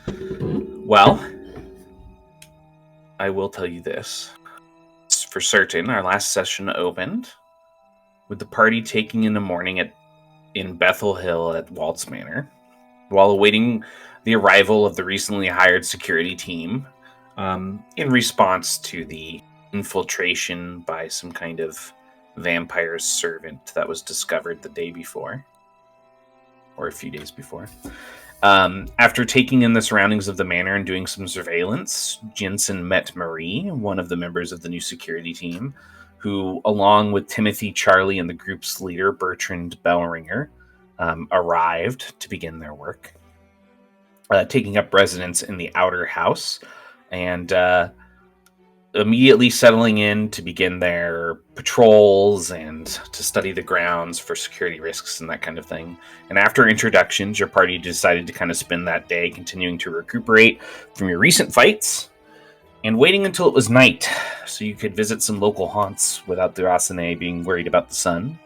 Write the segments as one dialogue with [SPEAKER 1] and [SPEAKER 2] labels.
[SPEAKER 1] Well, I will tell you this. For certain, our last session opened with the party taking in the morning in Bethel Hill at Waltz Manor, while awaiting the arrival of the recently hired security team in response to the infiltration by some kind of vampire servant that was discovered the day before, or a few days before. After taking in the surroundings of the manor and doing some surveillance, Jensen met Marie, one of the members of the new security team, who, along with Timothy, Charlie, and the group's leader, Bertrand Bellringer, arrived to begin their work, taking up residence in the outer house and immediately settling in to begin their patrols and to study the grounds for security risks and that kind of thing. And after introductions, your party decided to kind of spend that day continuing to recuperate from your recent fights and waiting until it was night so you could visit some local haunts without the Rasane being worried about the sun.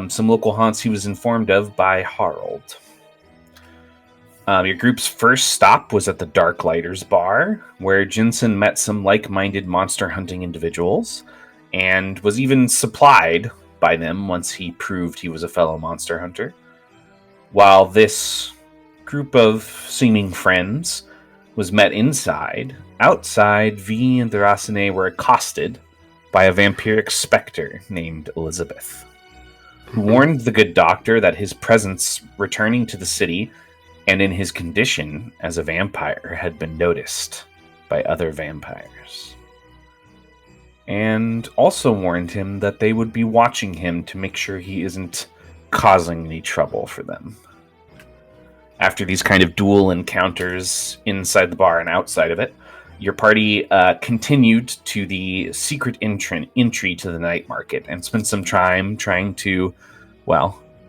[SPEAKER 1] Some local haunts he was informed of by Harold. Your group's first stop was at the Dark Lighters Bar, where Jensen met some like-minded monster hunting individuals, and was even supplied by them once he proved he was a fellow monster hunter. While this group of seeming friends was met outside, V and the Rasane were accosted by a vampiric specter named Elizabeth, who warned the good doctor that his presence returning to the city and in his condition as a vampire had been noticed by other vampires. And also warned him that they would be watching him to make sure he isn't causing any trouble for them. After these kind of dual encounters inside the bar and outside of it, your party continued to the secret entry to the night market and spent some time trying to,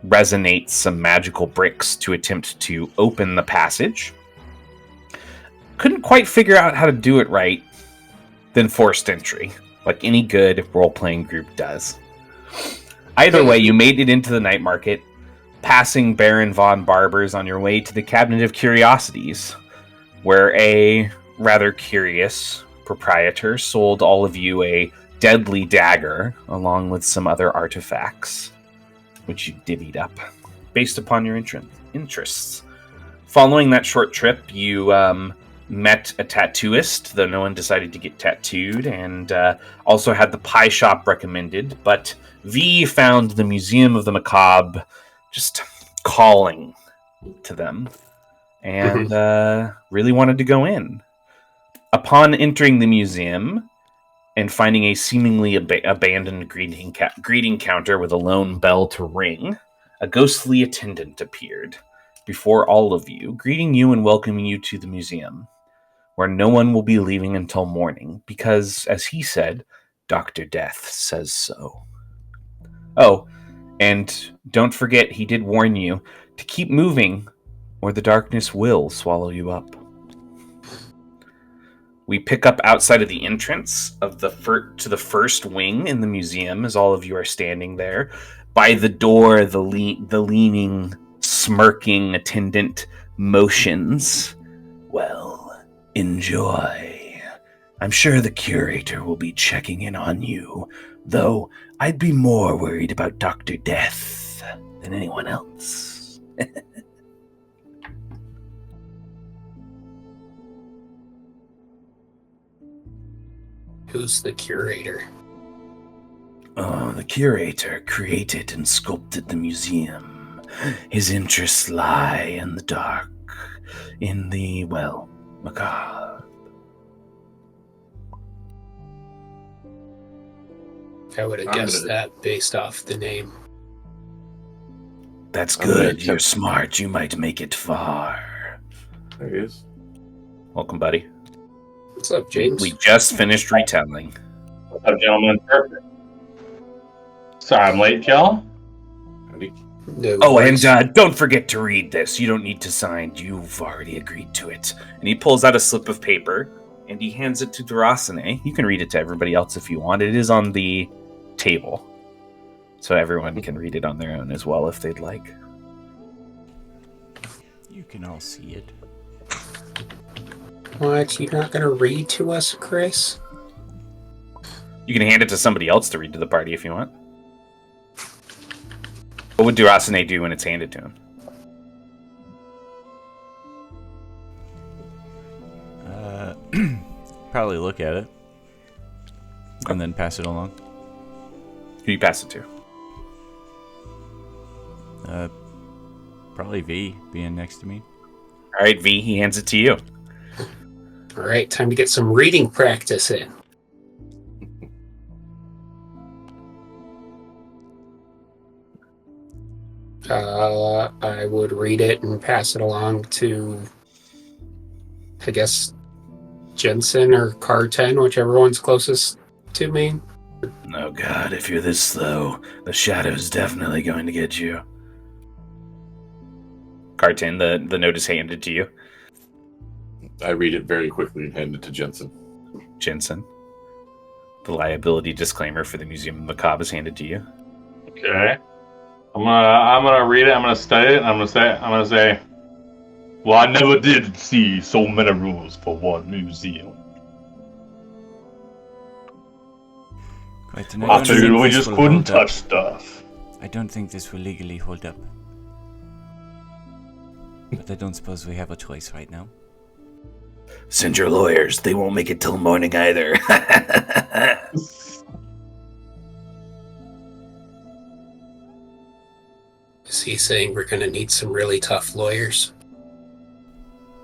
[SPEAKER 1] resonate some magical bricks to attempt to open the passage. Couldn't quite figure out how to do it right, then forced entry, like any good role-playing group does. Either way, you made it into the night market, passing Baron von Barber's on your way to the Cabinet of Curiosities, where a rather curious proprietor sold all of you a deadly dagger along with some other artifacts, which you divvied up based upon your interests. Following that short trip, you met a tattooist, though no one decided to get tattooed, and also had the pie shop recommended, but V found the Museum of the Macabre just calling to them, and really wanted to go in. Upon entering the museum and finding a seemingly abandoned greeting counter with a lone bell to ring, a ghostly attendant appeared before all of you, greeting you and welcoming you to the museum, where no one will be leaving until morning, because, as he said, Dr. Death says so. Oh, and don't forget, he did warn you to keep moving, or the darkness will swallow you up. We pick up outside of the entrance of to the first wing in the museum, as all of you are standing there. By the door, the leaning, smirking attendant motions. Well, enjoy. I'm sure the curator will be checking in on you, though I'd be more worried about Dr. Death than anyone else.
[SPEAKER 2] Who's the curator?
[SPEAKER 1] Oh, the curator created and sculpted the museum. His interests lie in the dark, in the, macabre.
[SPEAKER 2] I would have guessed that based off the name.
[SPEAKER 1] That's good. You're smart. You might make it far.
[SPEAKER 3] There he is.
[SPEAKER 1] Welcome, buddy.
[SPEAKER 2] What's up, James?
[SPEAKER 1] We just finished retelling.
[SPEAKER 4] What's up, gentlemen? Perfect. Sorry I'm late, y'all.
[SPEAKER 2] No
[SPEAKER 1] oh,
[SPEAKER 2] worries.
[SPEAKER 1] and don't forget to read this. You don't need to sign. You've already agreed to it. And he pulls out a slip of paper, and he hands it to Durasane. You can read it to everybody else if you want. It is on the table, so everyone can read it on their own as well if they'd like.
[SPEAKER 5] You can all see it.
[SPEAKER 2] What? You're not going to read to us, Chris?
[SPEAKER 1] You can hand it to somebody else to read to the party if you want. What would Durasane do when it's handed to him?
[SPEAKER 3] Probably look at it. And then pass it along.
[SPEAKER 1] Who do you pass it to?
[SPEAKER 3] Probably V, being next to me.
[SPEAKER 1] All right, V, he hands it to you.
[SPEAKER 2] All right, time to get some reading practice in. I would read it and pass it along to, I guess, Jensen or Car 10, whichever one's closest to me.
[SPEAKER 1] Oh god, if you're this slow, the shadow's definitely going to get you. Car 10, the note is handed to you.
[SPEAKER 5] I read it very quickly and hand it to Jensen.
[SPEAKER 1] Jensen. The liability disclaimer for the Museum of Macabre is handed to you.
[SPEAKER 4] Okay. I'm gonna read it. I'm gonna study it. And I'm gonna say, well, I never did see so many rules for one museum.
[SPEAKER 3] Quite
[SPEAKER 4] I figured we just couldn't touch stuff.
[SPEAKER 3] I don't think this will legally hold up. But I don't suppose we have a choice right now.
[SPEAKER 1] Send your lawyers. They won't make it till morning either.
[SPEAKER 2] Is he saying we're going to need some really tough lawyers?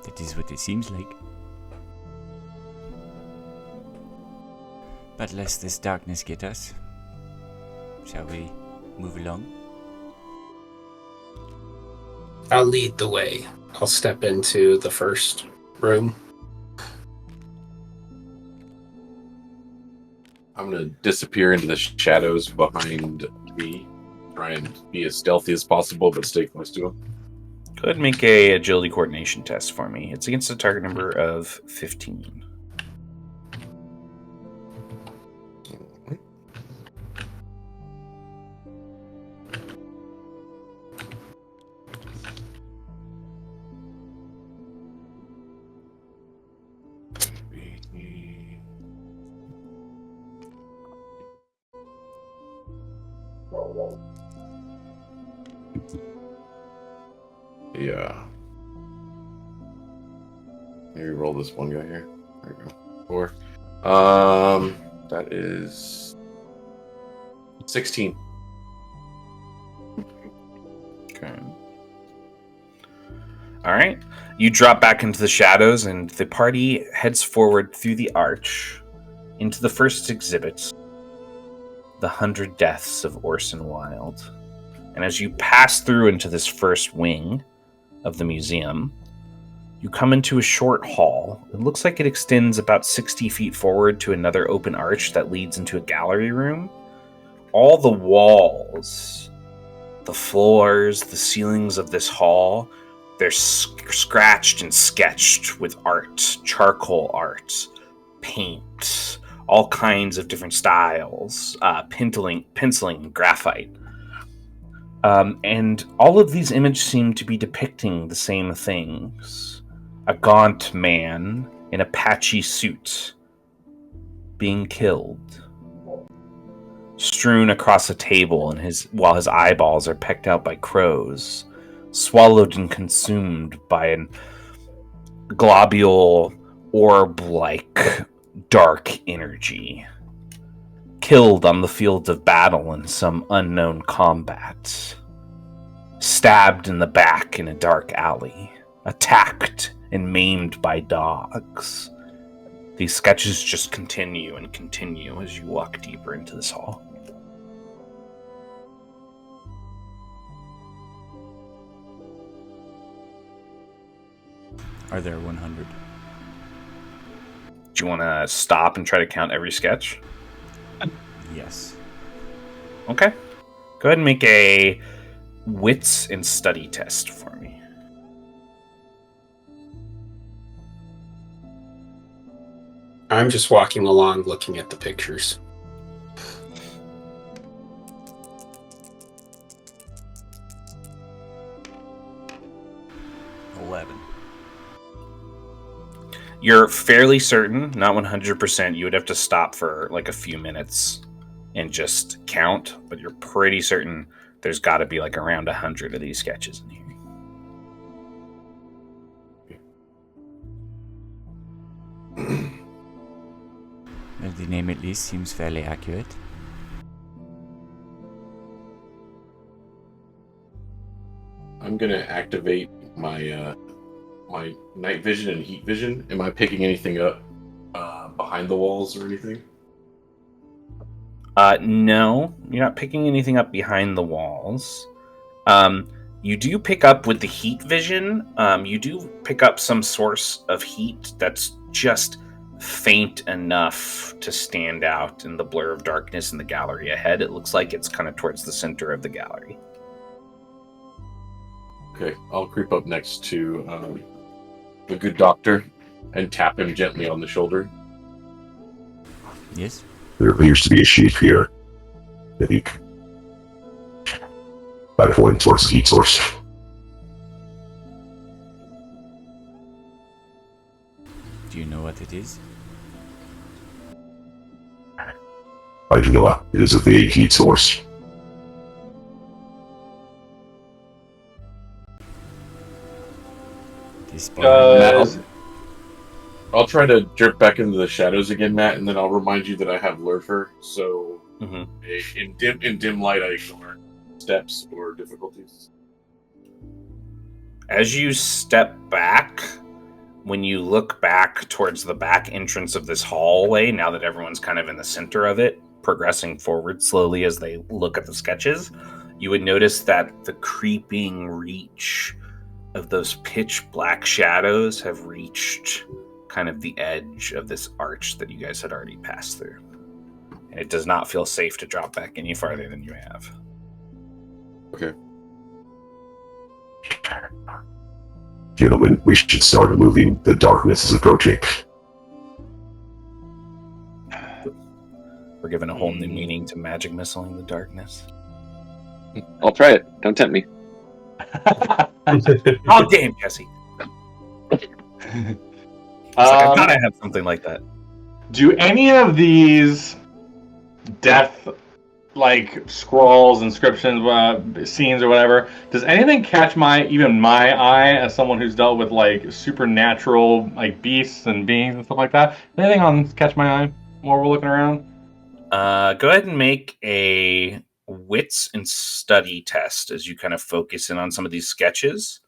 [SPEAKER 3] That is what it seems like. But lest this darkness get us, shall we move along?
[SPEAKER 2] I'll lead the way. I'll step into the first room.
[SPEAKER 5] I'm going to disappear into the shadows behind me. Try and be as stealthy as possible, but stay close to him.
[SPEAKER 1] Go ahead and make a agility coordination test for me. It's against a target number of 15.
[SPEAKER 5] Yeah. Maybe roll this one guy here. There we go. 4. That is 16.
[SPEAKER 1] Okay. All right. You drop back into the shadows, and the party heads forward through the arch into the first exhibit, The 100 Deaths of Orson Wilde. And as you pass through into this first wing of the museum, you come into a short hall. It looks like it extends about 60 feet forward to another open arch that leads into a gallery room. All the walls, the floors, the ceilings of this hall, they're scratched and sketched with art, charcoal art, paint, all kinds of different styles, penciling, graphite. And all of these images seem to be depicting the same things. A gaunt man in a patchy suit being killed. Strewn across a table while his eyeballs are pecked out by crows. Swallowed and consumed by an globule orb-like dark energy. Killed on the field of battle in some unknown combat. Stabbed in the back in a dark alley. Attacked and maimed by dogs. These sketches just continue and continue as you walk deeper into this hall.
[SPEAKER 3] Are there 100?
[SPEAKER 1] Do you want to stop and try to count every sketch?
[SPEAKER 3] Yes.
[SPEAKER 1] Okay. Go ahead and make a wits and study test for me.
[SPEAKER 2] I'm just walking along looking at the pictures.
[SPEAKER 1] You're fairly certain, not 100%. You would have to stop for like a few minutes and just count, but you're pretty certain there's got to be like around 100 of these sketches in here.
[SPEAKER 3] Well, the name at least seems fairly accurate.
[SPEAKER 5] I'm gonna activate my my night vision and heat vision. Am I picking anything up behind the walls or anything?
[SPEAKER 1] No, you're not picking anything up behind the walls. You do pick up with the heat vision. You do pick up some source of heat that's just faint enough to stand out in the blur of darkness in the gallery ahead. It looks like it's kind of towards the center of the gallery.
[SPEAKER 5] Okay, I'll creep up next to the good doctor and tap him gently on the shoulder.
[SPEAKER 3] Yes?
[SPEAKER 6] There appears to be a sheath here. I think. By the point source, heat source.
[SPEAKER 3] Do you know what it is?
[SPEAKER 6] I do know it is a vague heat source.
[SPEAKER 3] This
[SPEAKER 5] Matt, I'll try to jerk back into the shadows again, Matt, and then I'll remind you that I have Lurfer, so in dim light I ignore steps or difficulties.
[SPEAKER 1] As you step back, when you look back towards the back entrance of this hallway, now that everyone's kind of in the center of it, progressing forward slowly as they look at the sketches, you would notice that the creeping reach of those pitch black shadows have reached kind of the edge of this arch that you guys had already passed through. And it does not feel safe to drop back any farther than you have.
[SPEAKER 5] Okay.
[SPEAKER 6] Gentlemen, we should start moving. The darkness is approaching.
[SPEAKER 1] We're giving a whole new meaning to magic missile in the darkness.
[SPEAKER 7] I'll try it. Don't tempt me.
[SPEAKER 1] Oh, damn, Jesse. I gotta have something like that.
[SPEAKER 4] Do any of these death, like scrolls, inscriptions, scenes, or whatever, does anything catch even my eye as someone who's dealt with like supernatural, like beasts and beings and stuff like that? Anything catch my eye while we're looking around?
[SPEAKER 1] Go ahead and make a wits and study test as you kind of focus in on some of these sketches.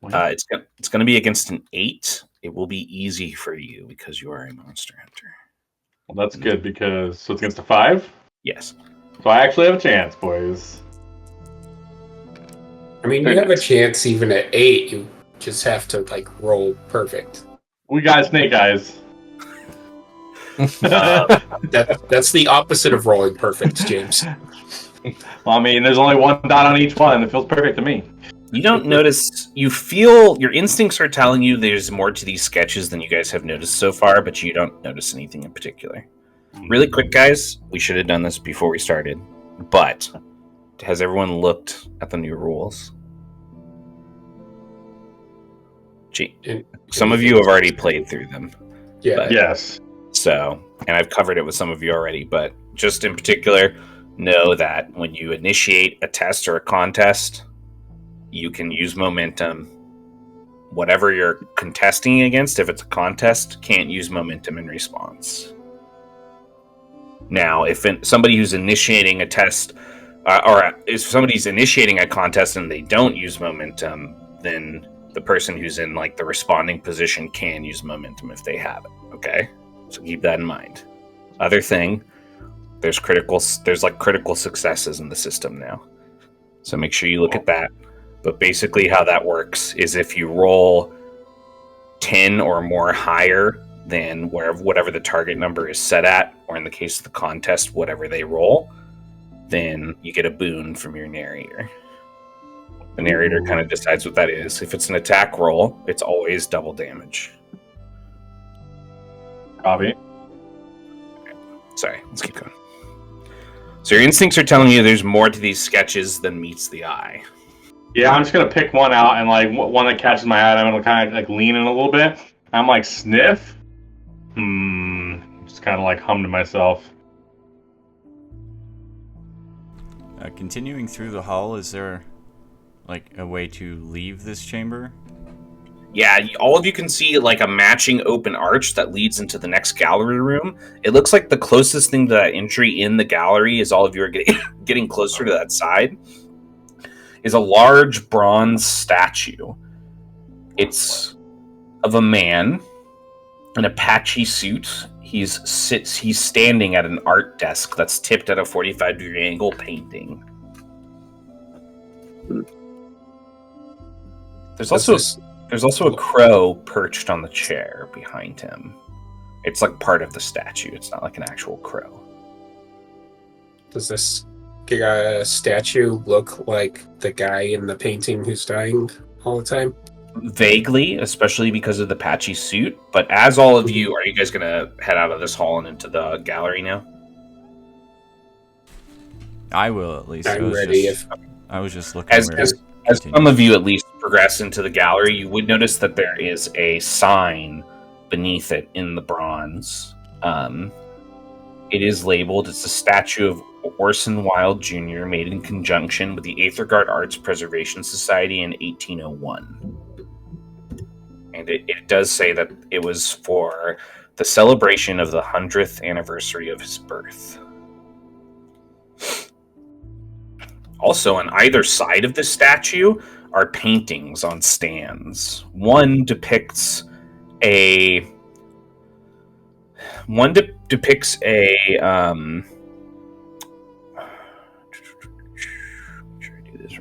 [SPEAKER 1] It's going to be against an 8. It will be easy for you because you are a monster hunter.
[SPEAKER 4] Well, that's good because so it's against a 5.
[SPEAKER 1] Yes.
[SPEAKER 4] So I actually have a chance, boys.
[SPEAKER 2] I mean, you have a chance even at 8. You just have to like roll perfect.
[SPEAKER 4] We got snake eyes.
[SPEAKER 2] That's the opposite of rolling perfect, James.
[SPEAKER 4] Well, I mean, there's only one dot on each one, and it feels perfect to me.
[SPEAKER 1] You don't notice, you feel, your instincts are telling you there's more to these sketches than you guys have noticed so far, but you don't notice anything in particular. Really quick, guys, we should have done this before we started, but has everyone looked at the new rules? Gee, some of you have already played through them.
[SPEAKER 2] Yeah.
[SPEAKER 1] But,
[SPEAKER 4] yes.
[SPEAKER 1] So, and I've covered it with some of you already, but just in particular, know that when you initiate a test or a contest, you can use momentum. Whatever you're contesting against, if it's a contest, can't use momentum in response. Now, if somebody who's initiating a test, or if somebody's initiating a contest and they don't use momentum, then the person who's in like the responding position can use momentum if they have it. Okay, so keep that in mind. Other thing, there's critical successes in the system now, so make sure you look at that. But basically how that works is if you roll 10 or more higher than whatever the target number is set at, or in the case of the contest, whatever they roll, then you get a boon from your narrator. The narrator kind of decides what that is. If it's an attack roll, it's always double damage.
[SPEAKER 4] Copy.
[SPEAKER 1] Okay. Sorry, let's keep going. So your instincts are telling you there's more to these sketches than meets the eye.
[SPEAKER 4] Yeah, I'm just gonna pick one out and like one that catches my eye. I'm gonna kind of like lean in a little bit, I'm like, sniff? Just kind of like hum to myself.
[SPEAKER 3] Continuing through the hall, is there like a way to leave this chamber?
[SPEAKER 1] Yeah, all of you can see like a matching open arch that leads into the next gallery room. It looks like the closest thing to that entry in the gallery, as all of you are getting closer to that side, is a large bronze statue. It's of a man in a patchy suit. He's standing at an art desk that's tipped at a 45-degree angle painting. There's also a crow perched on the chair behind him. It's like part of the statue. It's not like an actual crow.
[SPEAKER 2] Does this statue look like the guy in the painting who's dying all the time?
[SPEAKER 1] Vaguely, especially because of the patchy suit. But as all of you, are you guys going to head out of this hall and into the gallery now?
[SPEAKER 3] I will, at least.
[SPEAKER 2] I'm ready.
[SPEAKER 3] I was just looking
[SPEAKER 1] As some of you at least progress into the gallery, you would notice that there is a sign beneath it in the bronze. It is labeled, it's a statue of Orson Wilde Jr. made in conjunction with the Aethergarde Arts Preservation Society in 1801. And it does say that it was for the celebration of the 100th anniversary of his birth. Also, on either side of the statue are paintings on stands. One depicts a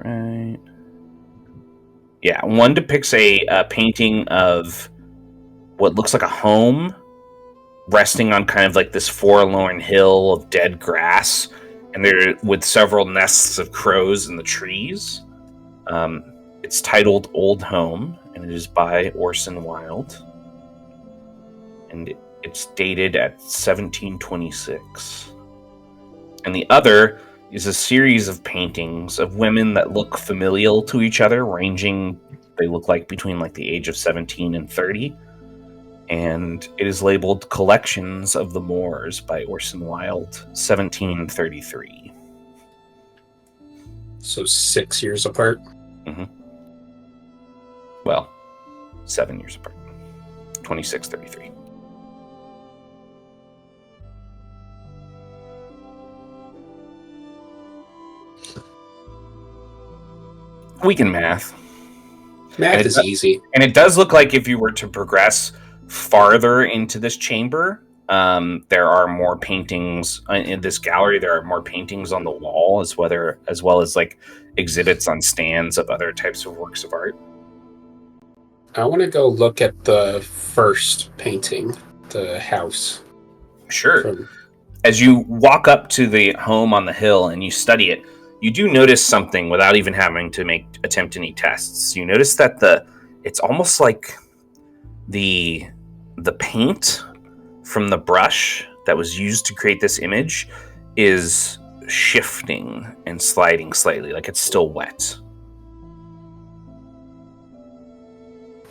[SPEAKER 1] right. Yeah, one depicts a painting of what looks like a home resting on kind of like this forlorn hill of dead grass, and there with several nests of crows in the trees. It's titled Old Home, and it is by Orson Wilde. And it's dated at 1726. And the other is a series of paintings of women that look familial to each other, they look like between like the age of 17 and 30. And it is labeled Collections of the Moors by Orson Wilde, 1733.
[SPEAKER 2] So 6 years apart?
[SPEAKER 1] Mm-hmm. Well, 7 years apart. 2633. We can math.
[SPEAKER 2] Math is easy.
[SPEAKER 1] And it does look like if you were to progress farther into this chamber, there are more paintings in this gallery. There are more paintings on the wall, as well as like exhibits on stands of other types of works of art.
[SPEAKER 2] I want to go look at the first painting, the house.
[SPEAKER 1] Sure. As you walk up to the home on the hill and you study it, you do notice something without even having to attempt any tests. You notice that it's almost like the paint from the brush that was used to create this image is shifting and sliding slightly, like it's still wet.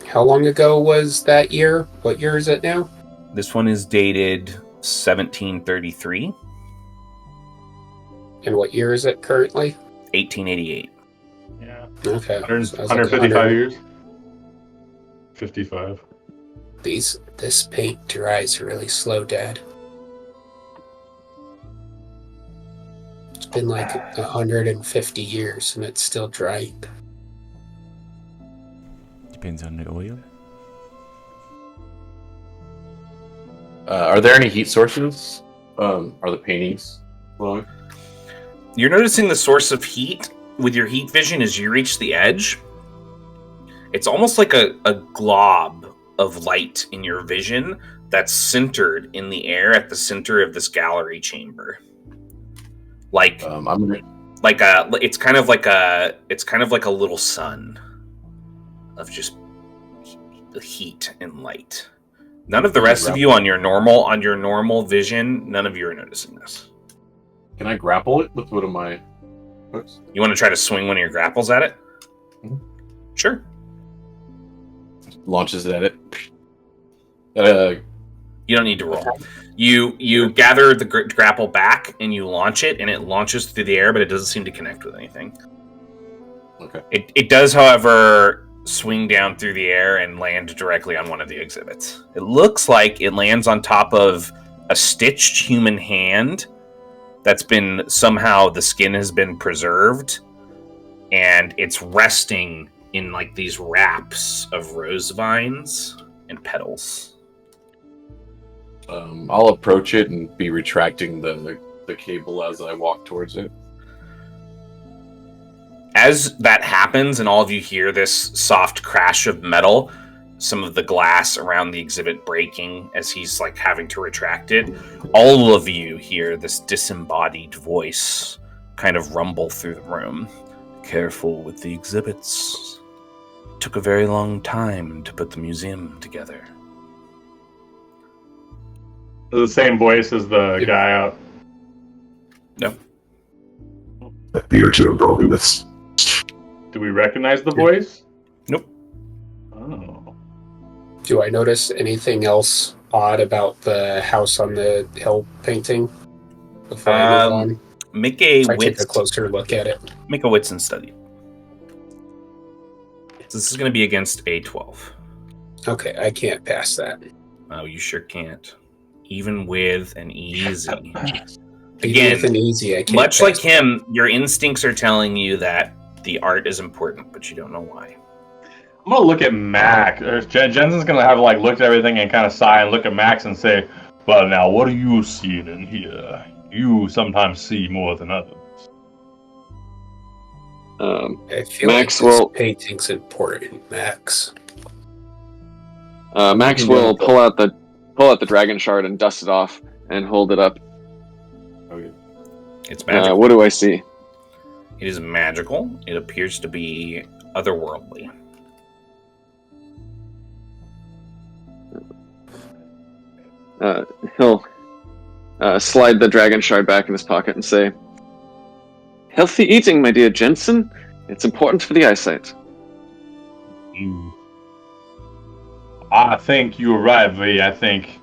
[SPEAKER 2] How long ago was that year? What year is it now?
[SPEAKER 1] This one is dated 1733.
[SPEAKER 2] And what year is it currently?
[SPEAKER 1] 1888.
[SPEAKER 4] Yeah.
[SPEAKER 2] Okay.
[SPEAKER 4] 155 years? 55.
[SPEAKER 2] This paint dries really slow, Dad. It's been like 150 years and it's still drying.
[SPEAKER 3] Depends on the oil.
[SPEAKER 5] Are there any heat sources? Are the paintings glowing?
[SPEAKER 1] You're noticing the source of heat with your heat vision as you reach the edge. It's almost like a glob of light in your vision that's centered in the air at the center of this gallery chamber. Like it's kind of like a little sun of just heat and light. None of the rest of you on your normal vision, none of you are noticing this.
[SPEAKER 5] Can I grapple it with one of my hooks?
[SPEAKER 1] You want to try to swing one of your grapples at it?
[SPEAKER 5] Mm-hmm.
[SPEAKER 1] Sure.
[SPEAKER 5] Launches it at it.
[SPEAKER 1] You don't need to roll. You gather the grapple back and you launch it, and it launches through the air, but it doesn't seem to connect with anything.
[SPEAKER 5] Okay.
[SPEAKER 1] It does, however, swing down through the air and land directly on one of the exhibits. It looks like it lands on top of a stitched human hand that's been somehow, the skin has been preserved, and it's resting in like these wraps of rose vines and petals.
[SPEAKER 5] I'll approach it and be retracting the cable as I walk towards it.
[SPEAKER 1] As that happens and all of you hear this soft crash of metal, some of the glass around the exhibit breaking as he's like having to retract it, all of you hear this disembodied voice kind of rumble through the room. Careful with the exhibits. It took a very long time to put the museum together.
[SPEAKER 4] The same voice as the guy out.
[SPEAKER 1] No.
[SPEAKER 6] That beer to him, this.
[SPEAKER 4] Do we recognize the voice?
[SPEAKER 1] Nope.
[SPEAKER 4] Oh.
[SPEAKER 2] Do I notice anything else odd about the house on the hill painting before I move on?
[SPEAKER 1] Make a
[SPEAKER 2] I
[SPEAKER 1] wits.
[SPEAKER 2] take a closer look at it.
[SPEAKER 1] Make a wits and study. So this is going to be against a 12.
[SPEAKER 2] Okay, I can't pass that.
[SPEAKER 1] Oh, you sure can't. Even with an easy.
[SPEAKER 2] Even with an easy, I can't
[SPEAKER 1] much
[SPEAKER 2] pass
[SPEAKER 1] like
[SPEAKER 2] that.
[SPEAKER 1] him, your instincts are telling you that the art is important, but you don't know why.
[SPEAKER 4] I'm gonna look at Max. Jensen's gonna have like looked at everything and kind of sigh and look at Max and say, "Well, now what are you seeing in here? You sometimes see more than others."
[SPEAKER 2] I feel
[SPEAKER 7] Max
[SPEAKER 2] like this
[SPEAKER 7] will-
[SPEAKER 2] painting's important, Max.
[SPEAKER 7] Max will pull out the dragon shard and dust it off and hold it up.
[SPEAKER 5] Okay.
[SPEAKER 1] It's magical.
[SPEAKER 7] What do I see?
[SPEAKER 1] It is magical. It appears to be otherworldly.
[SPEAKER 7] He'll slide the dragon shard back in his pocket and say, "Healthy eating, my dear Jensen. It's important for the eyesight."
[SPEAKER 4] I think you're right, V. I think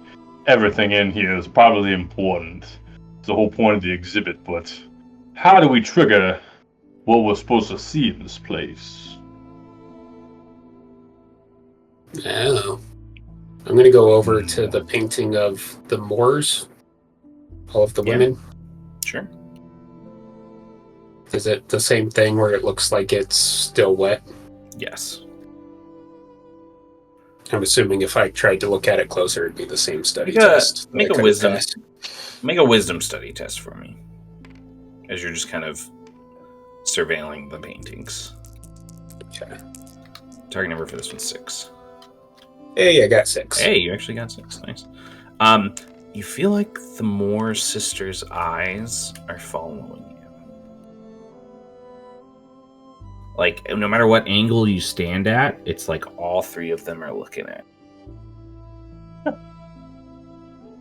[SPEAKER 4] everything in here is probably important. It's the whole point of the exhibit, but how do we trigger what we're supposed to see in this place?
[SPEAKER 2] Oh. I'm going to go over to the painting of the Moors, all of the women.
[SPEAKER 1] Sure.
[SPEAKER 2] Is it the same thing where it looks like it's still wet?
[SPEAKER 1] Yes.
[SPEAKER 2] I'm assuming if I tried to look at it closer, it'd be the same study
[SPEAKER 1] Make a-
[SPEAKER 2] test. that
[SPEAKER 1] make
[SPEAKER 2] I
[SPEAKER 1] a
[SPEAKER 2] couldn't
[SPEAKER 1] wisdom.
[SPEAKER 2] pass.
[SPEAKER 1] Make a wisdom study test for me. As you're just kind of surveilling the paintings.
[SPEAKER 2] Okay.
[SPEAKER 1] Target number for this one's 6.
[SPEAKER 2] Hey, I got 6.
[SPEAKER 1] Hey, you actually got 6. Nice. You feel like the Moore sisters' eyes are following you. Like, no matter what angle you stand at, it's like all three of them are looking at.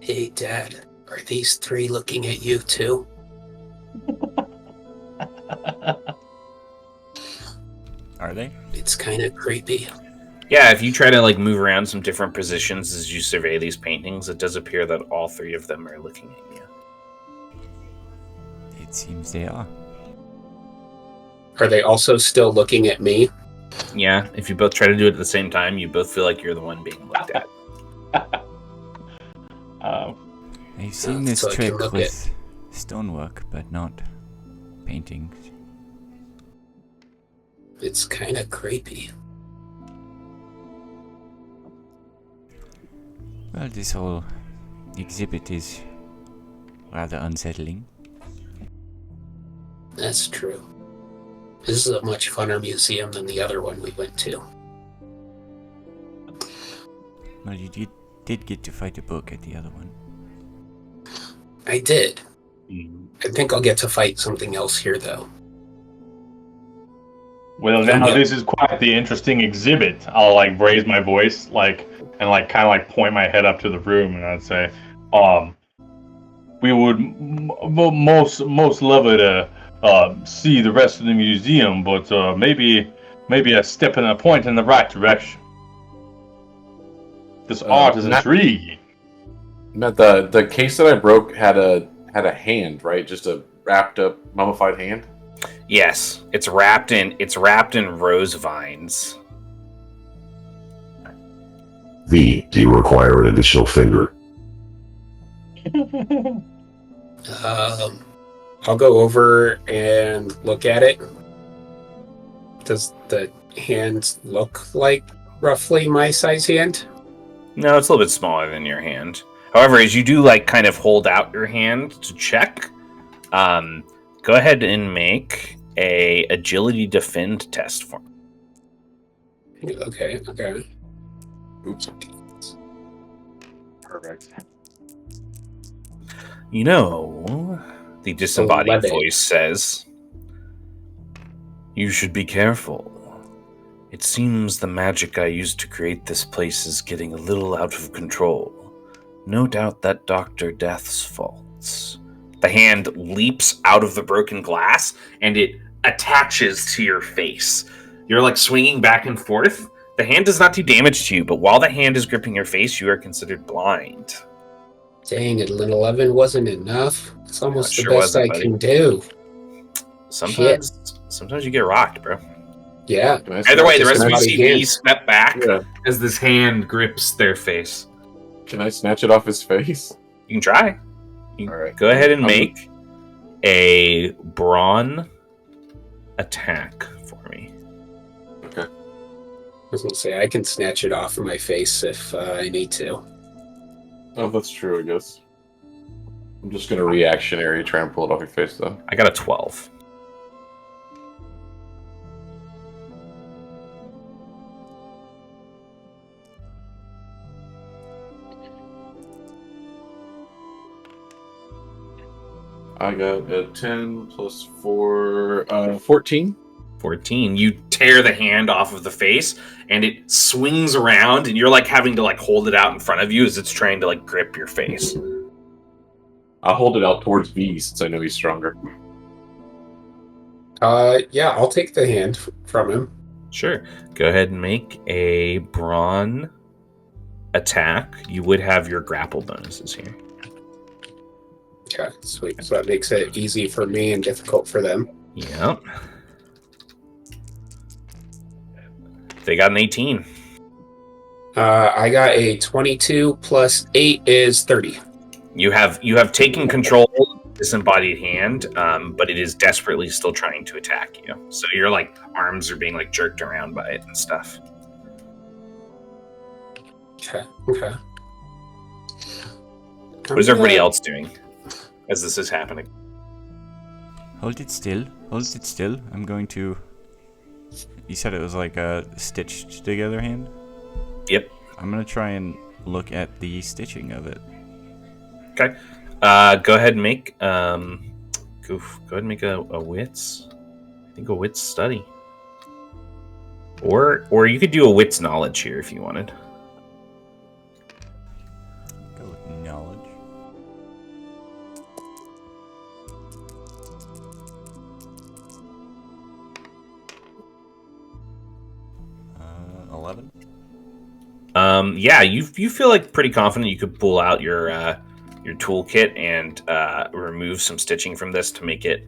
[SPEAKER 2] Hey, Dad, are these 3 looking at you too?
[SPEAKER 3] Are they?
[SPEAKER 2] It's kind of creepy.
[SPEAKER 1] Yeah, if you try to like move around some different positions as you survey these paintings, it does appear that all 3 of them are looking at you.
[SPEAKER 3] It seems they are.
[SPEAKER 2] Are they also still looking at me?
[SPEAKER 1] Yeah, if you both try to do it at the same time, you both feel like you're the one being looked at.
[SPEAKER 3] I've seen this
[SPEAKER 2] So I can
[SPEAKER 3] trick
[SPEAKER 2] look
[SPEAKER 3] with stonework, but not paintings.
[SPEAKER 2] It's kind of creepy.
[SPEAKER 3] Well, this whole exhibit is rather unsettling.
[SPEAKER 2] That's true. This is a much funner museum than the other one we went to.
[SPEAKER 3] Well, you did get to fight a book at the other one.
[SPEAKER 2] I did. I think I'll get to fight something else here, though.
[SPEAKER 4] Well, now this is quite the interesting exhibit. I'll like raise my voice, like, and like kind of like point my head up to the room, and I'd say, we would most lovely to see the rest of the museum, but maybe a step and a point in the right direction. This art is
[SPEAKER 5] Matt-
[SPEAKER 4] intriguing.
[SPEAKER 5] Matt, the case that I broke had a hand, right? Just a wrapped up mummified hand.
[SPEAKER 1] Yes, it's wrapped in rose vines.
[SPEAKER 6] V, do you require an additional finger?
[SPEAKER 2] I'll go over and look at it. Does the hand look like roughly my size hand?
[SPEAKER 1] No, it's a little bit smaller than your hand. However, as you do like kind of hold out your hand to check, go ahead and make a agility defend test for me.
[SPEAKER 2] Okay.
[SPEAKER 5] Oops. Perfect.
[SPEAKER 1] You know, the disembodied
[SPEAKER 2] 11.
[SPEAKER 1] voice says, "You should be careful. It seems the magic I used to create this place is getting a little out of control. No doubt that Dr. Death's faults." The hand leaps out of the broken glass and it attaches to your face. You're like swinging back and forth. The hand does not do damage to you, but while the hand is gripping your face, you are considered blind.
[SPEAKER 2] Dang, an 11 wasn't enough. It's almost
[SPEAKER 1] sure
[SPEAKER 2] the best
[SPEAKER 1] wasn't,
[SPEAKER 2] I
[SPEAKER 1] buddy.
[SPEAKER 2] can do.
[SPEAKER 1] Sometimes you get rocked, bro.
[SPEAKER 2] Yeah.
[SPEAKER 1] Either way, the rest of you
[SPEAKER 2] Disembodied
[SPEAKER 1] see
[SPEAKER 2] hand.
[SPEAKER 1] V step back
[SPEAKER 5] Yeah.
[SPEAKER 1] as this hand grips their face.
[SPEAKER 5] Can I snatch it off his face?
[SPEAKER 1] You can try. You
[SPEAKER 5] All right.
[SPEAKER 1] Go ahead and
[SPEAKER 5] I'm-
[SPEAKER 1] make a brawn attack for me.
[SPEAKER 5] Okay.
[SPEAKER 2] I was gonna say I can snatch it off of my face if I need to.
[SPEAKER 5] Oh, that's true, I guess. I'm just gonna reactionary try and pull it off your face, though.
[SPEAKER 1] I got a 12.
[SPEAKER 5] I got a 10 plus 4, 14.
[SPEAKER 1] 14. You tear the hand off of the face and it swings around and you're like having to like hold it out in front of you as it's trying to like grip your face.
[SPEAKER 5] I'll hold it out towards V since I know he's stronger.
[SPEAKER 2] Yeah, I'll take the hand from him.
[SPEAKER 1] Sure. Go ahead and make a brawn attack. You would have your grapple bonuses here.
[SPEAKER 2] Okay, sweet. So that makes it easy for me and difficult for them.
[SPEAKER 1] Yep. They got an 18.
[SPEAKER 2] I got a 22 plus 8 is 30.
[SPEAKER 1] You have taken control of this embodied hand, but it is desperately still trying to attack you. So your like arms are being like jerked around by it and stuff.
[SPEAKER 2] Okay.
[SPEAKER 1] What is everybody else doing as this is happening?
[SPEAKER 3] Hold it still. I'm going to... You said it was like a stitched together hand?
[SPEAKER 1] Yep.
[SPEAKER 3] I'm going to try and look at the stitching of it.
[SPEAKER 1] Okay. Go ahead and make go ahead and make a wits. I think a wits study. Or you could do a wits knowledge here if you wanted.
[SPEAKER 3] Go with knowledge. Uh, 11.
[SPEAKER 1] Yeah, you feel like pretty confident you could pull out your toolkit and remove some stitching from this to make it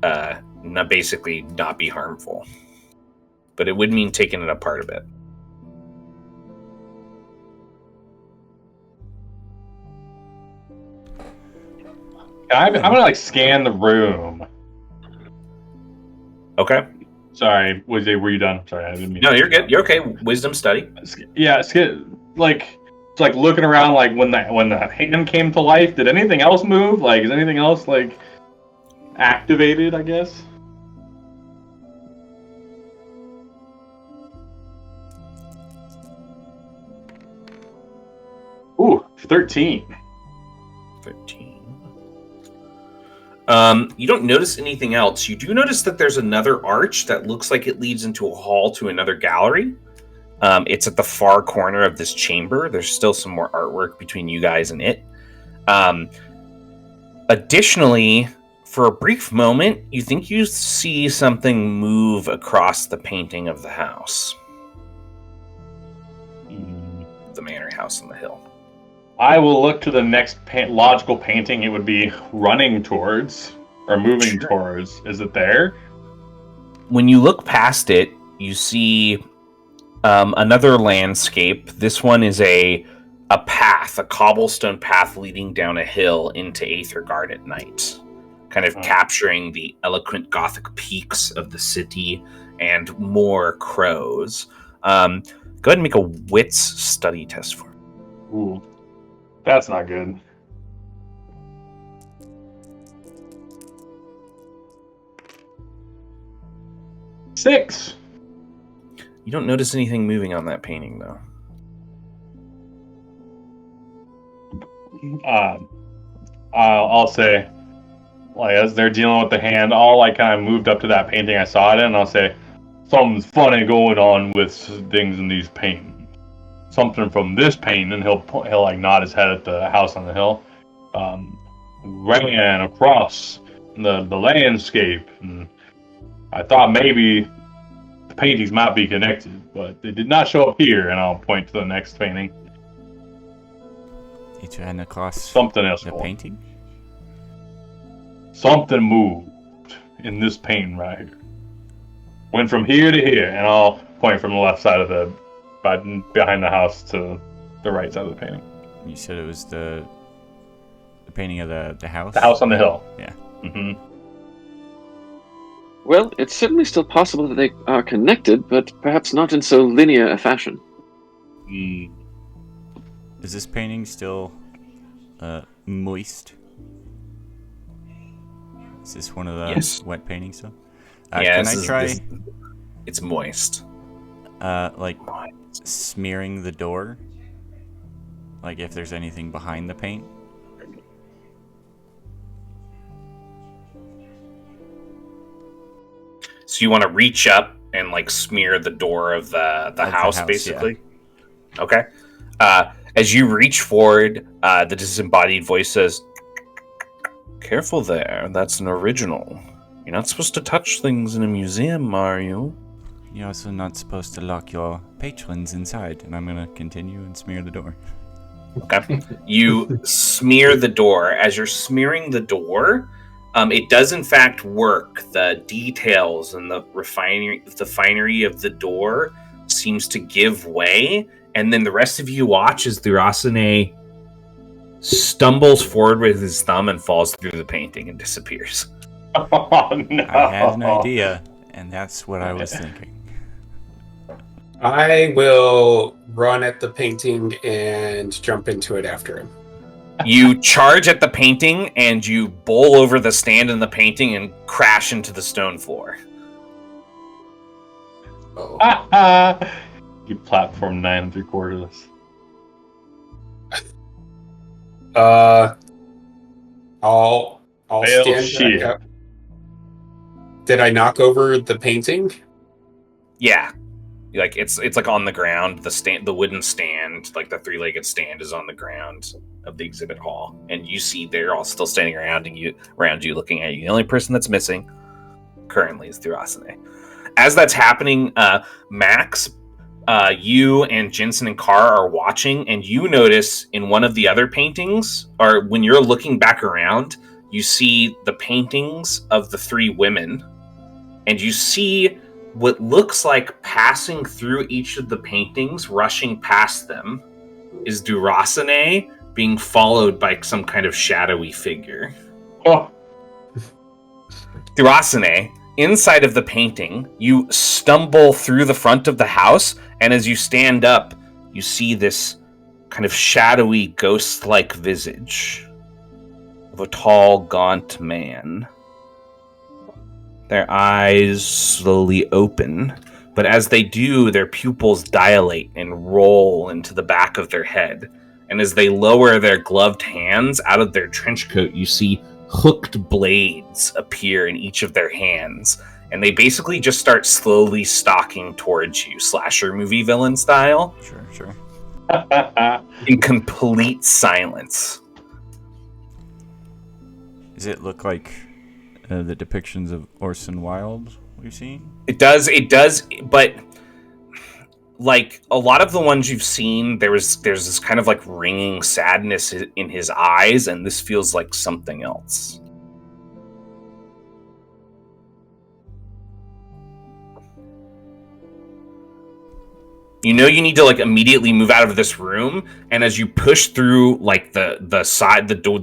[SPEAKER 1] not be harmful. But it would mean taking it apart a bit.
[SPEAKER 4] I'm gonna like scan the room.
[SPEAKER 1] Okay.
[SPEAKER 4] Sorry, were you done? Sorry, I didn't mean.
[SPEAKER 1] No, you're good. You're okay. Wisdom study.
[SPEAKER 4] Yeah, like it's like looking around, like when the hand came to life. Did anything else move? Like, is anything else like activated? I guess. Ooh, 13.
[SPEAKER 1] 13. You don't notice anything else. You do notice that there's another arch that looks like it leads into a hall to another gallery. It's at the far corner of this chamber. There's still some more artwork between you guys and it. Additionally, for a brief moment, you think you see something move across the painting of the house. the manor house on the hill.
[SPEAKER 4] I will look to the next logical painting it would be running towards or moving towards. Is it there?
[SPEAKER 1] When you look past it, you see another landscape. This one is a path, a cobblestone path leading down a hill into Aethergarde at night, kind of capturing the eloquent Gothic peaks of the city and more crows. Go ahead and make a wits study test for me.
[SPEAKER 4] Ooh, that's not good. Six.
[SPEAKER 1] You don't notice anything moving on that painting, though.
[SPEAKER 4] I'll say, like, as they're dealing with the hand, I'll like kind of moved up to that painting I saw it in, and I'll say, something's funny going on with things in these paintings. Something from this painting, and he'll like nod his head at the house on the hill. Ran across the landscape, and I thought maybe the paintings might be connected, but they did not show up here. And I'll point to the next painting.
[SPEAKER 3] It ran across
[SPEAKER 4] something else.
[SPEAKER 3] The painting?
[SPEAKER 4] Something moved in this painting right here. Went from here to here, and I'll point from the left side of the behind the house to the right side of the painting.
[SPEAKER 3] You said it was the painting of the house?
[SPEAKER 4] The house on the hill.
[SPEAKER 3] Yeah.
[SPEAKER 4] Mm-hmm.
[SPEAKER 7] Well, it's certainly still possible that they are connected, but perhaps not in so linear a fashion.
[SPEAKER 3] Is this painting still moist? Is this one of the wet paintings still?
[SPEAKER 1] Yeah,
[SPEAKER 3] can I try?
[SPEAKER 1] It's moist.
[SPEAKER 3] Like smearing the door? Like if there's anything behind the paint?
[SPEAKER 1] So you want to reach up and like smear the door of the house, basically? Yeah. Okay. As you reach forward, the disembodied voice says, "Careful there, that's an original. You're not supposed to touch things in a museum, are you?"
[SPEAKER 3] You're also not supposed to lock your patrons inside, and I'm going to continue and smear the door.
[SPEAKER 1] Okay. You smear the door. As you're smearing the door, it does in fact work. The details and the finery of the door seems to give way, and then the rest of you watch as Durasane stumbles forward with his thumb and falls through the painting and disappears.
[SPEAKER 4] Oh, no.
[SPEAKER 3] I had an idea, and that's what I was thinking.
[SPEAKER 2] I will run at the painting and jump into it after him.
[SPEAKER 1] You charge at the painting and you bowl over the stand in the painting and crash into the stone floor.
[SPEAKER 4] You platform 9 3/4.
[SPEAKER 2] I'll stand back up. Did I knock over the painting?
[SPEAKER 1] Yeah. Like it's like on the ground. The wooden stand, like the 3-legged stand, is on the ground of the exhibit hall, and you see they're all still standing around you, looking at you. The only person that's missing currently is Durasane. As that's happening, Max, you and Jensen and Carr are watching, and you notice in one of the other paintings, or when you're looking back around, you see the paintings of the 3 women, and you see what looks like passing through each of the paintings, rushing past them, is Durasane being followed by some kind of shadowy figure.
[SPEAKER 4] Oh.
[SPEAKER 1] Durasane, inside of the painting, you stumble through the front of the house, and as you stand up, you see this kind of shadowy, ghost-like visage of a tall, gaunt man. Their eyes slowly open, but as they do, their pupils dilate and roll into the back of their head. And as they lower their gloved hands out of their trench coat, you see hooked blades appear in each of their hands. And they basically just start slowly stalking towards you, slasher movie villain style.
[SPEAKER 3] Sure.
[SPEAKER 1] In complete silence.
[SPEAKER 3] Does it look like the depictions of Orson Welles we've seen?
[SPEAKER 1] It does, but like a lot of the ones you've seen, there's this kind of like ringing sadness in his eyes, and this feels like something else. You know you need to like immediately move out of this room, and as you push through like the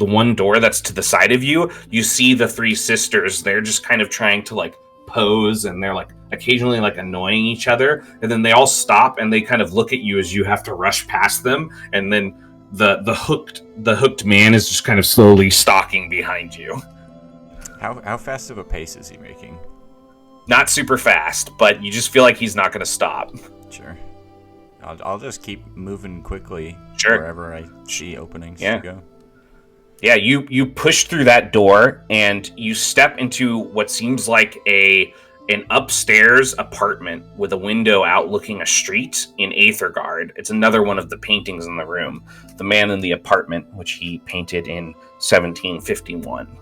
[SPEAKER 1] one door that's to the side of you, you see the three sisters. They're just kind of trying to like pose, and they're like occasionally like annoying each other, and then they all stop and they kind of look at you as you have to rush past them, and then the hooked man is just kind of slowly stalking behind you.
[SPEAKER 3] How fast of a pace is he making?
[SPEAKER 1] Not super fast, but you just feel like he's not going to stop.
[SPEAKER 3] Sure. I'll just keep moving quickly wherever I see openings to go.
[SPEAKER 1] Yeah, you push through that door and you step into what seems like an upstairs apartment with a window out looking a street in Aethergarde. It's another one of the paintings in the room. The Man in the Apartment, which he painted in 1751.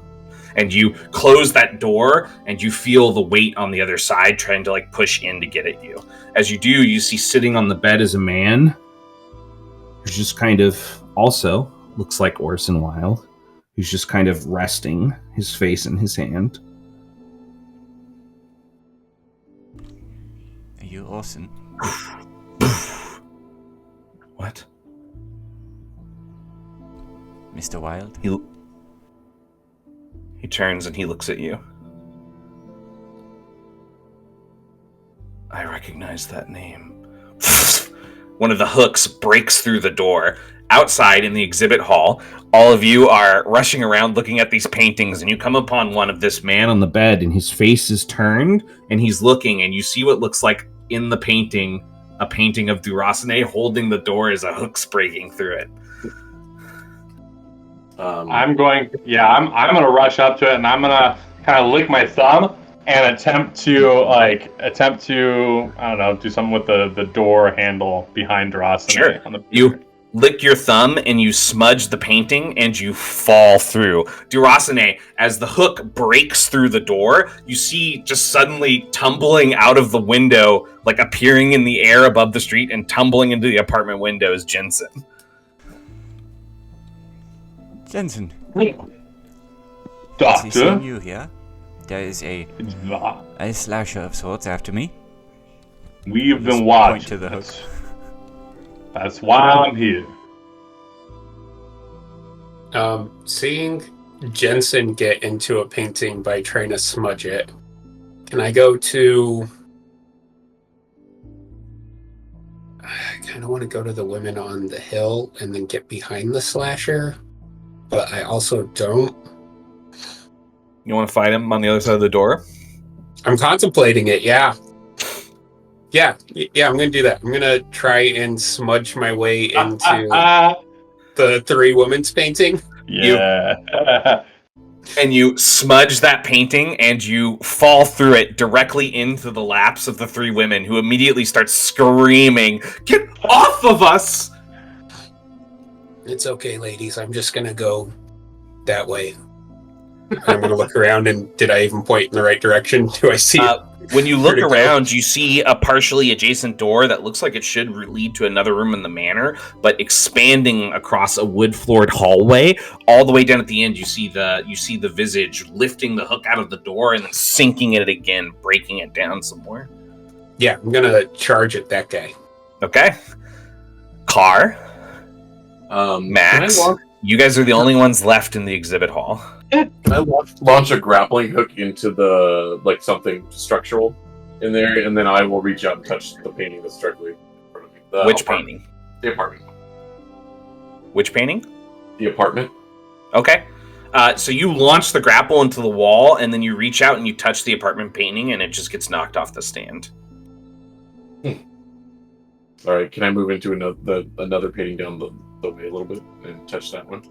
[SPEAKER 1] And you close that door and you feel the weight on the other side trying to like push in to get at you. As you do, you see sitting on the bed is a man who's just kind of also looks like Orson Wilde, who's just kind of resting his face in his hand.
[SPEAKER 3] Are you Orson?
[SPEAKER 1] What?
[SPEAKER 3] Mr. Wilde?
[SPEAKER 1] He turns and he looks at you. I recognize that name. One of the hooks breaks through the door. Outside in the exhibit hall, all of you are rushing around looking at these paintings, and you come upon one of this man on the bed, and his face is turned, and he's looking, and you see what looks like in the painting, a painting of Durasane holding the door as a hook's breaking through it.
[SPEAKER 4] I'm going to rush up to it, and I'm gonna kind of lick my thumb and attempt to I don't know, do something with the door handle behind Durasane.
[SPEAKER 1] Sure.
[SPEAKER 4] On the
[SPEAKER 1] You lick your thumb and you smudge the painting and you fall through. Durasane, as the hook breaks through the door, you see just suddenly tumbling out of the window, like appearing in the air above the street and tumbling into the apartment window is Jensen.
[SPEAKER 3] Jensen.
[SPEAKER 4] Doctor?
[SPEAKER 3] Seeing you here. There is a slasher of sorts after me.
[SPEAKER 4] We've been
[SPEAKER 3] Point
[SPEAKER 4] watching.
[SPEAKER 3] to the hook.
[SPEAKER 4] That's why I'm here.
[SPEAKER 2] Seeing Jensen get into a painting by trying to smudge it, can I go to... I kind of want to go to the women on the hill and then get behind the slasher, but I also don't.
[SPEAKER 1] You want to fight him on the other side of the door?
[SPEAKER 2] I'm contemplating it, yeah. Yeah, I'm going to do that. I'm going to try and smudge my way into the three women's painting.
[SPEAKER 4] Yeah.
[SPEAKER 1] And you smudge that painting and you fall through it directly into the laps of the three women, who immediately start screaming, "Get off of us!"
[SPEAKER 2] It's okay, ladies. I'm just going to go that way. I'm going to look around, and did I even point in the right direction? Do I see it?
[SPEAKER 1] When you look around, you see a partially adjacent door that looks like it should lead to another room in the manor, but expanding across a wood-floored hallway. All the way down at the end, you see the visage lifting the hook out of the door and then sinking it again, breaking it down somewhere.
[SPEAKER 2] Yeah, I'm going to charge at that guy.
[SPEAKER 1] Okay. Car. Max. You guys are the only ones left in the exhibit hall.
[SPEAKER 5] Can I launch a grappling hook into the, something structural in there, and then I will reach out and touch the painting that's directly in front of me.
[SPEAKER 1] Which painting?
[SPEAKER 5] The apartment.
[SPEAKER 1] Which painting?
[SPEAKER 5] The apartment.
[SPEAKER 1] Okay. So you launch the grapple into the wall, and then you reach out and you touch the apartment painting, and it just gets knocked off the stand.
[SPEAKER 5] All right, can I move into another painting down the way a little bit and touch that one?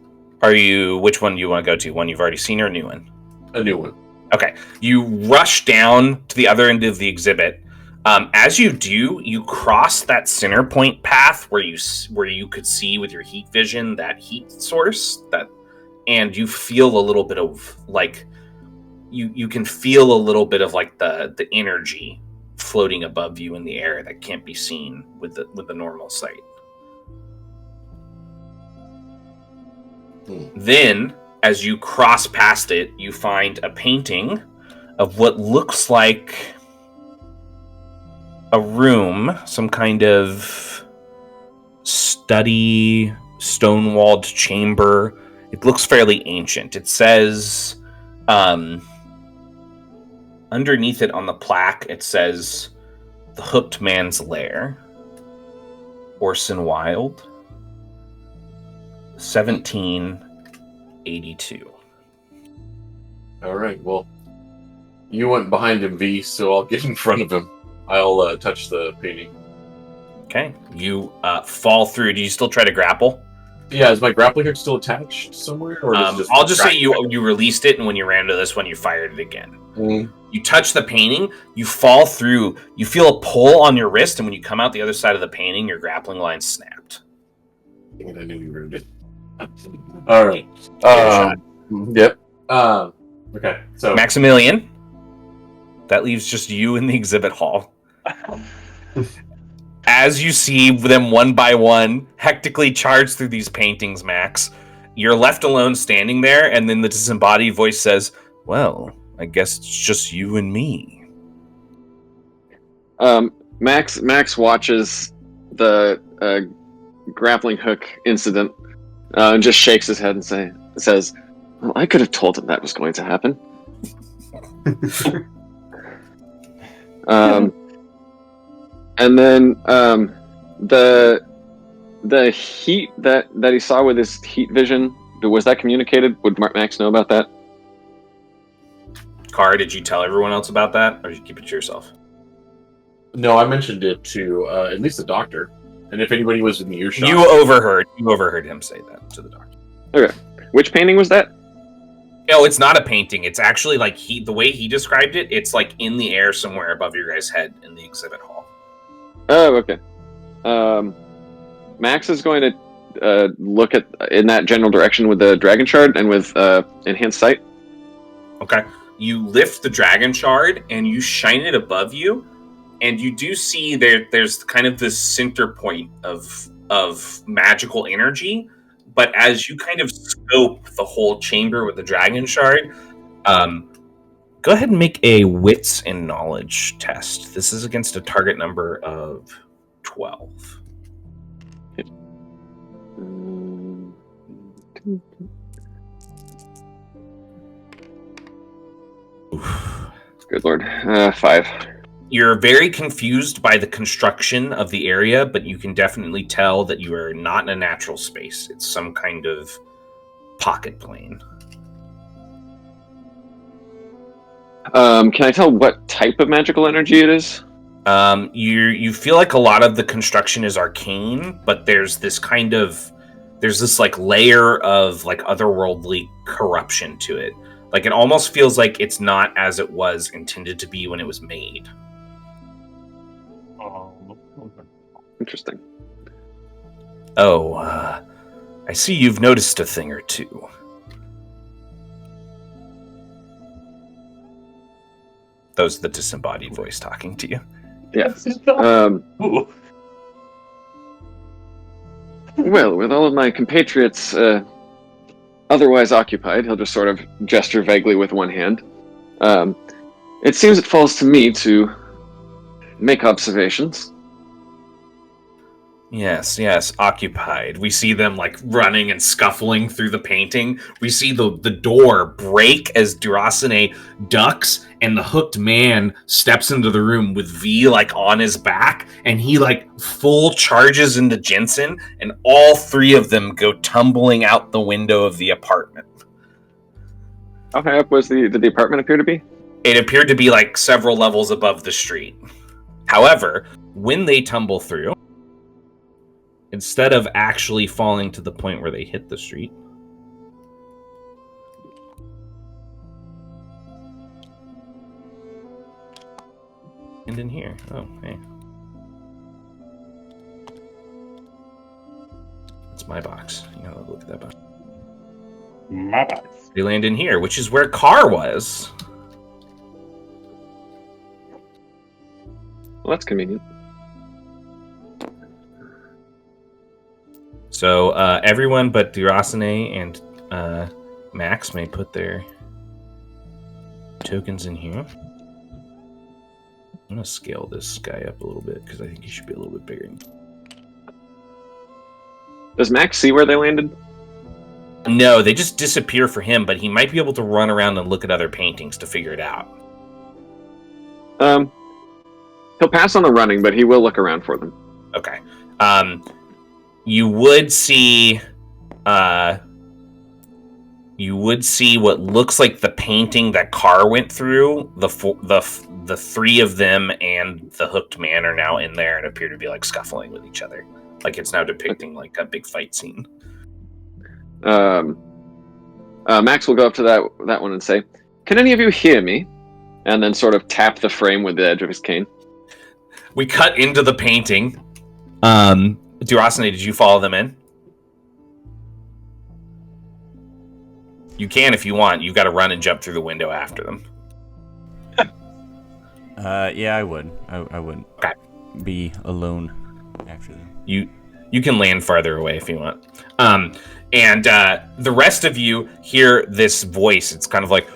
[SPEAKER 1] Which one do you want to go to? One you've already seen or a new one?
[SPEAKER 5] A new one.
[SPEAKER 1] Okay. You rush down to the other end of the exhibit. As you do, you cross that center point path where you could see with your heat vision that heat source, and you feel a little bit of you can feel a little bit of the energy floating above you in the air that can't be seen with the normal sight. Then, as you cross past it, you find a painting of what looks like a room, some kind of study, stone-walled chamber. It looks fairly ancient. It says, underneath it on the plaque, it says, "The Hooked Man's Lair, Orson Wilde, 1782.
[SPEAKER 5] All right, well, you went behind him, V, so I'll get in front of him. I'll touch the painting.
[SPEAKER 1] Okay, you fall through. Do you still try to grapple?
[SPEAKER 5] Yeah, is my grappling hook still attached somewhere? Or does it
[SPEAKER 1] I'll just say you released it, and when you ran to this one, you fired it again. You touch the painting, you fall through, you feel a pull on your wrist, and when you come out the other side of the painting, your grappling line snapped.
[SPEAKER 5] Dang it, I knew you ruined it. All right. Yep. Okay, so...
[SPEAKER 1] Maximilian, that leaves just you in the exhibit hall. As you see them one by one hectically charge through these paintings, Max, you're left alone standing there, and then the disembodied voice says, "Well, I guess it's just you and me."
[SPEAKER 7] Max watches the grappling hook incident and just shakes his head and says, "Well, I could have told him that was going to happen." And then the heat that he saw with his heat vision, was that communicated? Would Max know about that?
[SPEAKER 1] Car, did you tell everyone else about that, or did you keep it to yourself?
[SPEAKER 5] No, I mentioned it to at least the doctor, and if anybody was in the earshot.
[SPEAKER 1] You overheard him say that to the doctor.
[SPEAKER 7] Okay, which painting was that?
[SPEAKER 1] No, it's not a painting. It's actually like the way he described it. It's like in the air somewhere above your guys' head in the exhibit hall.
[SPEAKER 7] Oh, okay. Max is going to look in that general direction with the dragon shard and with enhanced sight.
[SPEAKER 1] Okay. You lift the dragon shard and you shine it above you, and you do see there's kind of this center point of magical energy. But as you kind of scope the whole chamber with the dragon shard, go ahead and make a wits and knowledge test. This is against a target number of 12.
[SPEAKER 7] Good lord. 5.
[SPEAKER 1] You're very confused by the construction of the area, but you can definitely tell that you are not in a natural space. It's some kind of pocket plane.
[SPEAKER 7] Can I tell what type of magical energy it is?
[SPEAKER 1] You feel like a lot of the construction is arcane, but there's this like layer of like otherworldly corruption to it. Like it almost feels like it's not as it was intended to be when it was made.
[SPEAKER 7] Interesting.
[SPEAKER 1] Oh, I see you've noticed a thing or two. That was the disembodied voice talking to you.
[SPEAKER 7] Yeah. Well, with all of my compatriots otherwise occupied, he'll just sort of gesture vaguely with one hand. It seems it falls to me to make observations.
[SPEAKER 1] Yes, occupied. We see them like running and scuffling through the painting. We see the door break as Durasane ducks, and the hooked man steps into the room with V like on his back, and he like full charges into Jensen, and all three of them go tumbling out the window of the apartment.
[SPEAKER 7] How high up did the apartment appear to be?
[SPEAKER 1] It appeared to be like several levels above the street. However, when they tumble through, instead of actually falling to the point where they hit the street, and in here. Oh, hey. It's my box. You know, look at that box.
[SPEAKER 4] My box.
[SPEAKER 1] They land in here, which is where Carr was.
[SPEAKER 7] Well, that's convenient.
[SPEAKER 1] So everyone but Durasane and Max may put their tokens in here. I'm going to scale this guy up a little bit because I think he should be a little bit bigger.
[SPEAKER 7] Does Max see where they landed?
[SPEAKER 1] No, they just disappear for him, but he might be able to run around and look at other paintings to figure it out.
[SPEAKER 7] He'll pass on the running, but he will look around for them.
[SPEAKER 1] Okay. You would see what looks like the painting that Carr went through. The three of them and the hooked man are now in there and appear to be like scuffling with each other. Like it's now depicting like a big fight scene.
[SPEAKER 7] Max will go up to that one and say, "Can any of you hear me?" And then sort of tap the frame with the edge of his cane.
[SPEAKER 1] We cut into the painting. Durasane, did you follow them in? You can if you want. You've got to run and jump through the window after them.
[SPEAKER 3] Yeah, I would. I wouldn't be alone after them.
[SPEAKER 1] You can land farther away if you want. And the rest of you hear this voice. It's kind of like...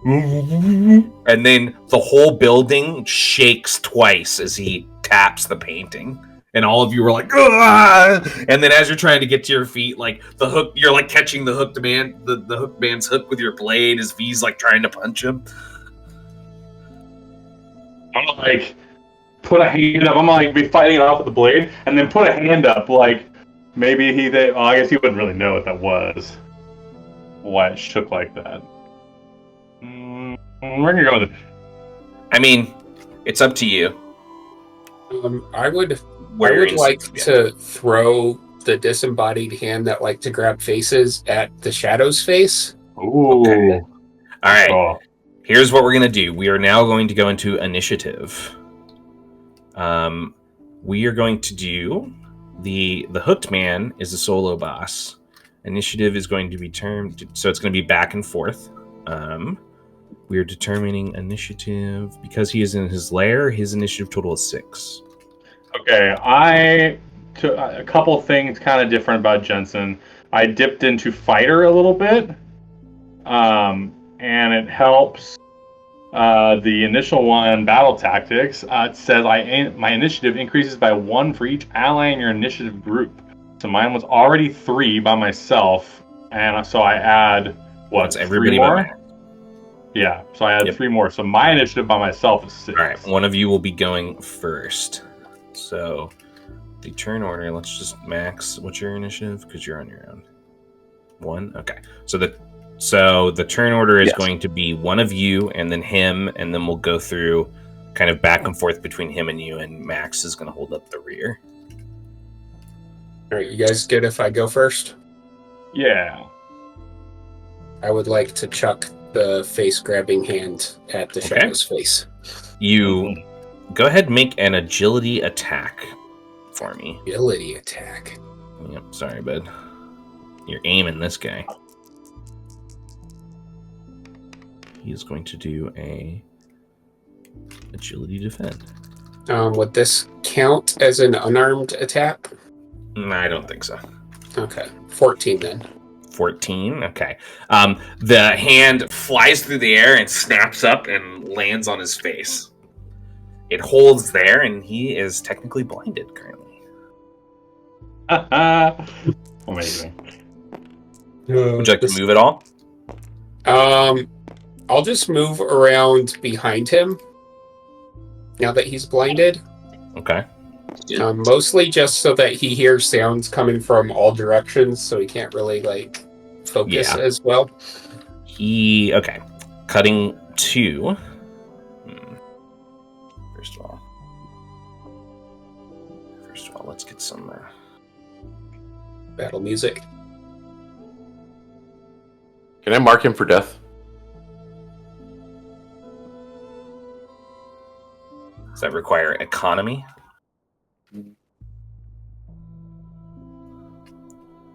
[SPEAKER 1] And then the whole building shakes twice as he taps the painting. And all of you are like, "Ah!" And then as you're trying to get to your feet, like the hook, you're like catching the hooked man, the hooked man's hook with your blade as V's like trying to punch him.
[SPEAKER 4] I'm gonna like put a hand up. I'm gonna like be fighting it off with the blade, and then put a hand up. Like maybe I guess he wouldn't really know what that was. Why it shook like that? Where can you go with it?
[SPEAKER 1] I mean, it's up to you.
[SPEAKER 2] I would like to throw the disembodied hand that like to grab faces at the Shadow's face.
[SPEAKER 4] Ooh.
[SPEAKER 1] Okay. All right.
[SPEAKER 4] Oh.
[SPEAKER 1] Here's what we're going to do. We are now going to go into initiative. We are going to do the hooked man is a solo boss. Initiative is going to be termed, so it's going to be back and forth. We are determining initiative because he is in his lair. His initiative total is 6.
[SPEAKER 4] Okay, a couple of things kind of different about Jensen. I dipped into fighter a little bit, and it helps. The initial one, battle tactics, it says my initiative increases by 1 for each ally in your initiative group. So mine was already 3 by myself, and so I add
[SPEAKER 1] That's everybody
[SPEAKER 4] 3 more?
[SPEAKER 1] but Matt.
[SPEAKER 4] Yeah, so I add 3 more. So my initiative by myself is 6.
[SPEAKER 1] All right, one of you will be going first. So the turn order. Let's just Max. What's your initiative? Because you're on your own. 1. Okay. So the turn order is going to be one of you and then him, and then we'll go through kind of back and forth between him and you, and Max is going to hold up the rear.
[SPEAKER 2] All right, you guys good if I go first?
[SPEAKER 4] Yeah.
[SPEAKER 2] I would like to chuck the face-grabbing hand at the Shadow's face.
[SPEAKER 1] You go ahead and make an agility attack for me.
[SPEAKER 2] Agility attack.
[SPEAKER 1] Yep, sorry, bud. You're aiming this guy. He is going to do a agility defend.
[SPEAKER 2] Would this count as an unarmed attack?
[SPEAKER 1] I don't think so.
[SPEAKER 2] Okay, 14 then.
[SPEAKER 1] 14. Okay. The hand flies through the air and snaps up and lands on his face. It holds there, and he is technically blinded currently.
[SPEAKER 4] Amazing.
[SPEAKER 1] Would you like to move at all?
[SPEAKER 2] I'll just move around behind him now that he's blinded.
[SPEAKER 1] Okay.
[SPEAKER 2] Mostly just so that he hears sounds coming from all directions, so he can't really like focus as well.
[SPEAKER 1] Okay. Cutting to. First of all, let's get some
[SPEAKER 2] battle music.
[SPEAKER 5] Can I mark him for death?
[SPEAKER 1] Does that require economy?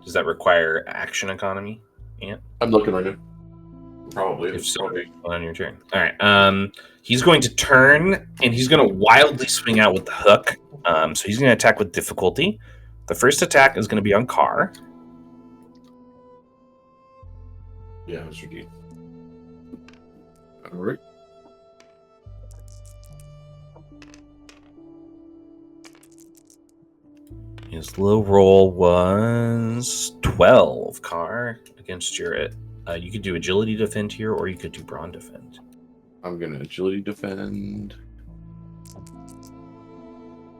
[SPEAKER 1] Does that require action economy? Yeah.
[SPEAKER 5] I'm looking right now. Probably.
[SPEAKER 1] If so,
[SPEAKER 5] Probably.
[SPEAKER 1] on your turn. All right. He's going to turn and he's going to wildly swing out with the hook. So he's going to attack with difficulty. The first attack is going to be on Carr.
[SPEAKER 5] Yeah, that's tricky. All right.
[SPEAKER 1] His low roll was 12, Carr, against your... you could do agility defend here, or you could do brawn defend.
[SPEAKER 5] I'm going to agility defend.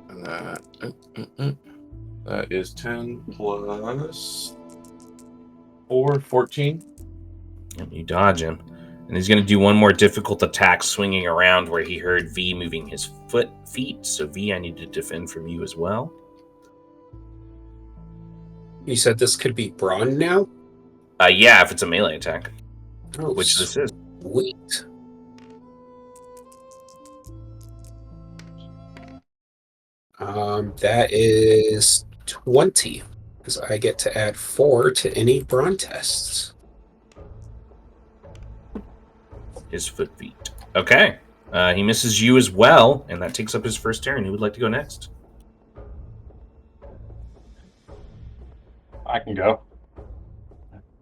[SPEAKER 5] And that is 10 plus 4, 14.
[SPEAKER 1] And you dodge him. And he's going to do one more difficult attack swinging around where he heard V moving his feet. So V, I need to defend from you as well.
[SPEAKER 2] You said this could be brawn now?
[SPEAKER 1] Yeah, if it's a melee attack.
[SPEAKER 2] Oh,
[SPEAKER 1] Which this is.
[SPEAKER 2] Sweet. That is 20, because I get to add 4 to any brawn tests.
[SPEAKER 1] His foot feet. Okay. He misses you as well, and that takes up his first turn. Who would like to go next?
[SPEAKER 4] I can go.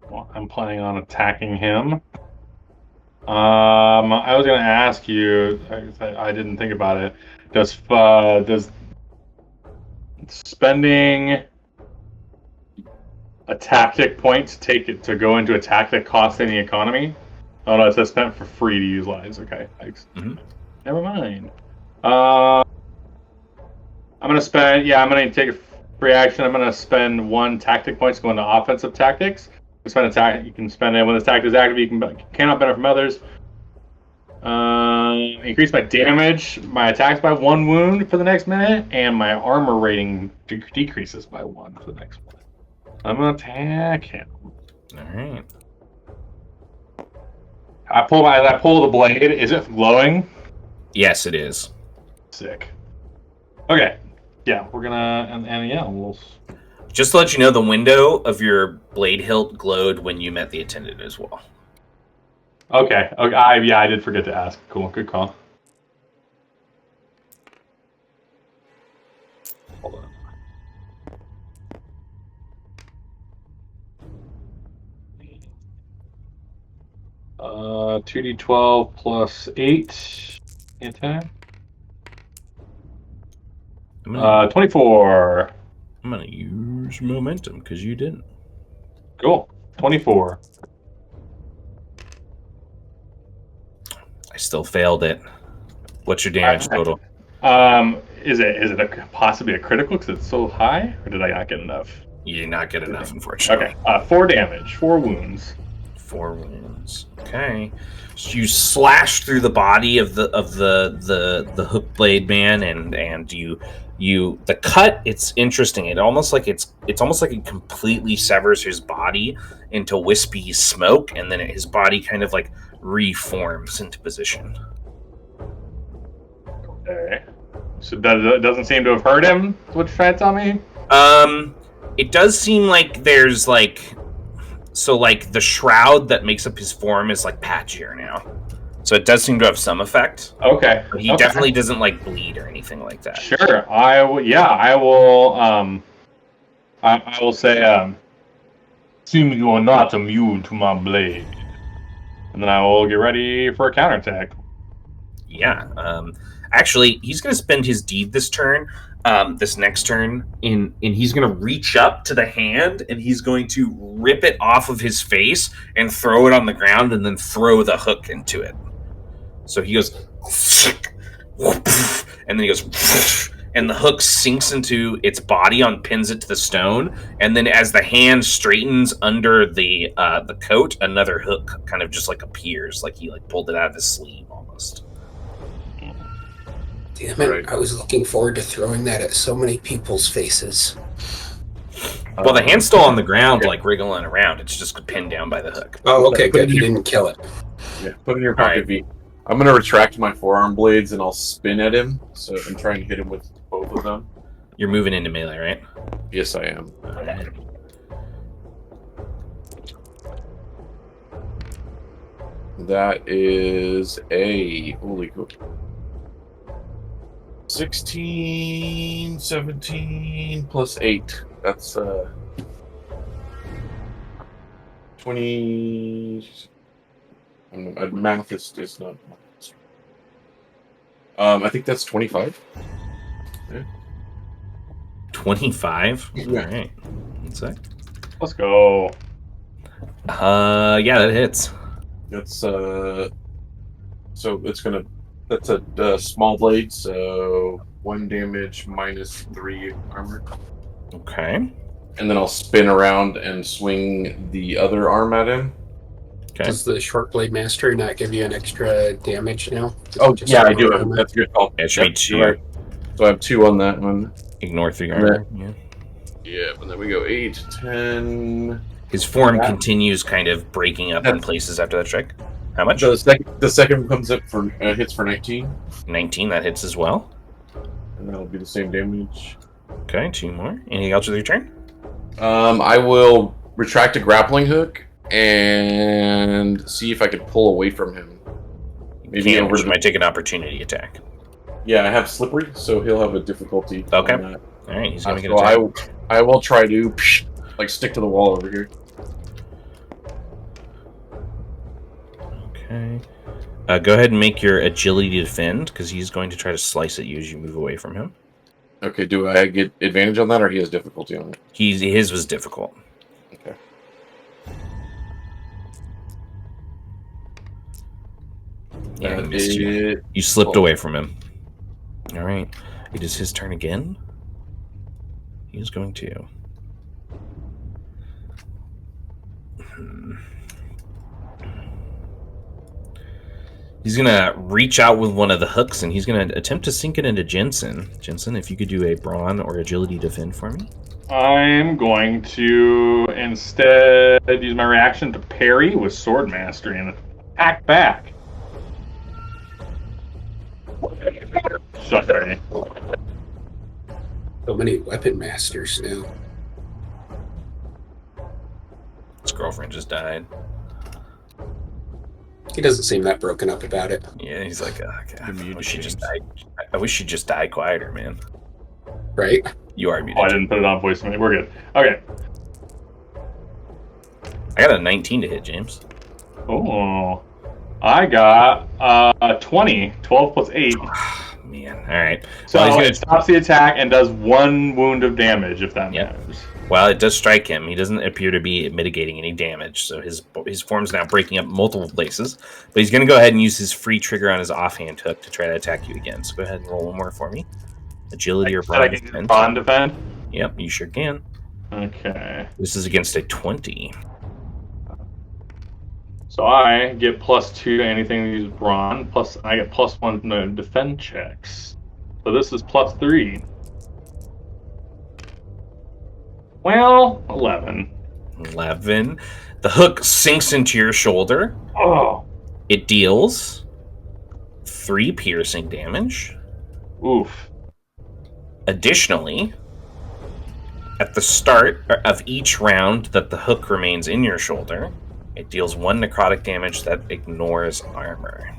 [SPEAKER 4] Well, I'm planning on attacking him. I was going to ask you. I didn't think about it. Does spending a tactic point take it to go into a tactic cost in the economy? Oh no, it says spent for free to use lines. Okay, thanks.
[SPEAKER 1] Mm-hmm.
[SPEAKER 4] Never mind. I'm gonna spend. Yeah, I'm gonna take a free action. I'm gonna spend 1 tactic points going to offensive tactics. You spend attack. You can spend it when this tactic is active. You cannot benefit from others. Increase my damage, my attacks by 1 wound for the next minute, and my armor rating decreases by 1 for the next minute. I'm gonna attack him.
[SPEAKER 1] All right.
[SPEAKER 4] I pull the blade. Is it glowing?
[SPEAKER 1] Yes, it is.
[SPEAKER 4] Sick. Okay. Yeah, we're gonna and yeah, we'll.
[SPEAKER 1] Just to let you know, the window of your blade hilt glowed when you met the attendant as well.
[SPEAKER 4] Okay. I did forget to ask. Cool. Good call. Hold on. 2d12 plus 8 attack. 24.
[SPEAKER 1] I'm gonna use momentum because you didn't.
[SPEAKER 4] Cool. 24.
[SPEAKER 1] I still failed it. What's your damage total?
[SPEAKER 4] Is it possibly a critical because it's so high, or did I not get enough?
[SPEAKER 1] You did not get enough, unfortunately.
[SPEAKER 4] Okay. 4 damage, 4 wounds.
[SPEAKER 1] 4 wounds. Okay. So you slash through the body of the hook blade man, and you the cut. It's interesting. It's almost like it completely severs his body into wispy smoke, and then his body kind of like reforms into position.
[SPEAKER 4] Okay. So that doesn't seem to have hurt him. What you're trying to tell me?
[SPEAKER 1] It does seem like there's the shroud that makes up his form is like patchier now. So it does seem to have some effect.
[SPEAKER 4] Okay.
[SPEAKER 1] But he definitely doesn't like bleed or anything like that.
[SPEAKER 4] Sure. I will say, seems you are not immune to my blade. And then I will get ready for a counterattack.
[SPEAKER 1] Yeah. Actually, he's going to spend his deed this turn, this next turn, and he's going to reach up to the hand, and he's going to rip it off of his face and throw it on the ground, and then throw the hook into it. So he goes, and then he goes, and the hook sinks into its body pins it to the stone, and then as the hand straightens under the coat, another hook kind of just like appears, like he pulled it out of his sleeve almost.
[SPEAKER 2] Damn it, right. I was looking forward to throwing that at so many people's faces.
[SPEAKER 1] Well, the hand's still on the ground, wriggling around. It's just pinned down by the hook.
[SPEAKER 2] Oh, okay, good. You didn't kill it.
[SPEAKER 5] Yeah, put it in your pocket, V. I'm going to retract my forearm blades, and I'll spin at him, so I'm trying to hit him with both of them.
[SPEAKER 1] You're moving into melee, right?
[SPEAKER 5] Yes, I am.
[SPEAKER 1] All right.
[SPEAKER 5] That is a holy cool. 16, 17 plus 8. That's 20. I don't know, math is not. I think that's 25. Yeah.
[SPEAKER 1] 25?
[SPEAKER 5] Yeah.
[SPEAKER 1] All right. That's it.
[SPEAKER 4] Let's go.
[SPEAKER 1] Yeah, that hits.
[SPEAKER 5] That's so it's gonna. That's a small blade, so 1 damage minus 3 armor.
[SPEAKER 1] Okay.
[SPEAKER 5] And then I'll spin around and swing the other arm at him.
[SPEAKER 1] Okay.
[SPEAKER 2] Does the short blade master not give you an extra damage now?
[SPEAKER 5] Oh,
[SPEAKER 2] Just
[SPEAKER 5] yeah, I do.
[SPEAKER 2] armor?
[SPEAKER 5] That's a good call.
[SPEAKER 1] It should be
[SPEAKER 5] Yep,
[SPEAKER 1] 2.
[SPEAKER 5] you're right. So I have 2 on that one.
[SPEAKER 1] Ignore 3
[SPEAKER 5] And
[SPEAKER 1] armor. Yeah.
[SPEAKER 5] Yeah, and then we go 8, 10.
[SPEAKER 1] His form
[SPEAKER 5] Yeah.
[SPEAKER 1] continues kind of breaking up in
[SPEAKER 5] That's-
[SPEAKER 1] places after that strike. How much?
[SPEAKER 5] The second comes up for hits for 19,
[SPEAKER 1] 19. That hits as well.
[SPEAKER 5] and that'll be the same damage.
[SPEAKER 1] Okay, 2 more. Anything else with your turn?
[SPEAKER 5] I will retract a grappling hook and see if I can pull away from him. Maybe
[SPEAKER 1] Can't,
[SPEAKER 5] over
[SPEAKER 1] which
[SPEAKER 5] to the,
[SPEAKER 1] might take an opportunity attack.
[SPEAKER 5] yeah, I have slippery, so he'll have a difficulty.
[SPEAKER 1] Okay.
[SPEAKER 5] On that.
[SPEAKER 1] All right, he's gonna get
[SPEAKER 5] So
[SPEAKER 1] attacked.
[SPEAKER 5] I will try to like stick to the wall over here.
[SPEAKER 1] Okay. Go ahead and make your agility to defend, because he's going to try to slice at you as you move away from him.
[SPEAKER 5] Okay, do I get advantage on that, or he has difficulty on it?
[SPEAKER 1] His was difficult.
[SPEAKER 5] Okay.
[SPEAKER 1] Yeah, he
[SPEAKER 5] That
[SPEAKER 1] missed you.
[SPEAKER 5] is-
[SPEAKER 1] You slipped away from him. All right. It is his turn again. He is going to. He's going to reach out with one of the hooks, and he's going to attempt to sink it into Jensen. Jensen, if you could do a brawn or agility defend for me.
[SPEAKER 4] I'm going to instead use my reaction to parry with sword mastery and attack back. Sorry.
[SPEAKER 2] So many weapon masters now.
[SPEAKER 1] His girlfriend just died.
[SPEAKER 2] He doesn't seem that broken up about it.
[SPEAKER 1] Yeah, he's like, oh, God, I
[SPEAKER 3] muted,
[SPEAKER 1] wish she just
[SPEAKER 3] James.
[SPEAKER 1] died. I wish she'd just die quieter, man.
[SPEAKER 2] Right?
[SPEAKER 1] You are
[SPEAKER 4] Oh, I
[SPEAKER 1] muted.
[SPEAKER 4] didn't put it on voice mode. We're good. Okay.
[SPEAKER 1] I got a 19 to hit, James.
[SPEAKER 4] Oh. I got 20. 12 plus 8.
[SPEAKER 1] Man, all right.
[SPEAKER 4] So
[SPEAKER 1] Well, he's gonna-
[SPEAKER 4] it stops the attack and does 1 wound of damage, if that
[SPEAKER 1] Yep.
[SPEAKER 4] matters.
[SPEAKER 1] Well, it does strike him. He doesn't appear to be mitigating any damage, so his form's now breaking up multiple places. But he's going to go ahead and use his free trigger on his offhand hook to try to attack you again. So go ahead and roll one more for me. Agility or
[SPEAKER 4] I
[SPEAKER 1] brawn
[SPEAKER 4] can
[SPEAKER 1] defense.
[SPEAKER 4] brawn defend?
[SPEAKER 1] Yep, you sure can.
[SPEAKER 4] Okay.
[SPEAKER 1] This is against a 20.
[SPEAKER 4] So I get +2 to anything that uses brawn, plus I get +1 to defend checks. So this is +3. Well, 11.
[SPEAKER 1] 11. The hook sinks into your shoulder.
[SPEAKER 4] Oh,
[SPEAKER 1] It deals 3 piercing damage.
[SPEAKER 4] oof.
[SPEAKER 1] Additionally, at the start of each round that the hook remains in your shoulder, it deals 1 necrotic damage that ignores armor.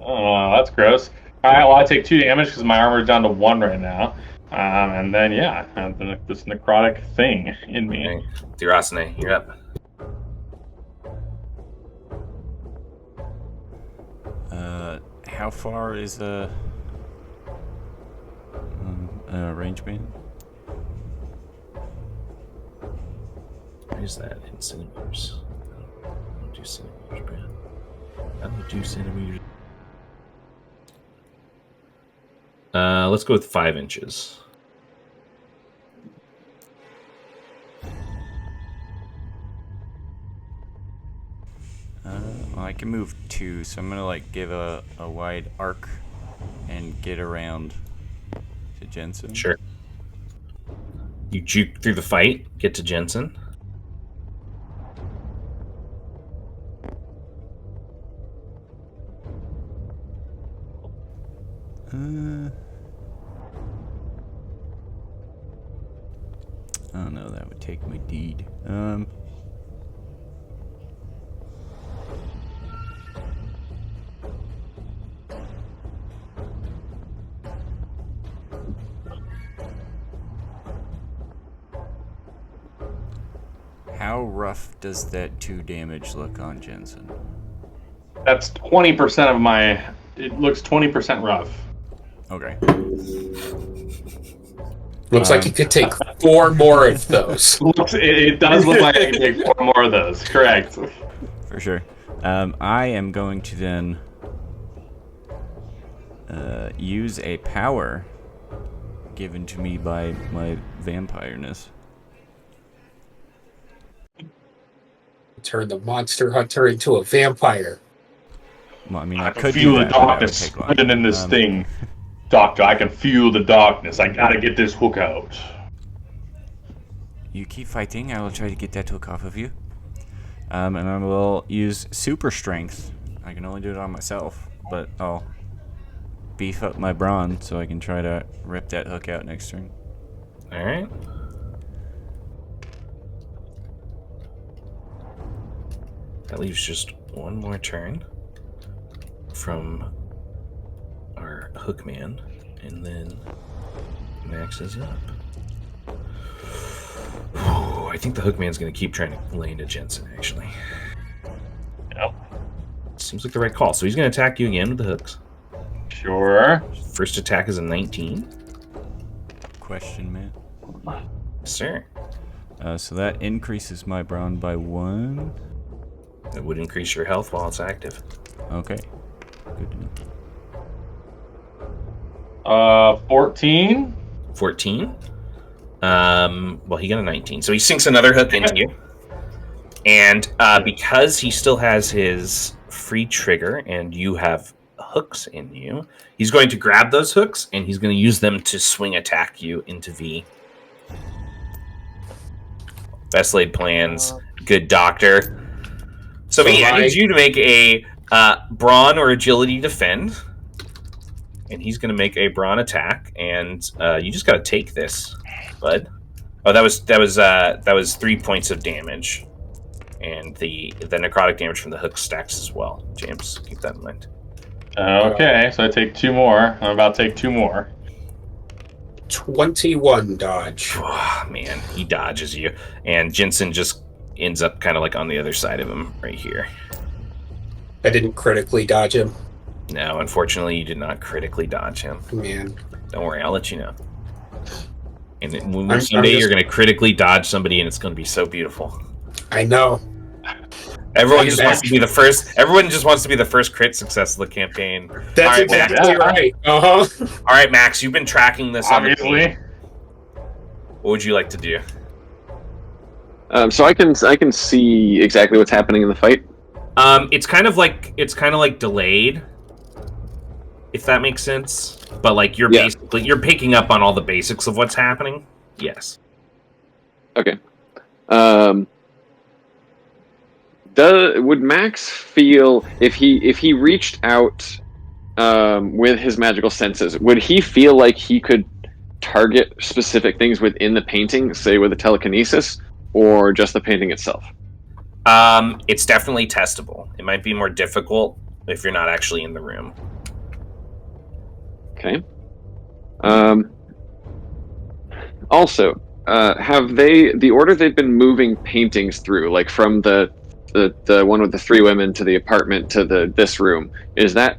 [SPEAKER 4] Oh, that's gross. Alright, well, I take 2 damage because my armor is down to 1 right now. And then, yeah, I have this necrotic thing in me.
[SPEAKER 1] Okay. Durasane, you're up.
[SPEAKER 3] How far is range band?
[SPEAKER 1] Where's that in centimeters? I don't do centimeters, Brad. I don't do centimeters. Let's go with 5 inches.
[SPEAKER 3] Well, I can move 2, so I'm gonna like give a wide arc and get around to Jensen.
[SPEAKER 1] Sure. You juke through the fight, get to Jensen.
[SPEAKER 3] Oh no, that would take my deed. How rough does that 2 damage look on Jensen?
[SPEAKER 4] That's 20% of my. It looks 20% rough.
[SPEAKER 3] Okay.
[SPEAKER 2] Looks like you could take 4 more of those.
[SPEAKER 4] It does look like I can take 4 more of those. Correct.
[SPEAKER 3] For sure. I am going to then use a power given to me by my vampireness.
[SPEAKER 2] Turn the monster hunter into a vampire.
[SPEAKER 3] Well, I mean,
[SPEAKER 4] I
[SPEAKER 3] I
[SPEAKER 4] can
[SPEAKER 3] could
[SPEAKER 4] feel
[SPEAKER 3] do
[SPEAKER 4] the
[SPEAKER 3] that, but that would
[SPEAKER 4] darkness
[SPEAKER 3] take long.
[SPEAKER 4] spreading in this thing. Doctor, I can feel the darkness. I gotta get this hook out.
[SPEAKER 3] You keep fighting. I will try to get that hook off of you. And I will use super strength. I can only do it on myself, but I'll beef up my brawn so I can try to rip that hook out next turn.
[SPEAKER 1] All right. That leaves just one more turn from our hookman, and then Max is up. I think the hookman's going to keep trying to lay into Jensen, actually.
[SPEAKER 4] Yep.
[SPEAKER 1] Seems like the right call. So he's going to attack you again with the hooks.
[SPEAKER 4] Sure.
[SPEAKER 1] First attack is a 19.
[SPEAKER 3] Question, man.
[SPEAKER 1] Sir.
[SPEAKER 3] So that increases my brawn by 1.
[SPEAKER 1] That would increase your health while it's active.
[SPEAKER 3] Okay. Good to know.
[SPEAKER 4] 14.
[SPEAKER 1] 14. Well, he got a 19. So he sinks another hook into you. And because he still has his free trigger and you have hooks in you, he's going to grab those hooks and he's going to use them to swing attack you into V. Best laid plans. Good doctor. So V, I need you to make a brawn or agility defend. And he's going to make a brawn attack. And you just got to take this, bud. Oh, that was 3 points of damage. And the necrotic damage from the hook stacks as well. James, keep that in mind.
[SPEAKER 4] Okay, so I take 2 more. I'm about to take 2 more.
[SPEAKER 2] 21 dodge.
[SPEAKER 1] Oh, man, he dodges you. And Jensen just ends up kind of like on the other side of him right here.
[SPEAKER 2] I didn't critically dodge him.
[SPEAKER 1] No, unfortunately, you did not critically dodge him.
[SPEAKER 2] Man.
[SPEAKER 1] Don't worry, I'll let you know. And someday you're going to critically dodge somebody, and it's going to be so beautiful.
[SPEAKER 2] I know.
[SPEAKER 1] Everyone just wants to be the first. Everyone just wants to be the first crit success of the campaign.
[SPEAKER 2] That's exactly right. All
[SPEAKER 1] right, Max, you've been tracking this.
[SPEAKER 4] Obviously.
[SPEAKER 1] What would you like to do?
[SPEAKER 7] So I can see exactly what's happening in the fight.
[SPEAKER 1] It's kind of like delayed, if that makes sense. But like you're picking up on all the basics of what's happening. Yes.
[SPEAKER 7] Okay. Would Max feel if he reached out with his magical senses? Would he feel like he could target specific things within the painting, say with a telekinesis, or just the painting itself?
[SPEAKER 1] It's definitely testable. It might be more difficult if you're not actually in the room.
[SPEAKER 7] Okay. Also, have the order they've been moving paintings through, like from the one with the 3 women to the apartment to this room, is that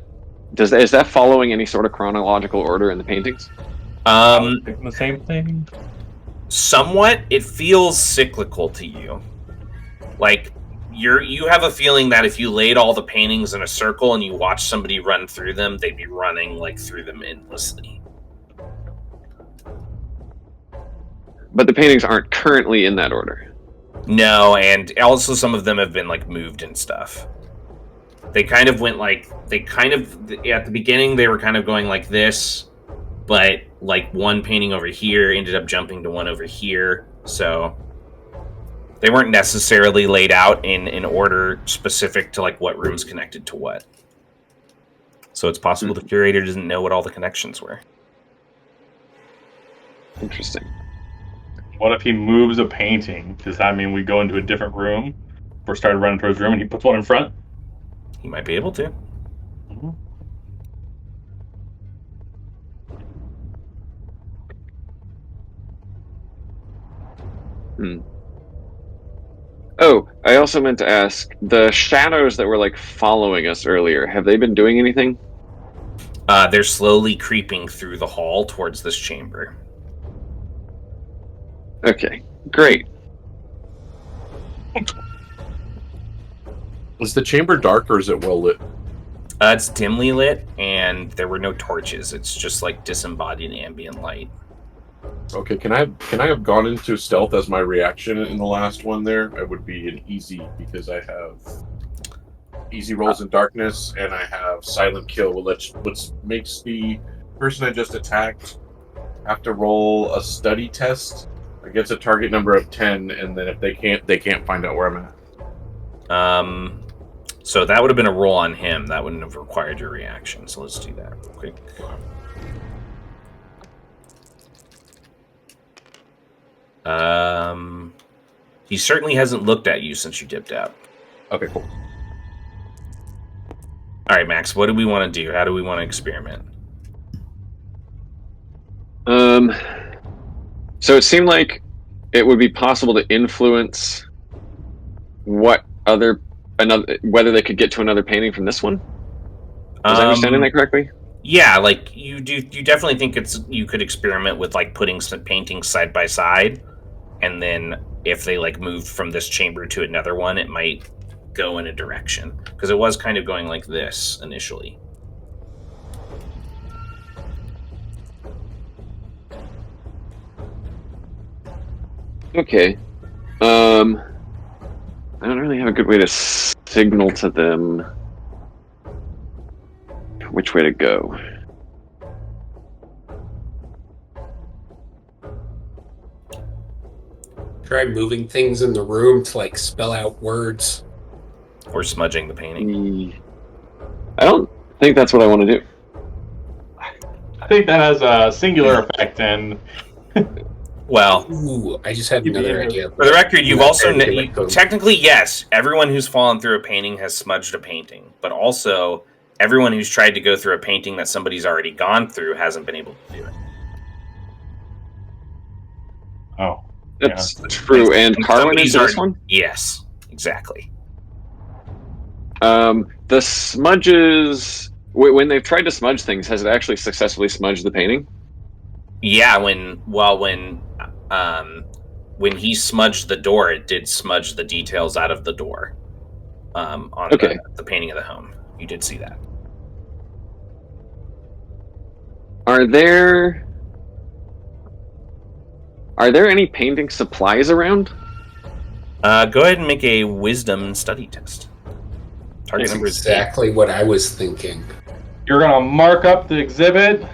[SPEAKER 7] following any sort of chronological order in the paintings?
[SPEAKER 4] The same thing.
[SPEAKER 1] Somewhat, it feels cyclical to you. Like you have a feeling that if you laid all the paintings in a circle and you watch somebody run through them, they'd be running like through them endlessly.
[SPEAKER 7] But the paintings aren't currently in that order.
[SPEAKER 1] No, and also some of them have been like moved and stuff. They kind of went like at the beginning they were kind of going like this, but like one painting over here ended up jumping to one over here, so they weren't necessarily laid out in order specific to like what room's connected to what. So it's possible the curator doesn't know what all the connections were.
[SPEAKER 7] Interesting.
[SPEAKER 4] What if he moves a painting? Does that mean we go into a different room? Or started running towards the room and he puts one in front?
[SPEAKER 1] He might be able to.
[SPEAKER 4] Mm-hmm.
[SPEAKER 7] Oh, I also meant to ask, the shadows that were like following us earlier, have they been doing anything?
[SPEAKER 1] They're slowly creeping through the hall towards this chamber.
[SPEAKER 7] Okay, great.
[SPEAKER 5] Is the chamber dark or is it well lit?
[SPEAKER 1] It's dimly lit, and there were no torches. It's just like disembodied ambient light.
[SPEAKER 5] Okay, can I have gone into stealth as my reaction in the last one there? It would be an easy because I have easy rolls in darkness and I have silent kill, which makes the person I just attacked have to roll a study test against a target number of 10, and then if they can't find out where I'm at.
[SPEAKER 1] So that would have been a roll on him. That wouldn't have required your reaction. So let's do that real quick. He certainly hasn't looked at you since you dipped out.
[SPEAKER 5] Okay, cool.
[SPEAKER 1] All right, Max, what do we want to do? How do we want to experiment?
[SPEAKER 7] So it seemed like it would be possible to influence whether they could get to another painting from this one. Was I understanding that correctly?
[SPEAKER 1] Yeah, like you definitely think you could experiment with like putting some paintings side by side, and then if they like moved from this chamber to another one, it might go in a direction, because it was kind of going like this initially.
[SPEAKER 7] Okay. I don't really have a good way to signal to them which way to go.
[SPEAKER 2] Try moving things in the room to like spell out words.
[SPEAKER 1] Or smudging the painting.
[SPEAKER 7] I don't think that's what I want to do.
[SPEAKER 4] I think that has a singular effect, and
[SPEAKER 1] Well,
[SPEAKER 2] Ooh, I just had another idea.
[SPEAKER 1] for the record, you've also
[SPEAKER 2] Like,
[SPEAKER 1] technically, yes, everyone who's fallen through a painting has smudged a painting, but also everyone who's tried to go through a painting that somebody's already gone through hasn't been able to do it.
[SPEAKER 4] oh,
[SPEAKER 7] That's true. And Carwin is this one?
[SPEAKER 1] Yes, exactly.
[SPEAKER 7] The smudges, when they've tried to smudge things, has it actually successfully smudged the painting?
[SPEAKER 1] Yeah, when he smudged the door, it did smudge the details out of the door. On the painting of the home, you did see that.
[SPEAKER 7] Are there any painting supplies around?
[SPEAKER 1] Go ahead and make a wisdom study test. Target
[SPEAKER 2] That's
[SPEAKER 1] number is
[SPEAKER 2] exactly what I was thinking.
[SPEAKER 4] you're gonna mark up the exhibit.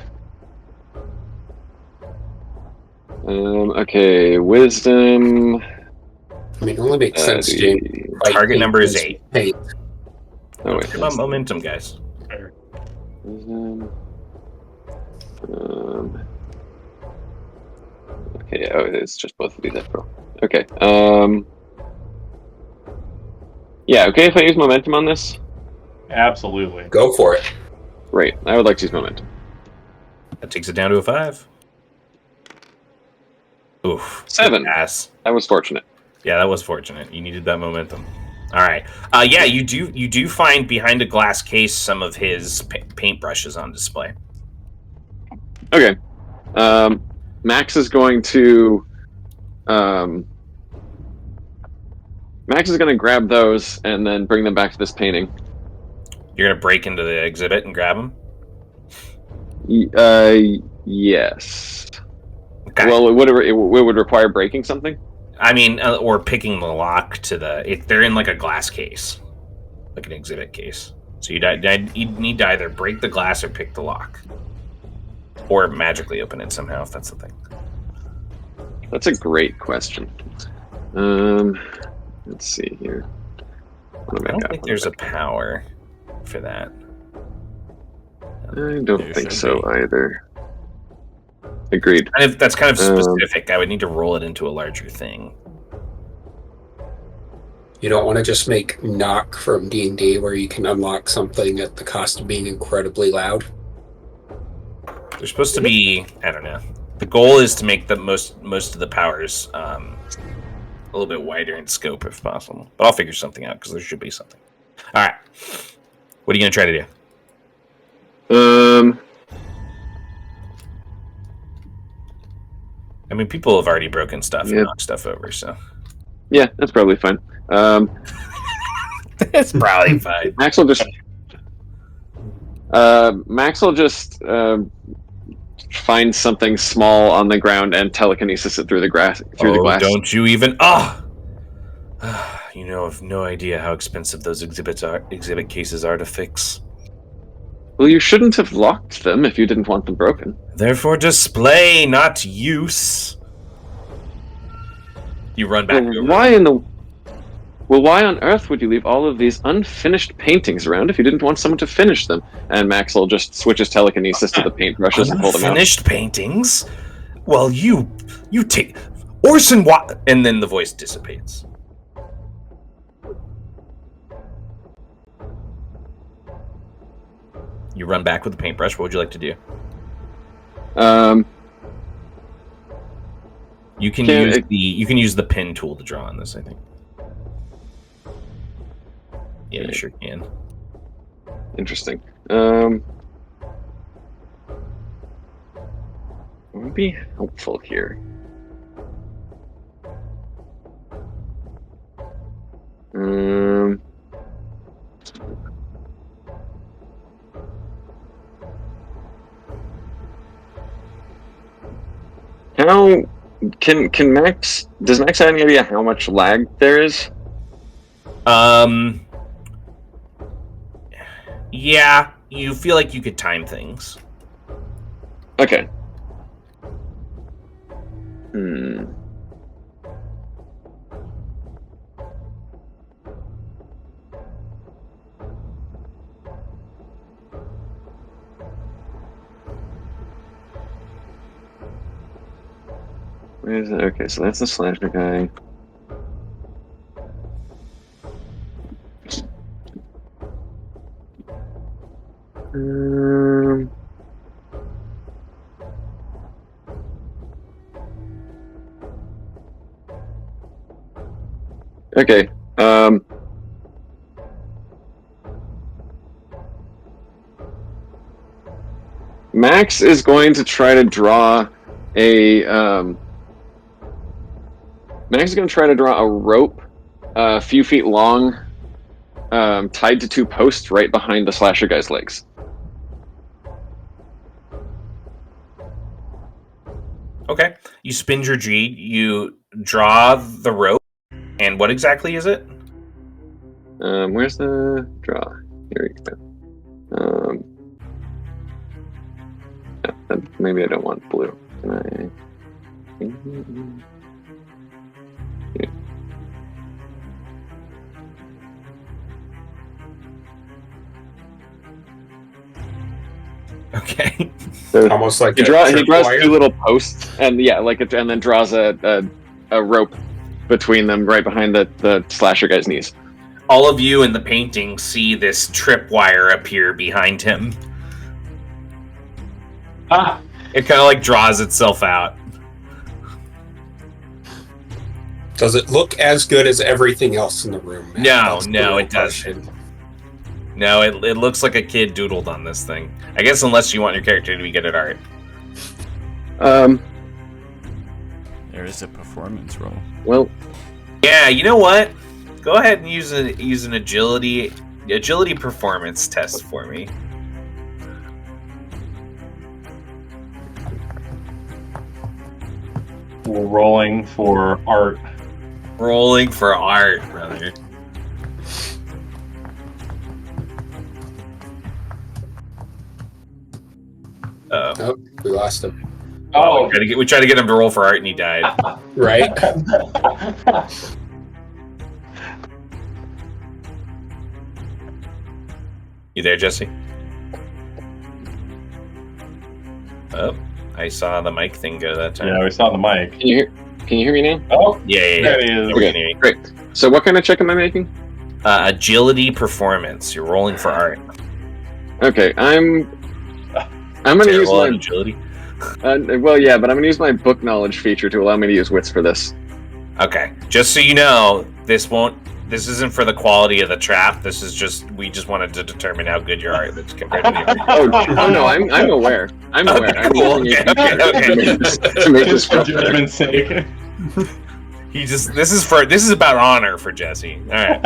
[SPEAKER 7] Okay, wisdom.
[SPEAKER 2] I mean, it only makes sense to
[SPEAKER 1] target number is 8.
[SPEAKER 2] Paint.
[SPEAKER 7] Oh, wait,
[SPEAKER 1] Think about momentum, guys.
[SPEAKER 7] Wisdom. Okay, it's just both of these April. Okay. Yeah, okay if I use momentum on this?
[SPEAKER 4] Absolutely.
[SPEAKER 2] Go for it.
[SPEAKER 7] Great. I would like to use momentum.
[SPEAKER 1] That takes it down to a 5. Oof.
[SPEAKER 7] 7.
[SPEAKER 1] Pass.
[SPEAKER 7] That was fortunate.
[SPEAKER 1] Yeah, that was fortunate. You needed that momentum. All right. Yeah, you do find behind a glass case some of his paintbrushes on display.
[SPEAKER 7] Okay. Max is going to grab those and then bring them back to this painting.
[SPEAKER 1] You're gonna break into the exhibit and grab them?
[SPEAKER 7] Yes.
[SPEAKER 1] Okay.
[SPEAKER 7] Well, it would require breaking something?
[SPEAKER 1] I mean, or picking the lock to they're in like a glass case, like an exhibit case. So you need to either break the glass or pick the lock, or magically open it somehow if that's the thing.
[SPEAKER 7] That's a great question. Let's see here.
[SPEAKER 1] I don't think there's a power for that.
[SPEAKER 7] I don't think so either. Agreed.
[SPEAKER 1] That's kind of specific. I would need to roll it into a larger thing.
[SPEAKER 2] You don't want to just make knock from D&D where you can unlock something at the cost of being incredibly loud.
[SPEAKER 1] There's supposed to be, I don't know. The goal is to make the most of the powers a little bit wider in scope if possible. But I'll figure something out because there should be something. All right. What are you going to try to do? I mean, people have already broken stuff and knocked stuff over, so.
[SPEAKER 7] Yeah, that's probably fine.
[SPEAKER 1] It's probably fine.
[SPEAKER 7] Max will just find something small on the ground and telekinesis it through the glass.
[SPEAKER 1] Don't you even? You know, I've no idea how expensive those exhibit cases are to fix.
[SPEAKER 7] Well, you shouldn't have locked them if you didn't want them broken.
[SPEAKER 1] They're for display, not use. You run back.
[SPEAKER 7] Why on earth would you leave all of these unfinished paintings around if you didn't want someone to finish them? And Maxwell just switches telekinesis to the paintbrushes and pull them out.
[SPEAKER 1] Unfinished paintings? Well, you take Orson and then the voice dissipates. You run back with the paintbrush. What would you like to do? You can use the pen tool to draw on this, I think. Yeah, you sure can.
[SPEAKER 7] Interesting. What would be helpful here? How can Max? Does Max have any idea how much lag there is?
[SPEAKER 1] Yeah, you feel like you could time things.
[SPEAKER 7] Okay. Where is it? Okay, so that's the slasher guy. Okay. Max is going to try to draw a Max is going to try to draw a rope a few feet long, tied to two posts right behind the slasher guy's legs.
[SPEAKER 1] Okay. You spin your G, you draw the rope, and what exactly is it?
[SPEAKER 7] Where's the draw? Here we go. Maybe I don't want blue. Can I? Yeah.
[SPEAKER 1] Okay.
[SPEAKER 7] So
[SPEAKER 2] Almost like
[SPEAKER 7] he draws two little posts, and and then draws a rope between them, right behind the slasher guy's knees.
[SPEAKER 1] All of you in the painting see this tripwire appear behind him. It kind of like draws itself out.
[SPEAKER 2] Does it look as good as everything else in the room?
[SPEAKER 1] No, it doesn't. No, it looks like a kid doodled on this thing. I guess unless you want your character to be good at art.
[SPEAKER 3] There is a performance roll.
[SPEAKER 7] Well,
[SPEAKER 1] yeah, you know what? Go ahead and use an agility performance test for me.
[SPEAKER 4] We're rolling for art.
[SPEAKER 1] Rolling for art, brother.
[SPEAKER 2] Oh, we lost him.
[SPEAKER 4] Oh,
[SPEAKER 1] we tried to get him to roll for art, and he died.
[SPEAKER 2] Right?
[SPEAKER 1] You there, Jesse? Oh, I saw the mic thing go that time.
[SPEAKER 4] yeah, we saw the mic.
[SPEAKER 7] can you hear me now?
[SPEAKER 4] Oh,
[SPEAKER 1] Yeah.
[SPEAKER 4] there he is.
[SPEAKER 7] Okay, great. So what kind of check am I making?
[SPEAKER 1] Agility performance. You're rolling for art.
[SPEAKER 7] Okay, I'm going to use my
[SPEAKER 1] agility.
[SPEAKER 7] well, yeah, but I'm going to use my book knowledge feature to allow me to use wits for this.
[SPEAKER 1] Okay, just so you know, this isn't for the quality of the trap. This is we just wanted to determine how good your art is compared to the art.
[SPEAKER 7] Oh no, I'm aware. I'm aware.
[SPEAKER 1] Okay,
[SPEAKER 7] I'm
[SPEAKER 1] cool.
[SPEAKER 7] using it
[SPEAKER 1] Okay.
[SPEAKER 7] to make this
[SPEAKER 4] For
[SPEAKER 7] feel better.
[SPEAKER 4] judgment's sake.
[SPEAKER 1] This is about honor for Jesse. All right.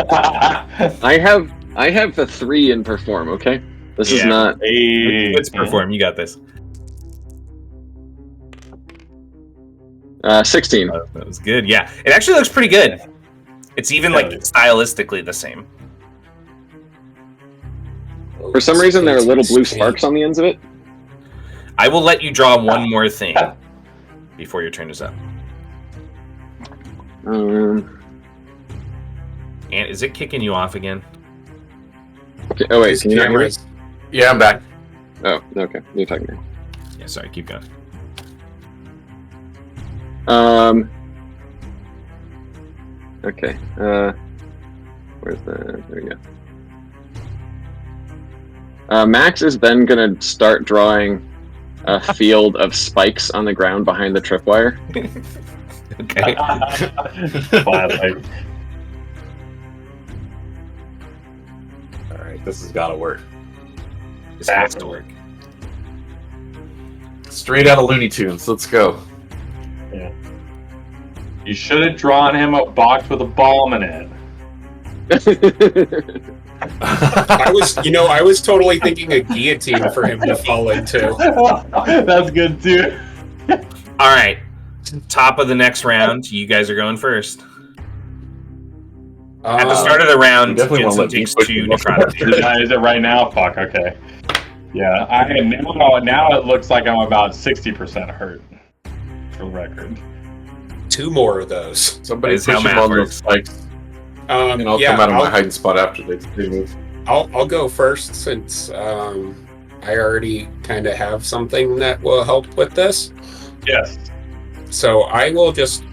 [SPEAKER 7] I have the 3 in perform. Okay, this is
[SPEAKER 1] Yeah.
[SPEAKER 7] not.
[SPEAKER 1] Let's perform. You got this.
[SPEAKER 7] 16.
[SPEAKER 1] That was good. Yeah, it actually looks pretty good. It's even like stylistically the same.
[SPEAKER 7] For some reason, there are little blue sparks on the ends of it.
[SPEAKER 1] I will let you draw one more thing before your turn is up. And is it kicking you off again?
[SPEAKER 7] Okay. Oh wait, can you not hear me?
[SPEAKER 5] Yeah, I'm back.
[SPEAKER 7] Oh, okay. You're talking now.
[SPEAKER 1] Yeah, sorry. Keep going.
[SPEAKER 7] Okay. Where's the? There we go. Max is then gonna start drawing a field of spikes on the ground behind the tripwire.
[SPEAKER 1] Okay.
[SPEAKER 4] Classic.
[SPEAKER 5] All right, this has got to work.
[SPEAKER 1] This has to work.
[SPEAKER 5] Straight out of Looney Tunes. Let's go.
[SPEAKER 4] Yeah. You should have drawn him a box with a bomb in it.
[SPEAKER 2] I was totally thinking a guillotine for him to fall into.
[SPEAKER 4] That's good too.
[SPEAKER 1] All right. Top of the next round. You guys are going first. At the start of the round,
[SPEAKER 5] definitely wanna
[SPEAKER 1] Jensen
[SPEAKER 5] let
[SPEAKER 1] takes
[SPEAKER 5] you
[SPEAKER 1] 2
[SPEAKER 5] push
[SPEAKER 1] necrotic.
[SPEAKER 4] Is it right now? Fuck. Okay. Yeah. I am now. It looks like I'm about 60% hurt. For the record.
[SPEAKER 2] 2 more of those.
[SPEAKER 5] Somebody
[SPEAKER 1] Is
[SPEAKER 5] push
[SPEAKER 1] how
[SPEAKER 5] him
[SPEAKER 1] math
[SPEAKER 5] on those
[SPEAKER 1] works.
[SPEAKER 5] spikes, and I'll come out of my hiding spot after they move.
[SPEAKER 2] I'll go first since I already kind of have something that will help with this.
[SPEAKER 4] Yes.
[SPEAKER 2] So I will just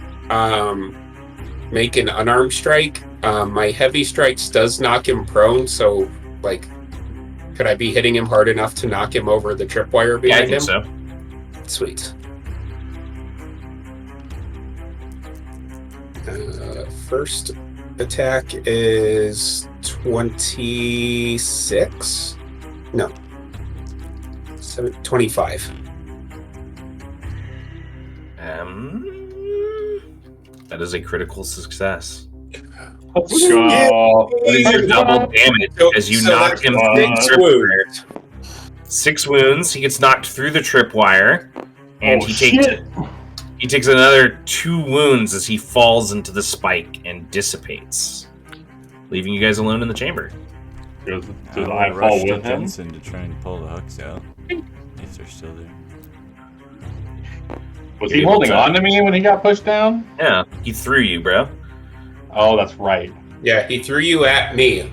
[SPEAKER 2] make an unarmed strike. My heavy strikes does knock him prone, so like, could I be hitting him hard enough to knock him over the tripwire
[SPEAKER 1] Yeah, I
[SPEAKER 2] behind
[SPEAKER 1] think
[SPEAKER 2] him?
[SPEAKER 1] so.
[SPEAKER 2] Sweet. First attack is 26. No. 25.
[SPEAKER 1] That is a critical success.
[SPEAKER 4] Let's go.
[SPEAKER 1] That is your double damage as you knock him through the tripwire. 6 wounds. He gets knocked through the tripwire, and he takes another 2 wounds as he falls into the spike and dissipates, leaving you guys alone in the chamber.
[SPEAKER 4] Does
[SPEAKER 3] I
[SPEAKER 4] I
[SPEAKER 3] will
[SPEAKER 4] fall
[SPEAKER 3] rush to
[SPEAKER 4] with him?
[SPEAKER 3] Jensen to try and pull the hooks out if they're still there.
[SPEAKER 4] Was he holding on to me when he got pushed down?
[SPEAKER 1] Yeah, he threw you, bro.
[SPEAKER 4] Oh, that's right.
[SPEAKER 2] Yeah, he threw you at me.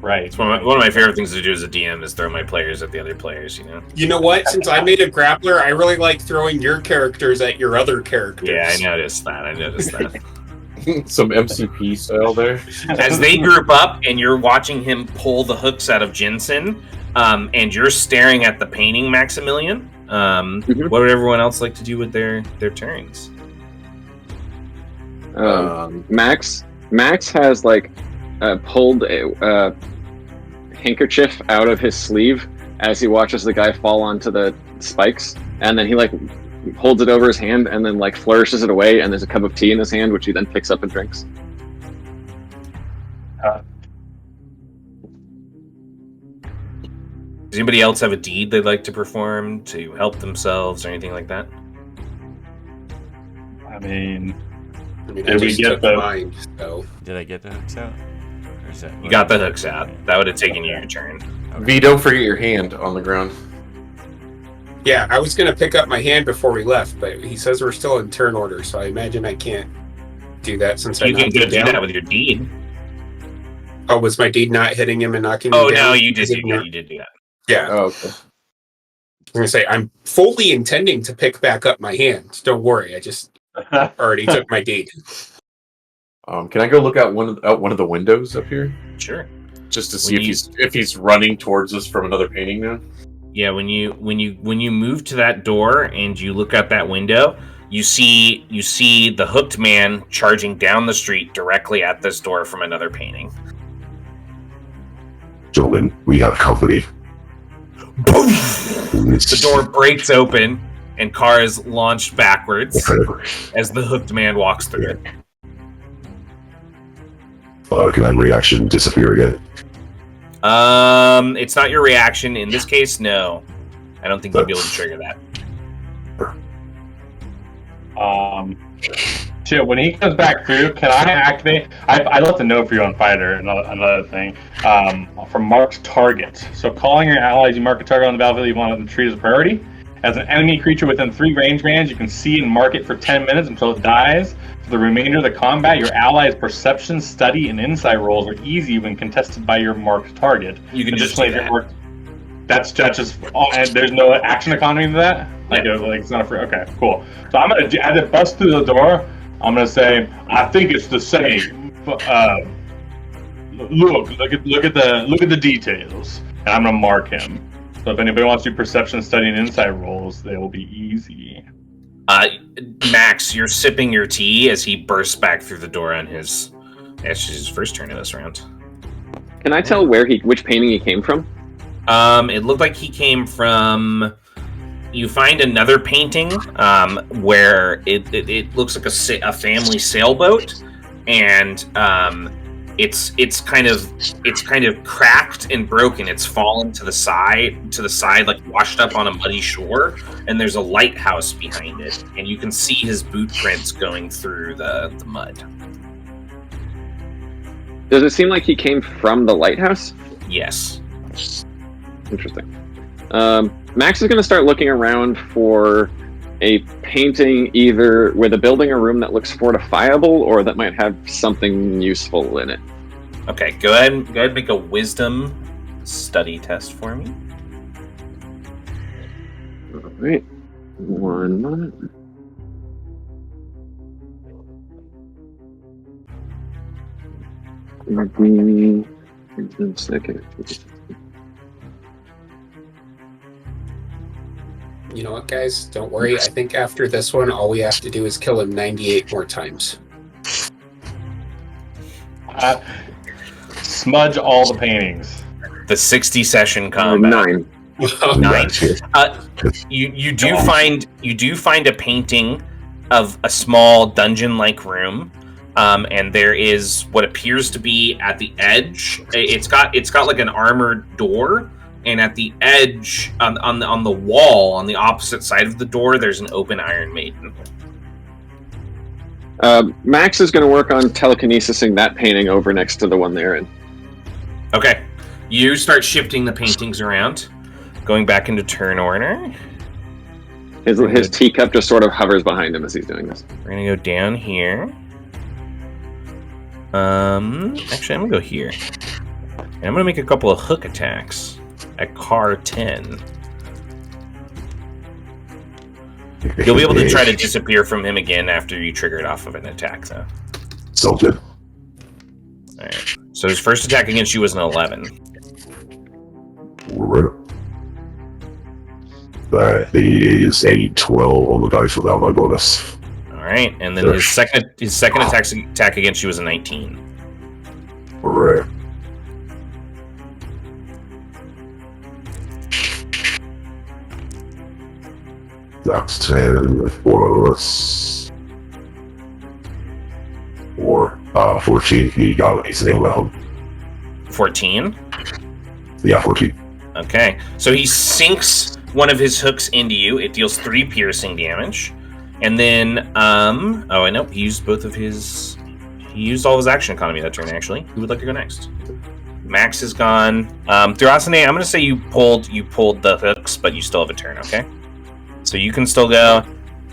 [SPEAKER 4] Right.
[SPEAKER 1] It's one of my favorite things to do as a DM is throw my players at the other players, you know?
[SPEAKER 2] You know what? Since I made a grappler, I really like throwing your characters at your other characters.
[SPEAKER 1] Yeah, I noticed that.
[SPEAKER 5] Some MCP style there.
[SPEAKER 1] As they group up and you're watching him pull the hooks out of Jensen, and you're staring at the painting, Maximilian, what would everyone else like to do with their turns?
[SPEAKER 7] Max has like pulled a handkerchief out of his sleeve as he watches the guy fall onto the spikes, and then he like holds it over his hand and then like flourishes it away, and there's a cup of tea in his hand which he then picks up and drinks.
[SPEAKER 1] Does anybody else have a deed they'd like to perform to help themselves or anything like that?
[SPEAKER 4] I mean,
[SPEAKER 2] I
[SPEAKER 4] Did we
[SPEAKER 2] just
[SPEAKER 4] get
[SPEAKER 2] took
[SPEAKER 4] the-
[SPEAKER 2] mine, so.
[SPEAKER 3] Did I get the hooks out? Or is that
[SPEAKER 1] You got the hooks out. That would have taken you your turn.
[SPEAKER 5] V, don't forget your hand on the ground.
[SPEAKER 2] Yeah, I was going to pick up my hand before we left, but he says we're still in turn order, so I imagine I can't do that since I
[SPEAKER 1] You can
[SPEAKER 2] knocked
[SPEAKER 1] go
[SPEAKER 2] him
[SPEAKER 1] do
[SPEAKER 2] down.
[SPEAKER 1] that with your deed.
[SPEAKER 2] Oh, was my deed not hitting him and knocking him
[SPEAKER 1] Oh,
[SPEAKER 2] down?
[SPEAKER 1] no, you did do that.
[SPEAKER 2] Yeah.
[SPEAKER 5] Oh, okay.
[SPEAKER 2] I'm going to say, I'm fully intending to pick back up my hand. Don't worry, I just already took my deed.
[SPEAKER 5] Can I go look out one of the windows up here,
[SPEAKER 1] Sure.
[SPEAKER 5] just to see if he's running towards us from another painting now?
[SPEAKER 1] Yeah, when you move to that door and you look out that window, You see the hooked man charging down the street directly at this door from another painting.
[SPEAKER 6] Gentlemen, we have company.
[SPEAKER 1] Boom! The door breaks open, and car is launched backwards as the hooked man walks through it.
[SPEAKER 6] Can I reaction disappear again?
[SPEAKER 1] It's not your reaction. In this case, no. I don't think you'd be able to trigger that.
[SPEAKER 4] Shit, when he comes back through, can I activate? I left a note for you on Fighter, another thing. From marked target. So calling your allies, you mark a target on the battlefield you want them to treat as a priority. As an enemy creature within 3 range bands, you can see and mark it for 10 minutes until it dies. For the remainder of the combat, your allies' perception, study, and insight rolls are easy when contested by your marked target.
[SPEAKER 1] You can just do that.
[SPEAKER 4] That's just, and there's no action economy to that? Like it's not a free, okay, cool. So I'm going to, as it busts through the door, I'm going to say, I think it's the same. Look at the details. And I'm going to mark him. So if anybody wants to do perception, study, and insight rolls, they will be easy.
[SPEAKER 1] Max, you're sipping your tea as he bursts back through the door on his... Actually, his first turn of this round.
[SPEAKER 7] Can I tell which painting he came from?
[SPEAKER 1] It looked like he came from... You find another painting where it looks like a family sailboat, and it's kind of cracked and broken. It's fallen to the side, like washed up on a muddy shore, and there's a lighthouse behind it, and you can see his boot prints going through the mud.
[SPEAKER 7] Does it seem like he came from the lighthouse?
[SPEAKER 1] Yes.
[SPEAKER 7] Interesting. Max is going to start looking around for a painting either with a building or room that looks fortifiable or that might have something useful in it.
[SPEAKER 1] Okay, go ahead and make a wisdom study test for me.
[SPEAKER 7] All right. 1 moment. One second.
[SPEAKER 2] You know what, guys? Don't worry. I think after this one, all we have to do is kill him 98 more times.
[SPEAKER 4] Smudge all the paintings.
[SPEAKER 1] The 60 session combat.
[SPEAKER 7] 9.
[SPEAKER 1] 9. You do find a painting of a small dungeon-like room, and there is what appears to be at the edge. It's got like an armored door. And at the edge, on the wall, on the opposite side of the door, there's an open Iron Maiden.
[SPEAKER 7] Max is going to work on telekinesising that painting over next to the one they're in.
[SPEAKER 1] Okay. You start shifting the paintings around, going back into turn order.
[SPEAKER 7] His teacup just sort of hovers behind him as he's doing this.
[SPEAKER 1] We're going to go down here. Actually, I'm going to go here. And I'm going to make a couple of hook attacks. At car 10. You'll be able to try to disappear from him again after you trigger it off of an attack, though.
[SPEAKER 6] So good.
[SPEAKER 1] Alright. So his first attack against you was an 11.
[SPEAKER 6] That is a 12 on the dice without my bonus.
[SPEAKER 1] Alright, and then his second attack against you was a 19.
[SPEAKER 6] Alright. That's 10 for us. Or 14. He got his name well.
[SPEAKER 1] 14?
[SPEAKER 6] Yeah, 14.
[SPEAKER 1] Okay. So he sinks one of his hooks into you. It deals 3 piercing damage. And then, oh, I know. He used all of his action economy that turn, actually. Who would like to go next? Max is gone. Thurasane, I'm going to say you pulled the hooks, but you still have a turn, okay? So you can still go.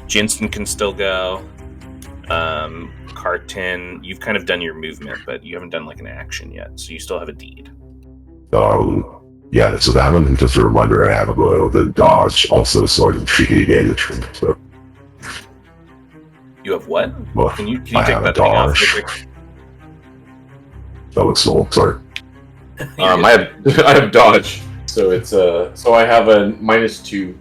[SPEAKER 1] Jensen can still go. Carton, you've kind of done your movement, but you haven't done like an action yet, so you still have a deed.
[SPEAKER 6] Yeah, so that one, just a reminder, I have a the dodge also, so I can treat advantage from it. So.
[SPEAKER 1] You have what?
[SPEAKER 6] Well,
[SPEAKER 1] can you take that thing off real quick?
[SPEAKER 6] That looks slow, sorry.
[SPEAKER 5] I have dodge, so it's so I have a -2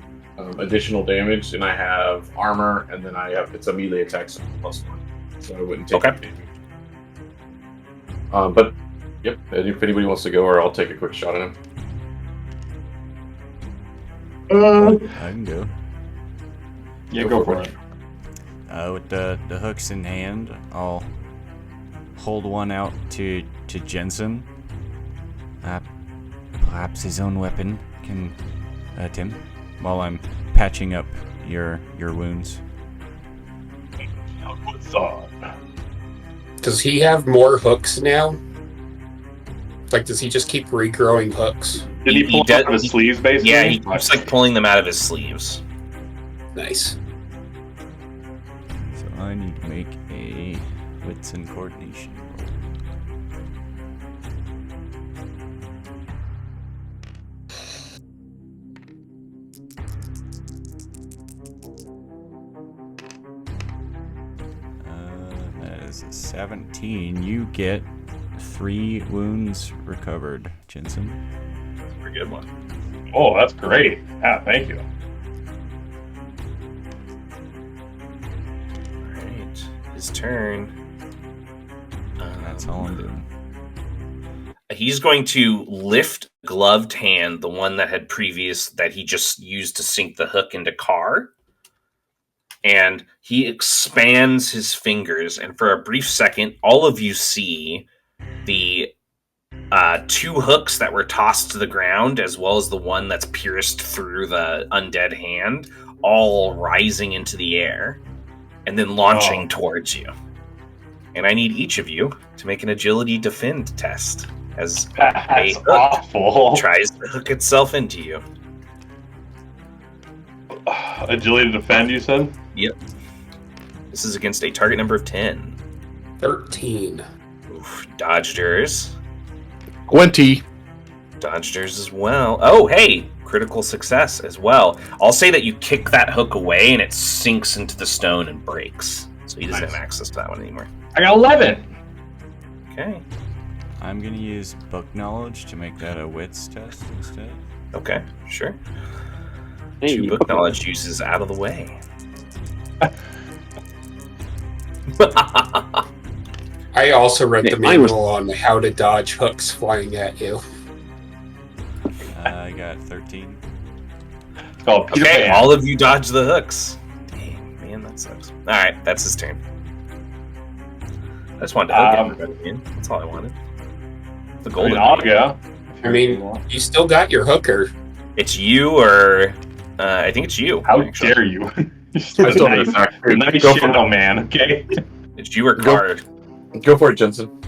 [SPEAKER 5] additional damage, and I have armor, and then it's a melee attack, so +1. So I wouldn't take any damage. But yep, if anybody wants to go, or I'll take a quick shot at him.
[SPEAKER 3] I can go.
[SPEAKER 4] Yeah, go for it.
[SPEAKER 3] With the hooks in hand, I'll hold one out to Jensen. Perhaps his own weapon can hurt him while I'm patching up your wounds.
[SPEAKER 2] Does he have more hooks now? Like, does he just keep regrowing hooks?
[SPEAKER 4] Did he pull out of his sleeves, basically?
[SPEAKER 1] Yeah, he keeps like pulling them out of his sleeves.
[SPEAKER 2] Nice.
[SPEAKER 3] So I need to make a wits and coordination roll. That is a 17. You get 3 wounds recovered, Jensen.
[SPEAKER 1] Pretty good one.
[SPEAKER 4] Oh, that's great. Yeah, thank you.
[SPEAKER 1] Alright, his turn.
[SPEAKER 3] That's all I'm doing.
[SPEAKER 1] He's going to lift gloved hand, the one that he just used to sink the hook into Carr. And he expands his fingers, and for a brief second, all of you see the 2 hooks that were tossed to the ground, as well as the one that's pierced through the undead hand, all rising into the air and then launching towards you. And I need each of you to make an agility defend test as
[SPEAKER 4] That's
[SPEAKER 1] a hook
[SPEAKER 4] awful.
[SPEAKER 1] tries to hook itself into you.
[SPEAKER 4] Agility to defend, you said?
[SPEAKER 1] Yep. This is against a target number of 10.
[SPEAKER 2] 13.
[SPEAKER 1] Oof, dodged yours.
[SPEAKER 5] 20.
[SPEAKER 1] Dodged yours as well. Oh, hey! Critical success as well. I'll say that you kick that hook away and it sinks into the stone and breaks. So he doesn't have access to that one anymore.
[SPEAKER 4] I got 11.
[SPEAKER 1] Okay.
[SPEAKER 3] I'm gonna use book knowledge to make that a wits test instead.
[SPEAKER 1] Okay, sure.
[SPEAKER 7] Hey,
[SPEAKER 1] 2 book knowledge uses out of the way.
[SPEAKER 2] I also read
[SPEAKER 7] Yeah,
[SPEAKER 2] the
[SPEAKER 7] I was-
[SPEAKER 2] manual on how to dodge hooks flying at you.
[SPEAKER 3] I got 13.
[SPEAKER 4] It's called Peter
[SPEAKER 1] Okay,
[SPEAKER 4] Pan.
[SPEAKER 1] all of you dodge the hooks. Dang, man, that sucks. Alright, that's his turn. I just wanted to hook everybody in. That's all I wanted. The
[SPEAKER 4] I
[SPEAKER 1] golden.
[SPEAKER 4] mean, I'll go.
[SPEAKER 2] I mean, you still got your hooker.
[SPEAKER 1] It's you or I think it's you.
[SPEAKER 4] How
[SPEAKER 1] actually.
[SPEAKER 4] dare you?
[SPEAKER 5] I still have
[SPEAKER 4] nice,
[SPEAKER 5] an attack.
[SPEAKER 4] nice
[SPEAKER 5] Go for
[SPEAKER 4] shadow man, okay?
[SPEAKER 1] It's you or
[SPEAKER 5] Go.
[SPEAKER 1] Card.
[SPEAKER 5] Go for it, Jensen.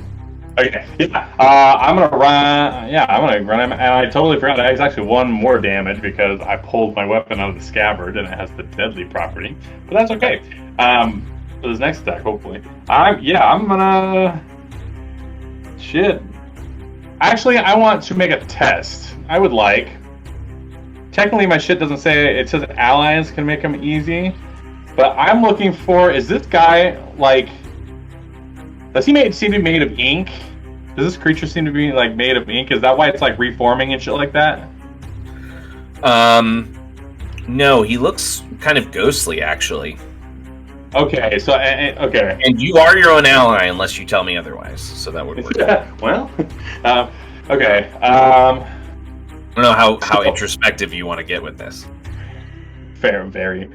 [SPEAKER 4] Okay, yeah. I'm gonna run. Yeah, I'm gonna run him. And I totally forgot. It's actually 1 more damage because I pulled my weapon out of the scabbard and it has the deadly property. But that's okay. For this next attack, hopefully. I'm gonna. Shit. Actually, I want to make a test. I would like. Technically, my shit doesn't say it says allies can make them easy, but I'm looking for. Is this guy like? Does he seem to be made of ink? Does this creature seem to be like made of ink? Is that why it's like reforming and shit like that?
[SPEAKER 1] No, he looks kind of ghostly actually.
[SPEAKER 4] Okay, so okay.
[SPEAKER 1] And you are your own ally unless you tell me otherwise. So that would work.
[SPEAKER 4] Well, okay.
[SPEAKER 1] I don't know how introspective you want to get with this.
[SPEAKER 4] Fair, very.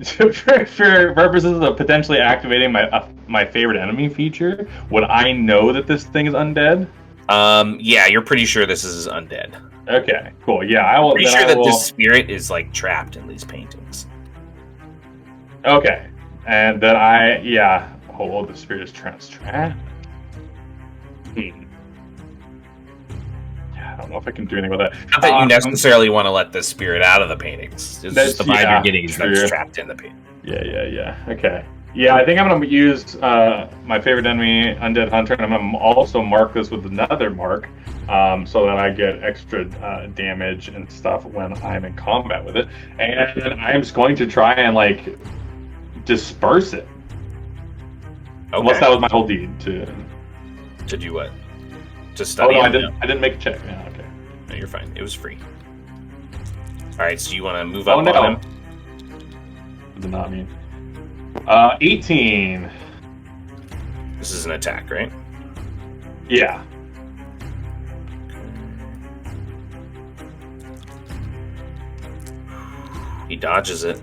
[SPEAKER 4] For purposes of potentially activating my favorite enemy feature, would I know that this thing is undead?
[SPEAKER 1] Yeah, you're pretty sure this is undead.
[SPEAKER 4] Okay, cool. Yeah, I will.
[SPEAKER 1] Pretty sure that this spirit is like trapped in these paintings.
[SPEAKER 4] Okay, and then oh, the spirit is trapped. I don't know if I can do anything with that.
[SPEAKER 1] Not that you necessarily want to let this spirit out of the paintings. It's just the vibe you're getting is that it's trapped in the painting.
[SPEAKER 4] Yeah. Okay. Yeah, I think I'm going to use my favorite enemy, Undead Hunter, and I'm going to also mark this with another mark so that I get extra damage and stuff when I'm in combat with it. And I'm just going to try and, like, disperse it.
[SPEAKER 1] Okay.
[SPEAKER 4] Unless that was my whole deed to
[SPEAKER 1] do what? To study.
[SPEAKER 4] Oh, no, I didn't make a check. Yeah, okay.
[SPEAKER 1] No, you're fine. It was free. right, so you want to move up
[SPEAKER 4] no.
[SPEAKER 1] on him?
[SPEAKER 4] I did not mean. 18.
[SPEAKER 1] This is an attack, right?
[SPEAKER 4] Yeah.
[SPEAKER 1] He dodges it.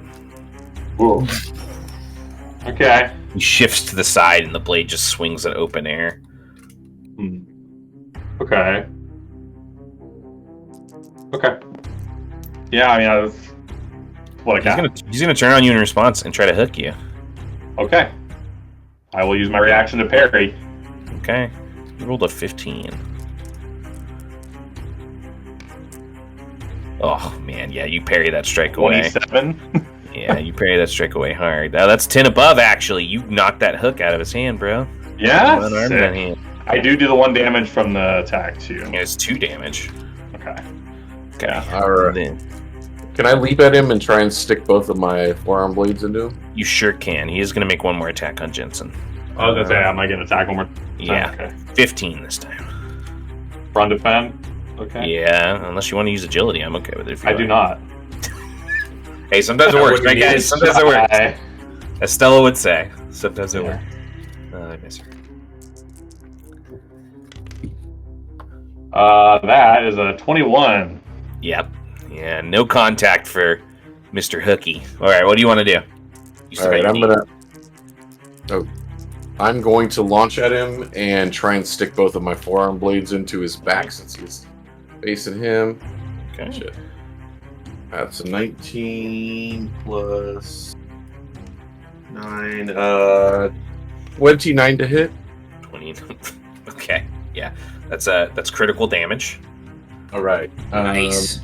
[SPEAKER 4] Whoa. Okay.
[SPEAKER 1] He shifts to the side, and the blade just swings at open air.
[SPEAKER 4] Okay. Okay. Yeah, I mean, that's what I got.
[SPEAKER 1] He's gonna turn on you in response and try to hook you.
[SPEAKER 4] Okay. I will use my reaction to parry.
[SPEAKER 1] Okay. You rolled a 15. Oh, man. Yeah, you parry that strike away.
[SPEAKER 4] 27.
[SPEAKER 1] Yeah, you parry that strike away hard. Now, that's 10 above, actually. You knocked that hook out of his hand, bro.
[SPEAKER 4] Yeah?
[SPEAKER 1] Unarmed that hand.
[SPEAKER 4] I do the 1 damage from the attack, too.
[SPEAKER 1] Yeah, it's 2 damage.
[SPEAKER 4] Okay.
[SPEAKER 1] Okay.
[SPEAKER 5] All right. Can I leap at him and try and stick both of my forearm blades into him?
[SPEAKER 1] You sure can. He is going to make one more attack on Jensen.
[SPEAKER 4] I was going to say, am I going to attack one more time?
[SPEAKER 1] Yeah.
[SPEAKER 4] Okay.
[SPEAKER 1] 15 this time.
[SPEAKER 4] Run defend? Okay.
[SPEAKER 1] Yeah, unless you want to use agility, I'm okay with it. If you
[SPEAKER 4] I do not.
[SPEAKER 1] Hey, sometimes it works, right, guys? Sometimes it works. As Stella would say, sometimes it works. I miss her.
[SPEAKER 4] That is a 21.
[SPEAKER 1] Yep. Yeah, no contact for Mr. Hooky. All right, what do you want to do?
[SPEAKER 5] All right, I'm going to launch at him and try and stick both of my forearm blades into his back since he's facing him.
[SPEAKER 1] Okay.
[SPEAKER 5] Shit. That's a 19 plus 9. 29 to hit.
[SPEAKER 1] 20. Okay. Yeah, that's critical damage.
[SPEAKER 5] All right.
[SPEAKER 2] Nice.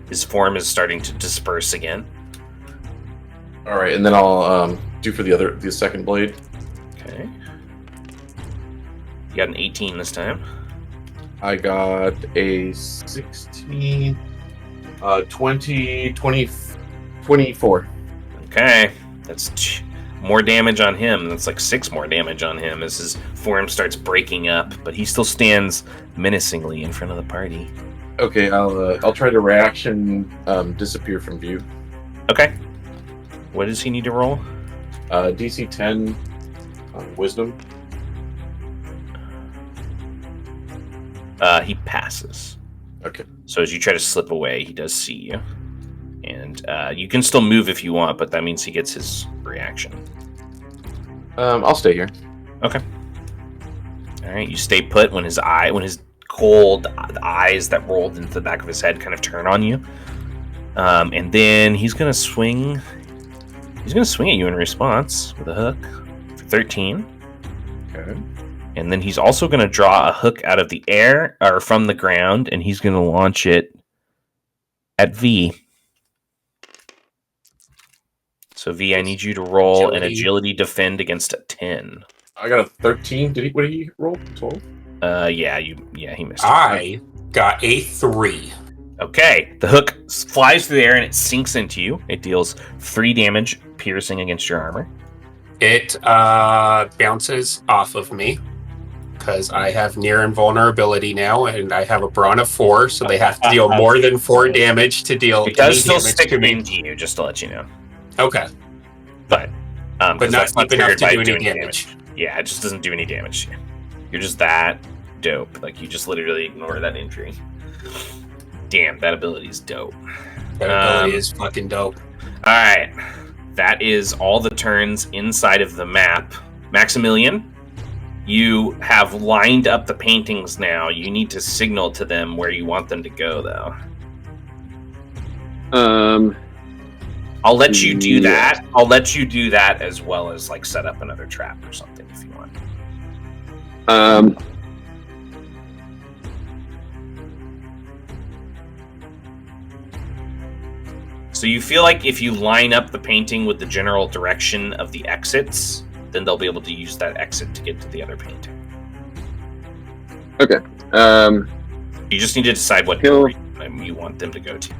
[SPEAKER 1] His form is starting to disperse again.
[SPEAKER 5] All right, and then I'll do for the second blade.
[SPEAKER 1] Okay. You got an 18 this time.
[SPEAKER 5] I got a 16, 20, 24.
[SPEAKER 1] Okay, that's more damage on him. That's like 6 more damage on him as his form starts breaking up, but he still stands menacingly in front of the party.
[SPEAKER 5] Okay, I'll try to reaction disappear from view.
[SPEAKER 1] Okay. What does he need to roll?
[SPEAKER 5] DC 10 wisdom.
[SPEAKER 1] He passes.
[SPEAKER 5] Okay.
[SPEAKER 1] So as you try to slip away, he does see you. And you can still move if you want, but that means he gets his reaction.
[SPEAKER 5] I'll stay here.
[SPEAKER 1] Okay. All right, you stay put when his cold eyes that rolled into the back of his head kind of turn on you. And then he's going to swing. He's going to swing at you in response with a hook for 13.
[SPEAKER 5] Okay.
[SPEAKER 1] And then he's also going to draw a hook out of the air or from the ground, and he's going to launch it at V. So V, I need you to roll an agility defend against a 10.
[SPEAKER 5] I got a 13. What did he roll? 12?
[SPEAKER 1] He missed.
[SPEAKER 2] I got a 3.
[SPEAKER 1] Okay, the hook flies through the air and it sinks into you. It deals 3 damage, piercing against your armor.
[SPEAKER 2] It bounces off of me because I have near invulnerability now, and I have a brawn of 4, so they have to deal more than 4 damage to deal.
[SPEAKER 1] It does still
[SPEAKER 2] damage
[SPEAKER 1] stick
[SPEAKER 2] to me.
[SPEAKER 1] into you, just to let you know.
[SPEAKER 2] Okay,
[SPEAKER 1] But
[SPEAKER 2] not deep enough to do any damage.
[SPEAKER 1] Yeah, it just doesn't do any damage to you. You're just that dope. Like, you just literally ignore that injury. Damn, that ability is dope.
[SPEAKER 2] That ability is fucking dope.
[SPEAKER 1] Alright. That is all the turns inside of the map. Maximilian, you have lined up the paintings now. You need to signal to them where you want them to go, though. I'll let you do that. I'll let you do that as well as, like, set up another trap or something if you want. So you feel like if you line up the painting with the general direction of the exits, then they'll be able to use that exit to get to the other painting.
[SPEAKER 7] Okay.
[SPEAKER 1] You just need to decide what direction you want them to go to.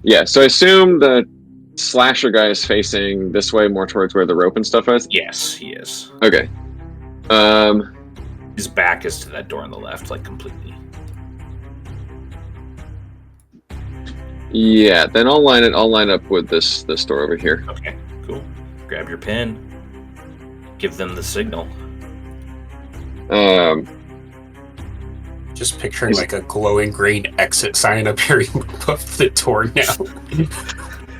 [SPEAKER 7] Yeah, so I assume the slasher guy is facing this way, more towards where the rope and stuff is?
[SPEAKER 1] Yes, he is.
[SPEAKER 7] Okay.
[SPEAKER 1] His back is to that door on the left, like, completely.
[SPEAKER 7] Yeah, then I'll line it. I'll line up with this door over here.
[SPEAKER 1] Okay, cool. Grab your pen. Give them the signal.
[SPEAKER 2] Just picturing like a glowing green exit sign appearing above the door now.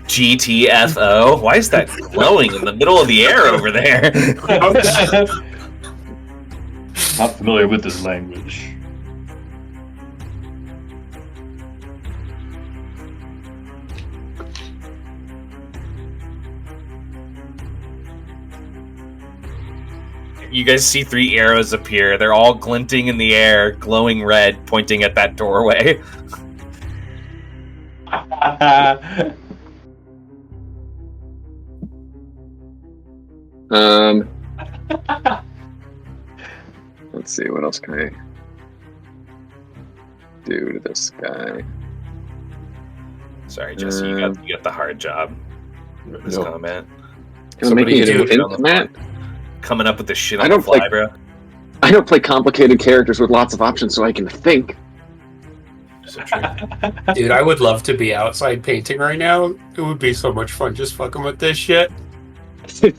[SPEAKER 1] GTFO? Why is that glowing in the middle of the air over there?
[SPEAKER 4] Not familiar with this language.
[SPEAKER 1] You guys see 3 arrows appear. They're all glinting in the air, glowing red, pointing at that doorway.
[SPEAKER 7] Let's see, what else can I do to this guy?
[SPEAKER 1] Sorry, Jesse, you got the hard job. This comment.
[SPEAKER 7] Somebody hit him, Matt.
[SPEAKER 1] Coming up with this shit on the fly, bro.
[SPEAKER 7] I don't play complicated characters with lots of options so I can think.
[SPEAKER 1] So true.
[SPEAKER 2] Dude, I would love to be outside painting right now. It would be so much fun just fucking with this shit.
[SPEAKER 7] I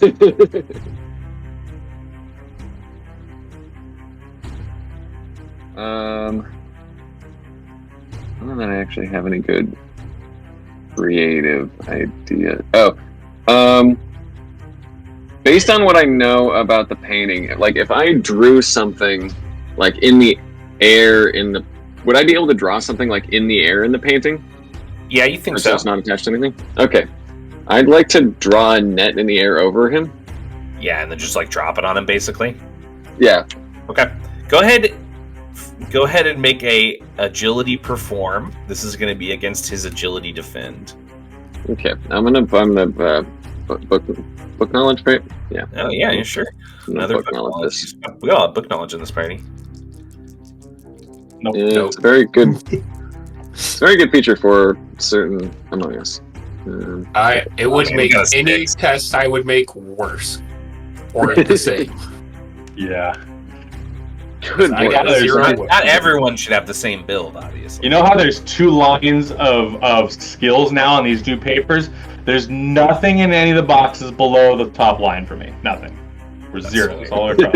[SPEAKER 7] don't know that I actually have any good creative idea. Based on what I know about the painting, like if I drew something like in the air would I be able to draw something like in the air in the painting?
[SPEAKER 1] Yeah, you think so.
[SPEAKER 7] It's not attached to anything? Okay. I'd like to draw a net in the air over him.
[SPEAKER 1] Yeah, and then just like drop it on him basically.
[SPEAKER 7] Yeah.
[SPEAKER 1] Okay. Go ahead and make a agility perform. This is going to be against his agility defend.
[SPEAKER 7] Okay. I'm gonna book knowledge, right? Yeah.
[SPEAKER 1] Oh yeah, sure. Another book knowledge. We all have book knowledge in this party.
[SPEAKER 4] Nope.
[SPEAKER 7] It's a very good. It's a very good feature for certain among us.
[SPEAKER 2] It would make any test I would make worse, or the same.
[SPEAKER 4] Yeah.
[SPEAKER 7] Good.
[SPEAKER 1] Not everyone should have the same build, obviously.
[SPEAKER 4] You know how there's 2 lines of skills now on these 2 papers? There's nothing in any of the boxes below the top line for me. Nothing. We're zeros all across.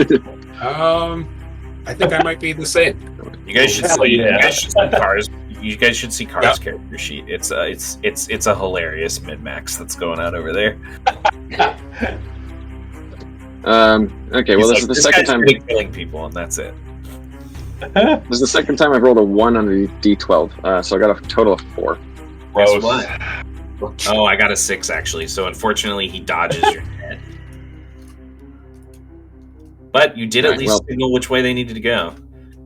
[SPEAKER 2] I think I might be the same.
[SPEAKER 1] You guys should see.
[SPEAKER 4] Yeah.
[SPEAKER 1] You guys should see Cars. You guys should see Cars' character sheet. It's a hilarious min-max that's going on over there.
[SPEAKER 7] Okay. Well, this is the second time
[SPEAKER 1] killing people, and that's it.
[SPEAKER 7] This is the second time I've rolled a 1 on the D12, so I got a total of 4.
[SPEAKER 1] Guess what? Oh, I got a 6 actually. So unfortunately, he dodges your head. But you did at least signal which way they needed to go.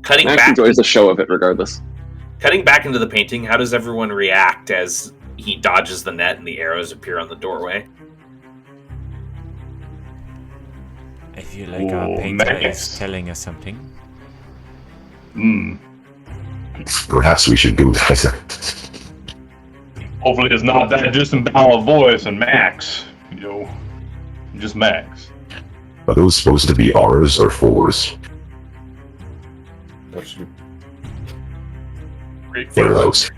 [SPEAKER 7] Max enjoys the show of it, regardless.
[SPEAKER 1] Cutting back into the painting, how does everyone react as he dodges the net and the arrows appear on the doorway?
[SPEAKER 3] I feel like our painter is telling us something.
[SPEAKER 6] Perhaps we should do that.
[SPEAKER 4] Hopefully it's not that disemboweled voice and Max. You know, just Max.
[SPEAKER 6] Are those supposed to be R's or 4s? What are those?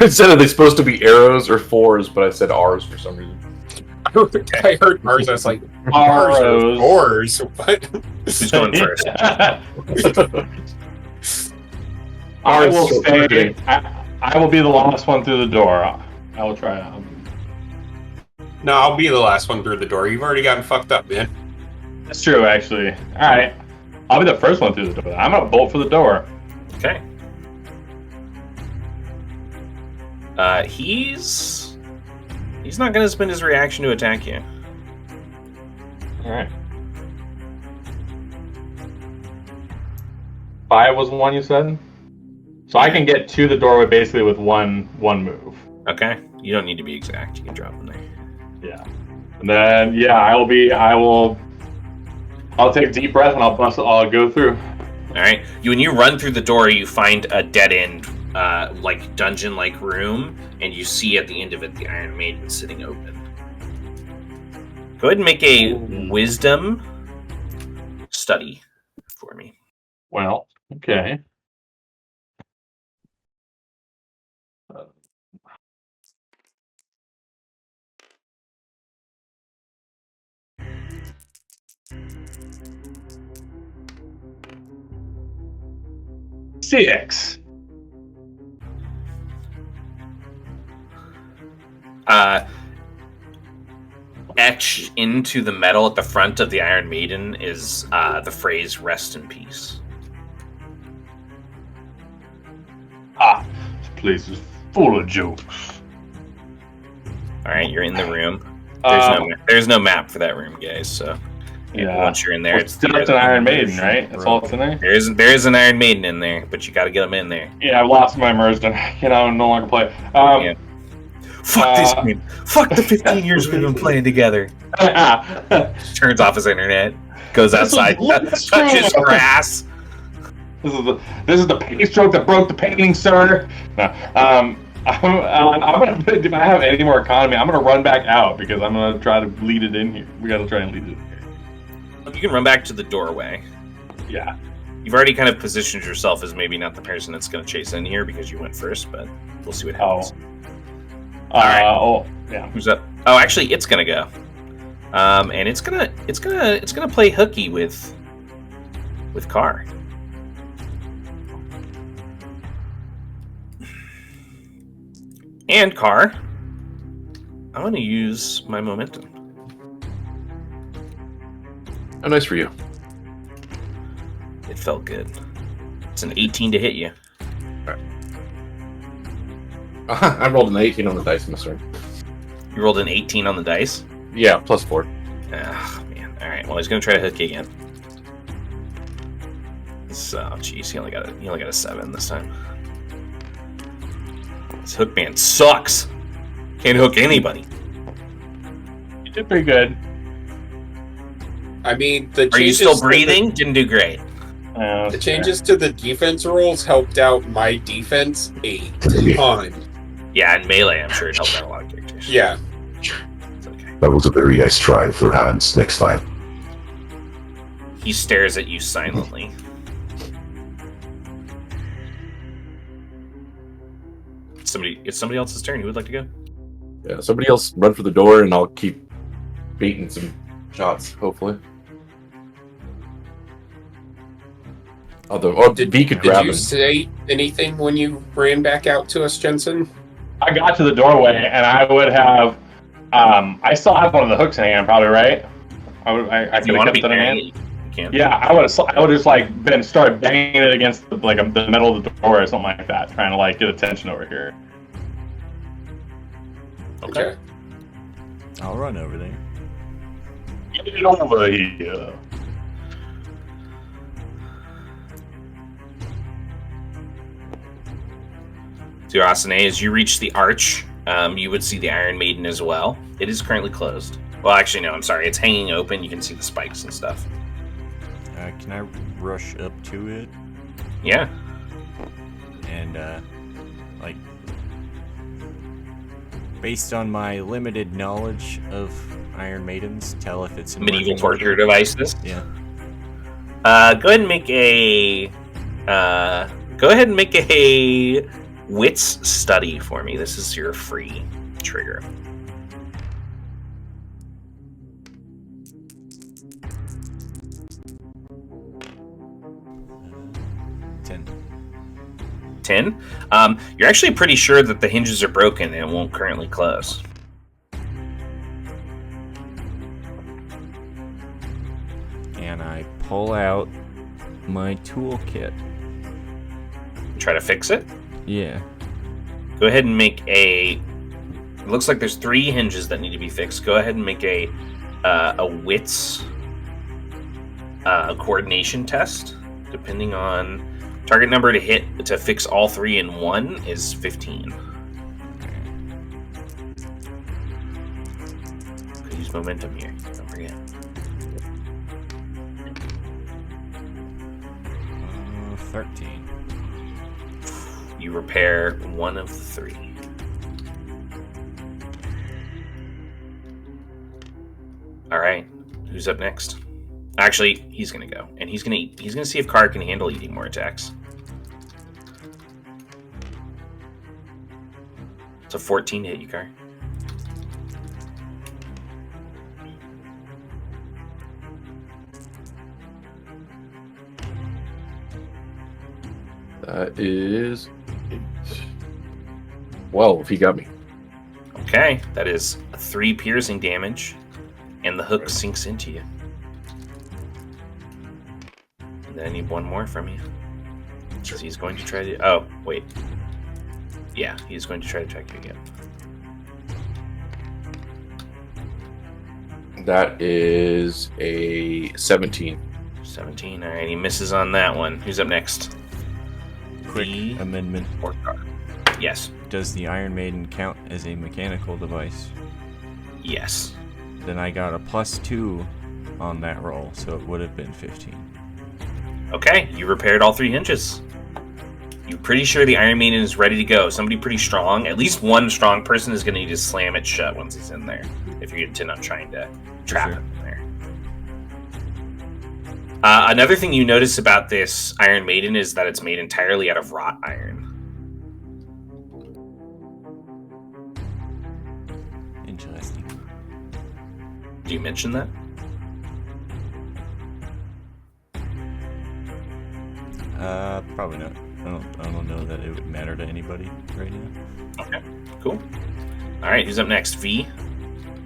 [SPEAKER 5] Instead of they supposed to be arrows or 4s, but I said R's for some reason.
[SPEAKER 2] I heard R's. I was like, R's or 4s? What?
[SPEAKER 1] Who's going first?
[SPEAKER 4] I will stay. I will be the last one through the door. I will try out.
[SPEAKER 2] No, I'll be the last one through the door. You've already gotten fucked up, man.
[SPEAKER 4] That's true, actually. All right. I'll be the first one through the door. I'm going to bolt for the door.
[SPEAKER 1] Okay. He's not going to spend his reaction to attack you.
[SPEAKER 4] All right. 5 was one you said? So I can get to the doorway basically with one move.
[SPEAKER 1] Okay. You don't need to be exact. You can drop them there.
[SPEAKER 4] Yeah. And then I'll take a deep breath and I'll go through.
[SPEAKER 1] All right. When you run through the door, you find a dead end, like dungeon-like room, and you see at the end of it the Iron Maiden sitting open. Go ahead and make a wisdom study for me.
[SPEAKER 4] Well, okay. 6.
[SPEAKER 1] Etched into the metal at the front of the Iron Maiden is the phrase "Rest in peace."
[SPEAKER 4] Ah, this place is full of jokes.
[SPEAKER 1] All right, you're in the room.
[SPEAKER 4] Um,
[SPEAKER 1] There's no map for that room, guys. So
[SPEAKER 4] Yeah.
[SPEAKER 1] once you're in there,
[SPEAKER 4] Well, it's an Iron Maiden, right? That's all it's in there.
[SPEAKER 1] there is an Iron Maiden in there, but you got to get them in there.
[SPEAKER 4] Yeah, I've lost my immersion. No longer play.
[SPEAKER 1] Yeah. Fuck this game. Fuck the 15 years we've been playing together. Turns off his internet. Goes outside. Touches grass.
[SPEAKER 4] This is the paint stroke that broke the painting, sir. No, I'm gonna. If I have any more economy, I'm gonna run back out because I'm gonna try to lead it in here. We gotta try and lead it in here.
[SPEAKER 1] You can run back to the doorway.
[SPEAKER 4] Yeah.
[SPEAKER 1] You've already kind of positioned yourself as maybe not the person that's going to chase in here because you went first, but we'll see what happens.
[SPEAKER 4] All right. Yeah.
[SPEAKER 1] Who's up? Oh, actually, it's gonna go. And it's gonna play hooky with Carr. And Carr, I'm gonna use my momentum.
[SPEAKER 5] Oh, nice for you.
[SPEAKER 1] It felt good. It's an 18 to hit you.
[SPEAKER 5] I rolled an 18 on the dice, mister.
[SPEAKER 1] You rolled an 18 on the dice?
[SPEAKER 5] Yeah, +4.
[SPEAKER 1] Ah, man. All right. Well, he's gonna try to hook you again. So, jeez, he only got a 7 this time. This hook man sucks. Can't hook anybody.
[SPEAKER 4] You did pretty good.
[SPEAKER 2] I mean,
[SPEAKER 1] Are you still breathing? Didn't do great.
[SPEAKER 2] The changes to the defense rules helped out my defense a ton.
[SPEAKER 1] Yeah, and melee, I'm sure it helped out a lot of characters.
[SPEAKER 2] Yeah.
[SPEAKER 1] It's okay.
[SPEAKER 6] That was a very nice try for Hans next time.
[SPEAKER 1] He stares at you silently. It's somebody else's turn. Who would like to go?
[SPEAKER 5] Yeah, somebody else run for the door, and I'll keep beating some shots, hopefully. Although,
[SPEAKER 2] Did
[SPEAKER 5] V could grab
[SPEAKER 2] you
[SPEAKER 5] him.
[SPEAKER 2] say anything when you ran back out to us, Jensen?
[SPEAKER 4] I got to the doorway and I would have. I still have one of the hooks in hand, probably, right? I
[SPEAKER 1] If you
[SPEAKER 4] could
[SPEAKER 1] want
[SPEAKER 4] have
[SPEAKER 1] to be
[SPEAKER 4] kept it in hand.
[SPEAKER 1] you can.
[SPEAKER 4] Yeah, I would just like started banging it against the middle of the door or something like that, trying to like get attention over here.
[SPEAKER 1] Okay.
[SPEAKER 3] I'll run over there.
[SPEAKER 4] Get it over here.
[SPEAKER 1] So, Asane, as you reach the arch, you would see the Iron Maiden as well. It is currently closed. Well, actually, no, I'm sorry. It's hanging open. You can see the spikes and stuff.
[SPEAKER 3] Can I rush up to it
[SPEAKER 1] Yeah.
[SPEAKER 3] and, like, based on my limited knowledge of Iron Maidens, tell if it's in
[SPEAKER 1] Medieval
[SPEAKER 3] working
[SPEAKER 1] torture
[SPEAKER 3] order?
[SPEAKER 1] devices.
[SPEAKER 3] Yeah.
[SPEAKER 1] Go ahead and make a. Go ahead and make a wits study for me. This is your free trigger.
[SPEAKER 3] Ten.
[SPEAKER 1] 10. You're actually pretty sure that the hinges are broken and it won't currently close.
[SPEAKER 3] And I pull out my toolkit.
[SPEAKER 1] Try to fix it.
[SPEAKER 3] Yeah.
[SPEAKER 1] Go ahead and make a. It looks like there's 3 hinges that need to be fixed. Go ahead and make a wits coordination test. Depending on target number to hit to fix all 3 in one is 15. Could use momentum here. Don't forget.
[SPEAKER 3] 13.
[SPEAKER 1] You repair 1 of the 3. All right, who's up next? Actually, he's gonna go, and he's gonna see if Carr can handle eating more attacks. It's a 14 to hit you, Carr.
[SPEAKER 5] That is 12. He got me.
[SPEAKER 1] Okay, that is 3 piercing damage, and the hook sinks into you. And then I need one more from you. Because he's going to try to... Oh, wait. Yeah, he's going to try to attack you again.
[SPEAKER 5] That is a 17.
[SPEAKER 1] 17. All right, he misses on that one. Who's up next?
[SPEAKER 3] Quick amendment.
[SPEAKER 1] Yes.
[SPEAKER 3] Does the Iron Maiden count as a mechanical device?
[SPEAKER 1] Yes.
[SPEAKER 3] Then I got a +2 on that roll, so it would have been 15.
[SPEAKER 1] Okay, you repaired all 3 hinges. You're pretty sure the Iron Maiden is ready to go. Somebody pretty strong, at least one strong person is going to need to slam it shut once he's in there. If you intend on trying to trap him in there. Another thing you notice about this Iron Maiden is that it's made entirely out of wrought iron.
[SPEAKER 3] Interesting.
[SPEAKER 1] Do you mention that?
[SPEAKER 3] Probably not. I don't know that it would matter to anybody right now.
[SPEAKER 1] Okay, cool. All right, who's up next? V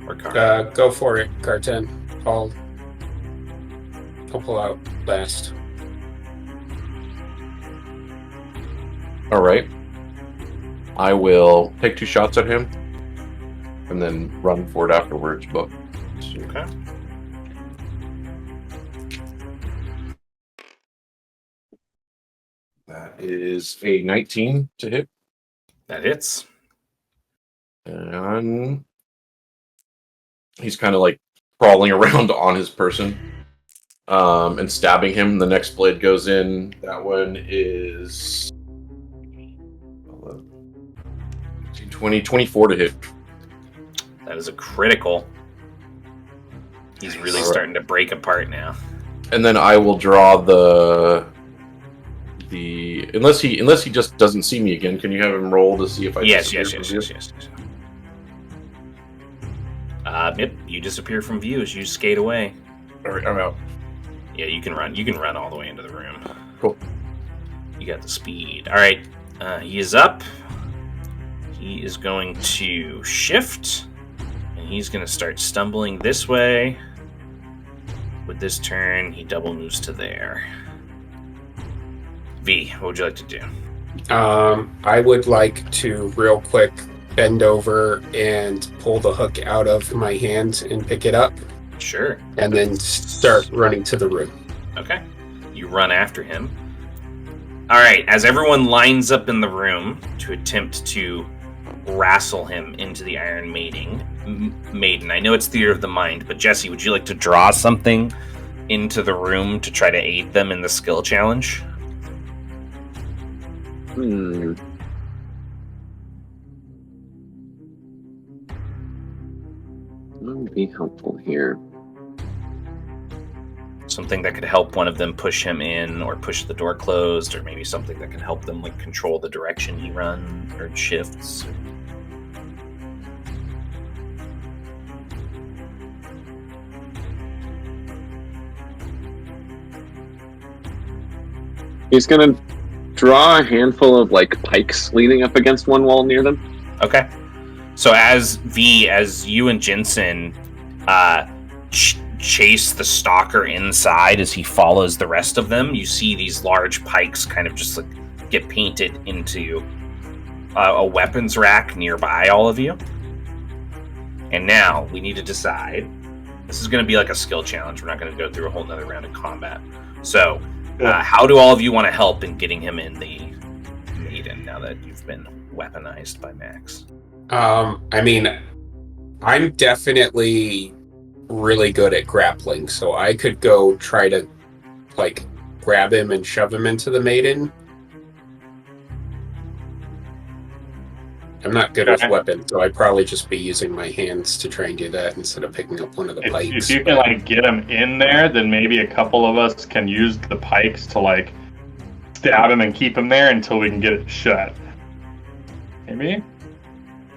[SPEAKER 1] or Car?
[SPEAKER 2] Go for it, Carten. I'll pull out last.
[SPEAKER 5] All right. I will take 2 shots at him and then run for it afterwards. But
[SPEAKER 1] Okay.
[SPEAKER 5] that is a 19 to hit.
[SPEAKER 1] That hits.
[SPEAKER 5] And he's kind of like crawling around on his person and stabbing him. The next blade goes in. That one is 24 to hit.
[SPEAKER 1] That is a critical. He's really starting to break apart now.
[SPEAKER 5] And then I will draw the unless he just doesn't see me again. Can you have him roll to see if I
[SPEAKER 1] Yes. Yep, you disappear from view as you skate away.
[SPEAKER 5] All right, I'm out.
[SPEAKER 1] Yeah, you can run. You can run all the way into the room.
[SPEAKER 5] Cool.
[SPEAKER 1] You got the speed. All right, he is up. He is going to shift, and he's going to start stumbling this way. With this turn, he double moves to there. V, what would you like to do?
[SPEAKER 2] I would like to real quick bend over and pull the hook out of my hand and pick it up.
[SPEAKER 1] Sure.
[SPEAKER 2] And then start running to the room.
[SPEAKER 1] Okay. You run after him. All right, as everyone lines up in the room to attempt to wrestle him into the Iron Maiden. I know it's theater of the mind, but Jesse, would you like to draw something into the room to try to aid them in the skill challenge?
[SPEAKER 7] What would be helpful here?
[SPEAKER 1] Something that could help one of them push him in or push the door closed, or maybe something that can help them like control the direction he runs or shifts.
[SPEAKER 7] He's gonna draw a handful of like pikes leaning up against one wall near them.
[SPEAKER 1] Okay. So as you and Jensen chase the stalker inside as he follows the rest of them, you see these large pikes kind of just like get painted into a weapons rack nearby all of you. And now we need to decide. This is going to be like a skill challenge. We're not going to go through a whole nother round of combat. So how do all of you want to help in getting him in the Maiden now that you've been weaponized by Max?
[SPEAKER 2] I mean, I'm definitely really good at grappling, so I could go try to like grab him and shove him into the Maiden. I'm not good with weapons, so I'd probably just be using my hands to try and do that instead of picking up one of the pikes.
[SPEAKER 4] If you can like get him in there, then maybe a couple of us can use the pikes to like stab him and keep him there until we can get it shut. Maybe?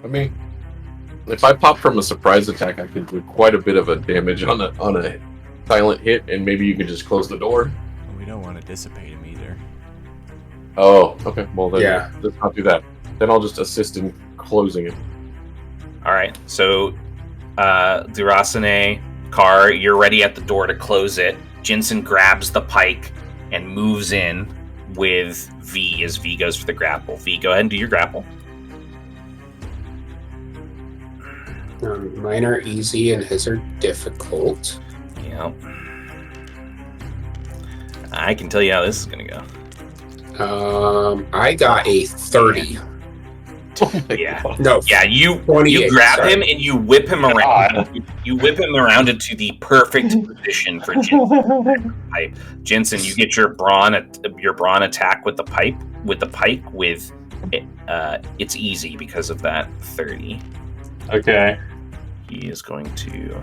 [SPEAKER 5] I mean, if I pop from a surprise attack, I could do quite a bit of a damage on a silent hit, and maybe you could just close the door.
[SPEAKER 3] We don't want to dissipate him either.
[SPEAKER 5] Oh, okay. Well, then
[SPEAKER 2] Yeah.
[SPEAKER 5] let's not do that. Then I'll just assist in closing it.
[SPEAKER 1] All right. So, Durasane, Carr, you're ready at the door to close it. Jensen grabs the pike and moves in with V as V goes for the grapple. V, go ahead and do your grapple.
[SPEAKER 2] Mine are easy and his are difficult.
[SPEAKER 1] Yep. I can tell you how this is going to go.
[SPEAKER 2] I got a 30.
[SPEAKER 1] Yeah.
[SPEAKER 2] No.
[SPEAKER 1] Yeah, you
[SPEAKER 2] 28,
[SPEAKER 1] grab
[SPEAKER 2] sorry.
[SPEAKER 1] him and you whip him around. You whip him around into the perfect position for Jensen. Jensen, you get your brawn attack with the pike. It's easy because of that 30.
[SPEAKER 4] Okay.
[SPEAKER 1] He is going to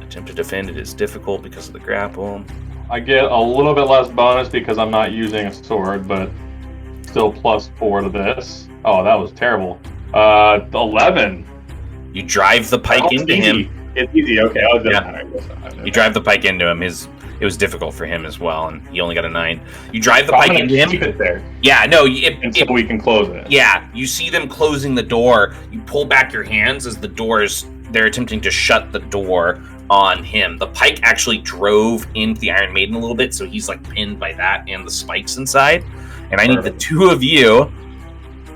[SPEAKER 1] attempt to defend. It is difficult because of the grapple.
[SPEAKER 4] I get a little bit less bonus because I'm not using a sword, but still +4 to this. Oh, that was terrible. 11.
[SPEAKER 1] You drive the pike into him.
[SPEAKER 4] It's easy. Okay, I was
[SPEAKER 1] You drive the pike into him. It was difficult for him as well, and he only got a 9. You drive the pike into him.
[SPEAKER 4] Keep it there.
[SPEAKER 1] Yeah, no.
[SPEAKER 4] Until we can close it.
[SPEAKER 1] Yeah, you see them closing the door. You pull back your hands as they're attempting to shut the door on him. The pike actually drove into the Iron Maiden a little bit, so he's like pinned by that and the spikes inside. And I need the two of you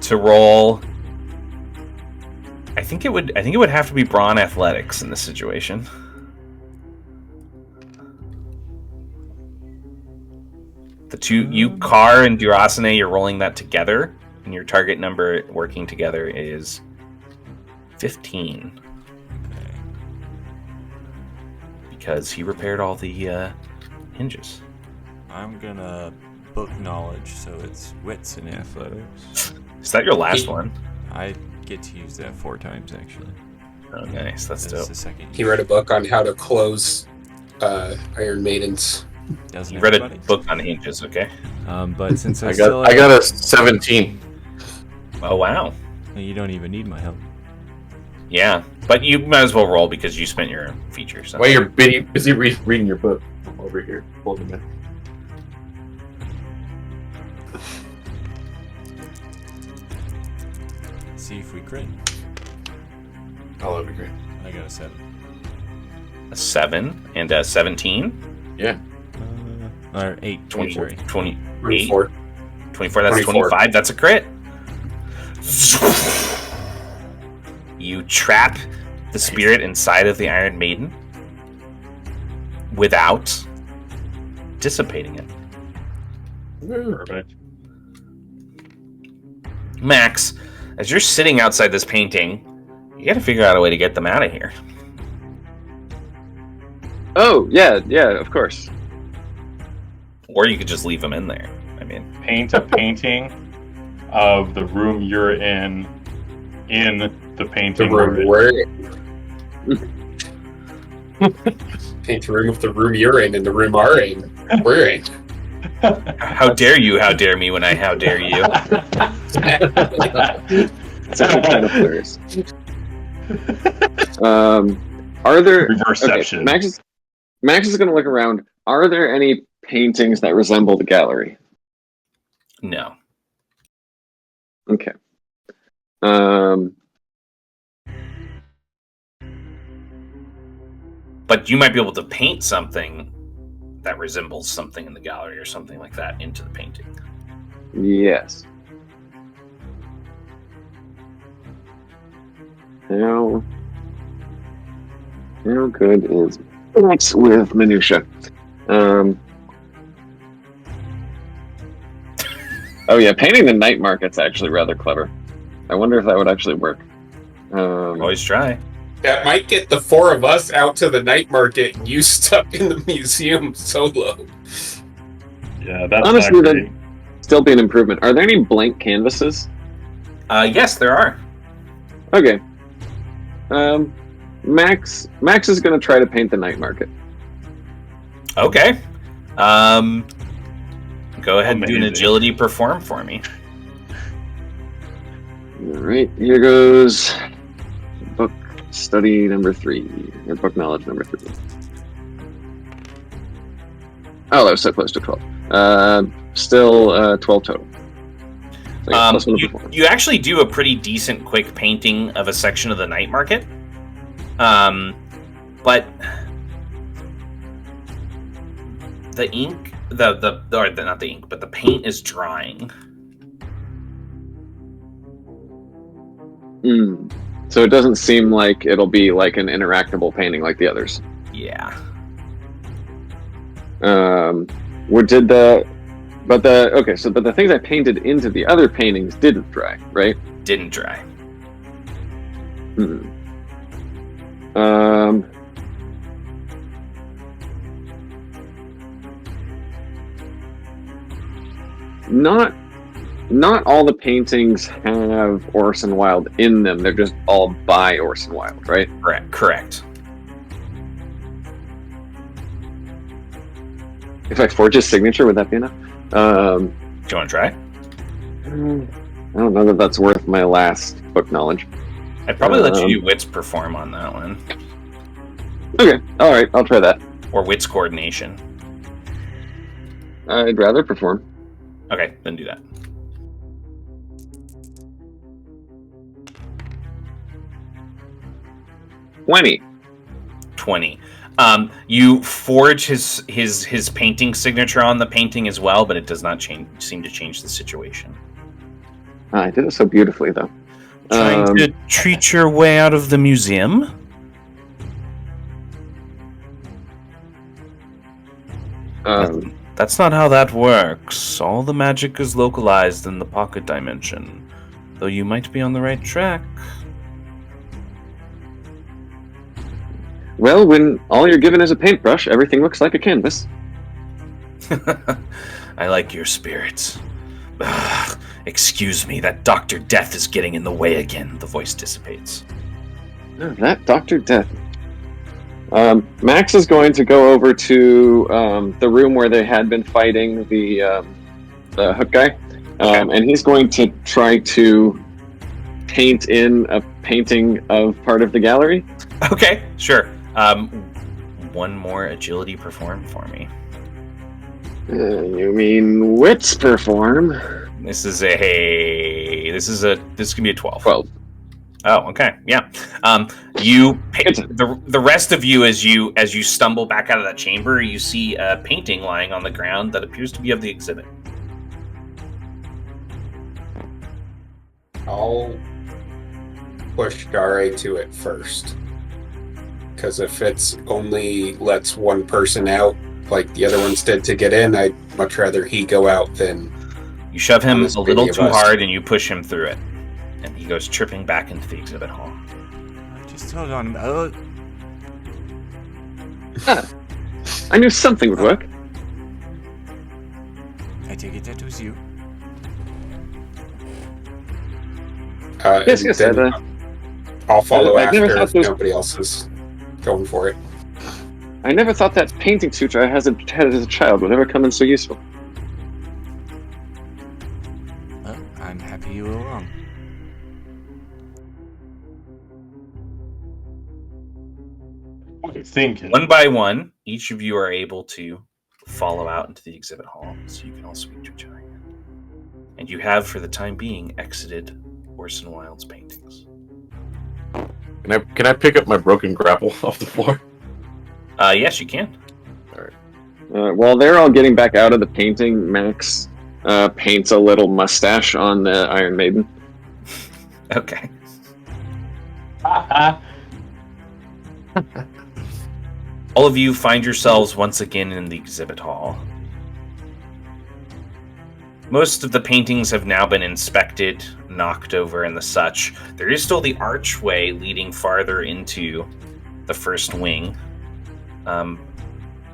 [SPEAKER 1] to roll. I think it would have to be Brawn Athletics in this situation. The two, you, Carr, and Durasane, you're rolling that together, and your target number working together is 15.
[SPEAKER 3] Okay.
[SPEAKER 1] Because he repaired all the hinges.
[SPEAKER 3] I'm gonna book knowledge, so it's wits and athletics.
[SPEAKER 1] Is that your last one?
[SPEAKER 3] I get to use that 4 times, actually.
[SPEAKER 1] Oh, nice. That's dope.
[SPEAKER 3] the second.
[SPEAKER 2] He read a book on how to close Iron Maidens.
[SPEAKER 3] Doesn't
[SPEAKER 1] You read a
[SPEAKER 3] everybody?
[SPEAKER 1] book on hinges, okay?
[SPEAKER 3] But since
[SPEAKER 5] I got a 17.
[SPEAKER 1] Oh, wow.
[SPEAKER 3] You don't even need my help.
[SPEAKER 1] Yeah, but you might as well roll because you spent your feature. So.
[SPEAKER 5] While you're busy reading your book, I'm over here holding it.
[SPEAKER 3] See if we crit.
[SPEAKER 5] Oh, that'd be great.
[SPEAKER 3] I got a 7.
[SPEAKER 1] A 7 and a 17?
[SPEAKER 5] Yeah.
[SPEAKER 3] Or 8.
[SPEAKER 1] 20,
[SPEAKER 3] Sorry.
[SPEAKER 1] 28?
[SPEAKER 2] 24.
[SPEAKER 1] 24, that's
[SPEAKER 2] 24.
[SPEAKER 1] 25. That's a crit. You trap the spirit inside of the Iron Maiden without dissipating it.
[SPEAKER 4] Perfect.
[SPEAKER 1] Max, as you're sitting outside this painting, you gotta figure out a way to get them out of here.
[SPEAKER 7] Oh, yeah, of course.
[SPEAKER 1] Or you could just leave them in there. I mean,
[SPEAKER 4] Paint a painting of the room you're in the painting.
[SPEAKER 2] The room we're paint the room of the room you're in and the room we're in.
[SPEAKER 1] how dare you? How dare me when I how dare you?
[SPEAKER 7] It's actually kind of hilarious. Are there
[SPEAKER 4] Reverseception.
[SPEAKER 7] Okay, Max is going to look around. Are there any paintings that resemble the gallery?
[SPEAKER 1] No.
[SPEAKER 7] Okay.
[SPEAKER 1] But you might be able to paint something that resembles something in the gallery or something like that into the painting.
[SPEAKER 7] Yes. How good is Max with minutia? Oh yeah, painting the night market's actually rather clever. I wonder if that would actually work.
[SPEAKER 1] Always try.
[SPEAKER 2] That might get the 4 of us out to the night market and you stuck in the museum solo.
[SPEAKER 4] Yeah, that's
[SPEAKER 7] Honestly,
[SPEAKER 4] not
[SPEAKER 7] that'd still be an improvement. Are there any blank canvases?
[SPEAKER 1] Yes, there are.
[SPEAKER 7] Okay. Max is going to try to paint the night market.
[SPEAKER 1] Okay. Go ahead and do an
[SPEAKER 4] Amazing.
[SPEAKER 1] agility perform for me.
[SPEAKER 7] All right, here goes book study number 3, or book knowledge number 3. Oh, that was so close to 12. Still 12 total. So I get +1 to perform.
[SPEAKER 1] You actually do a pretty decent quick painting of a section of the night market. But the ink, not the ink, but the paint is drying.
[SPEAKER 7] So it doesn't seem like it'll be like an interactable painting like the others.
[SPEAKER 1] Yeah.
[SPEAKER 7] But the things I painted into the other paintings didn't dry, right?
[SPEAKER 1] Didn't dry.
[SPEAKER 7] Not all the paintings have Orson Wilde in them. They're just all by Orson Wilde, right?
[SPEAKER 1] Correct.
[SPEAKER 7] If I forge his signature, would that be enough?
[SPEAKER 1] Do you want to try?
[SPEAKER 7] I don't know that that's worth my last book knowledge.
[SPEAKER 1] I'd probably let you do wits perform on that one.
[SPEAKER 7] Okay, all right, I'll try that.
[SPEAKER 1] Or wits coordination.
[SPEAKER 7] I'd rather perform.
[SPEAKER 1] Okay, then do that.
[SPEAKER 7] $20.
[SPEAKER 1] 20. You forge his painting signature on the painting as well, but it does not seem to change the situation.
[SPEAKER 7] I did it so beautifully, though.
[SPEAKER 1] Trying to treat your way out of the museum? That's not how that works. All the magic is localized in the pocket dimension, though you might be on the right track.
[SPEAKER 7] Well, when all you're given is a paintbrush, everything looks like a canvas.
[SPEAKER 1] I like your spirits. Ugh, excuse me, that Dr. Death is getting in the way again. The voice dissipates.
[SPEAKER 7] Oh, that Dr. Death. Max is going to go over to the room where they had been fighting the hook guy, and he's going to try to paint in a painting of part of the gallery.
[SPEAKER 1] Okay, sure. One more agility perform for me.
[SPEAKER 7] You mean wits perform?
[SPEAKER 1] This can be a 12.
[SPEAKER 7] 12.
[SPEAKER 1] Oh, okay, yeah. The rest of you, as you stumble back out of that chamber, you see a painting lying on the ground that appears to be of the exhibit.
[SPEAKER 2] I'll push Dare to it first. Because if it's only lets one person out, like the other ones did to get in, I'd much rather he go out than...
[SPEAKER 1] You shove him a little too hard and you push him through it. And he goes tripping back into the exhibit hall.
[SPEAKER 3] Just hold on.
[SPEAKER 7] I knew something would work.
[SPEAKER 3] I take it that was you.
[SPEAKER 7] Yes,
[SPEAKER 2] then I'll follow
[SPEAKER 7] I never
[SPEAKER 2] after
[SPEAKER 7] thought
[SPEAKER 2] if nobody else is going for it.
[SPEAKER 7] I never thought that painting suture I had as a child would ever come in so useful.
[SPEAKER 3] Well, I'm happy you were wrong.
[SPEAKER 4] Thinking.
[SPEAKER 1] One by one, each of you are able to follow out into the exhibit hall, so you can all speak to each other. And you have, for the time being, exited Orson Wilde's paintings.
[SPEAKER 5] Can I pick up my broken grapple off the floor?
[SPEAKER 1] Yes, you can.
[SPEAKER 7] While they're all getting back out of the painting, Max paints a little mustache on the Iron Maiden.
[SPEAKER 1] Okay. All of you find yourselves once again in the exhibit hall. Most of the paintings have now been inspected, knocked over, and the such. There is still the archway leading farther into the first wing,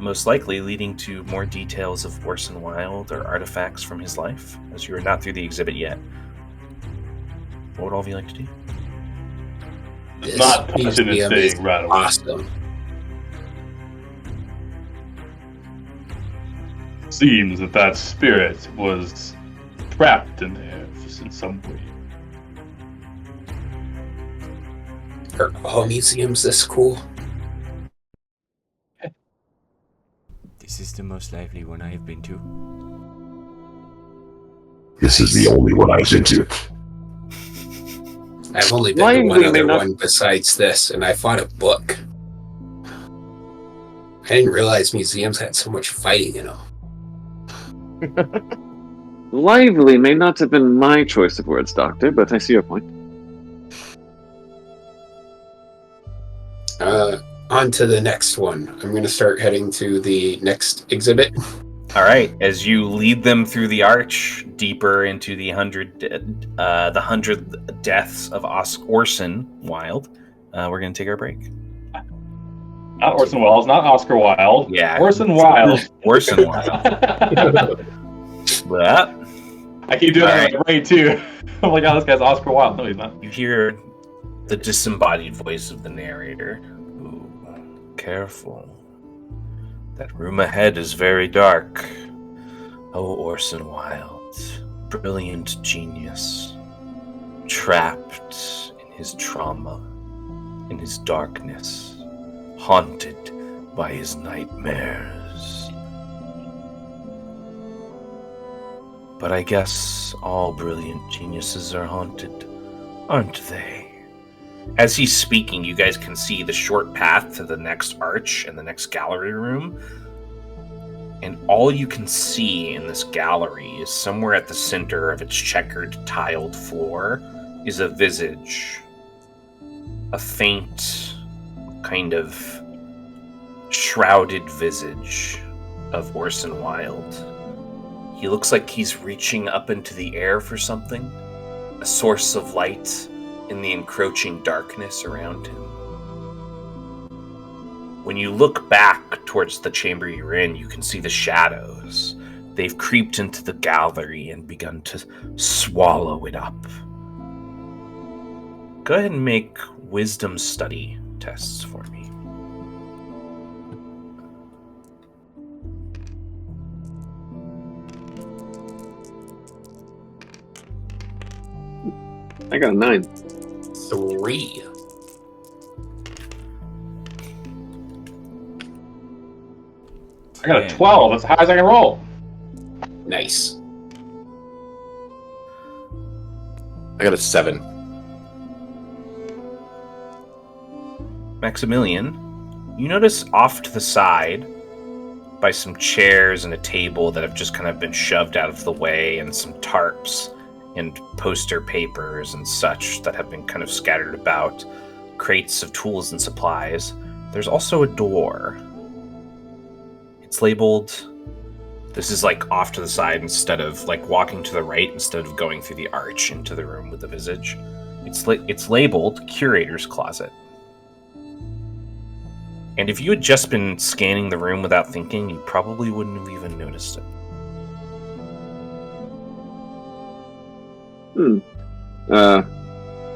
[SPEAKER 1] most likely leading to more details of Orson Wilde or artifacts from his life, as you are not through the exhibit yet. What would all of you like to do?
[SPEAKER 2] This
[SPEAKER 4] Not touching
[SPEAKER 2] museum
[SPEAKER 4] and
[SPEAKER 2] is
[SPEAKER 4] staying right away.
[SPEAKER 2] awesome.
[SPEAKER 4] Seems that spirit was trapped in there in some way.
[SPEAKER 2] Are all museums this cool?
[SPEAKER 3] This is the most lively one I have been to.
[SPEAKER 6] This is the only one I was into.
[SPEAKER 2] I've only been to one other one besides this, and I fought a book. I didn't realize museums had so much fighting in them.
[SPEAKER 7] Lively may not have been my choice of words, Doctor, but I see your point.
[SPEAKER 2] On to the next one. I'm going to start heading to the next exhibit.
[SPEAKER 1] All right, as you lead them through the arch deeper into the 100 deaths of Orson Wilde, we're going to take our break.
[SPEAKER 4] Not Orson Welles, not Oscar Wilde.
[SPEAKER 1] Yeah,
[SPEAKER 4] Orson Wilde.
[SPEAKER 1] Orson Wilde. But
[SPEAKER 4] I keep doing that right too. I'm like, oh, this guy's Oscar Wilde. No, he's not.
[SPEAKER 1] You hear the disembodied voice of the narrator. Ooh, careful. That room ahead is very dark. Oh, Orson Wilde, brilliant genius, trapped in his trauma, in his darkness, haunted by his nightmares. But I guess all brilliant geniuses are haunted, aren't they? As he's speaking, you guys can see the short path to the next arch and the next gallery room. And all you can see in this gallery is somewhere at the center of its checkered, tiled floor is a visage. A faint, kind of shrouded visage of Orson Wilde. He looks like he's reaching up into the air for something, a source of light in the encroaching darkness around him. When you look back towards the chamber you're in, you can see the shadows. They've creeped into the gallery and begun to swallow it up. Go ahead and make wisdom study tests for me.
[SPEAKER 7] I got a 9.
[SPEAKER 2] 3.
[SPEAKER 4] I got a 12. That's the highest I can roll.
[SPEAKER 2] Nice.
[SPEAKER 5] I got a 7.
[SPEAKER 1] Maximilian, you notice off to the side, by some chairs and a table that have just kind of been shoved out of the way, and some tarps and poster papers and such that have been kind of scattered about, crates of tools and supplies, there's also a door. It's labeled, this is like off to the side instead of like walking to the right instead of going through the arch into the room with the visage. It's labeled Curator's Closet. And if you had just been scanning the room without thinking, you probably wouldn't have even noticed it.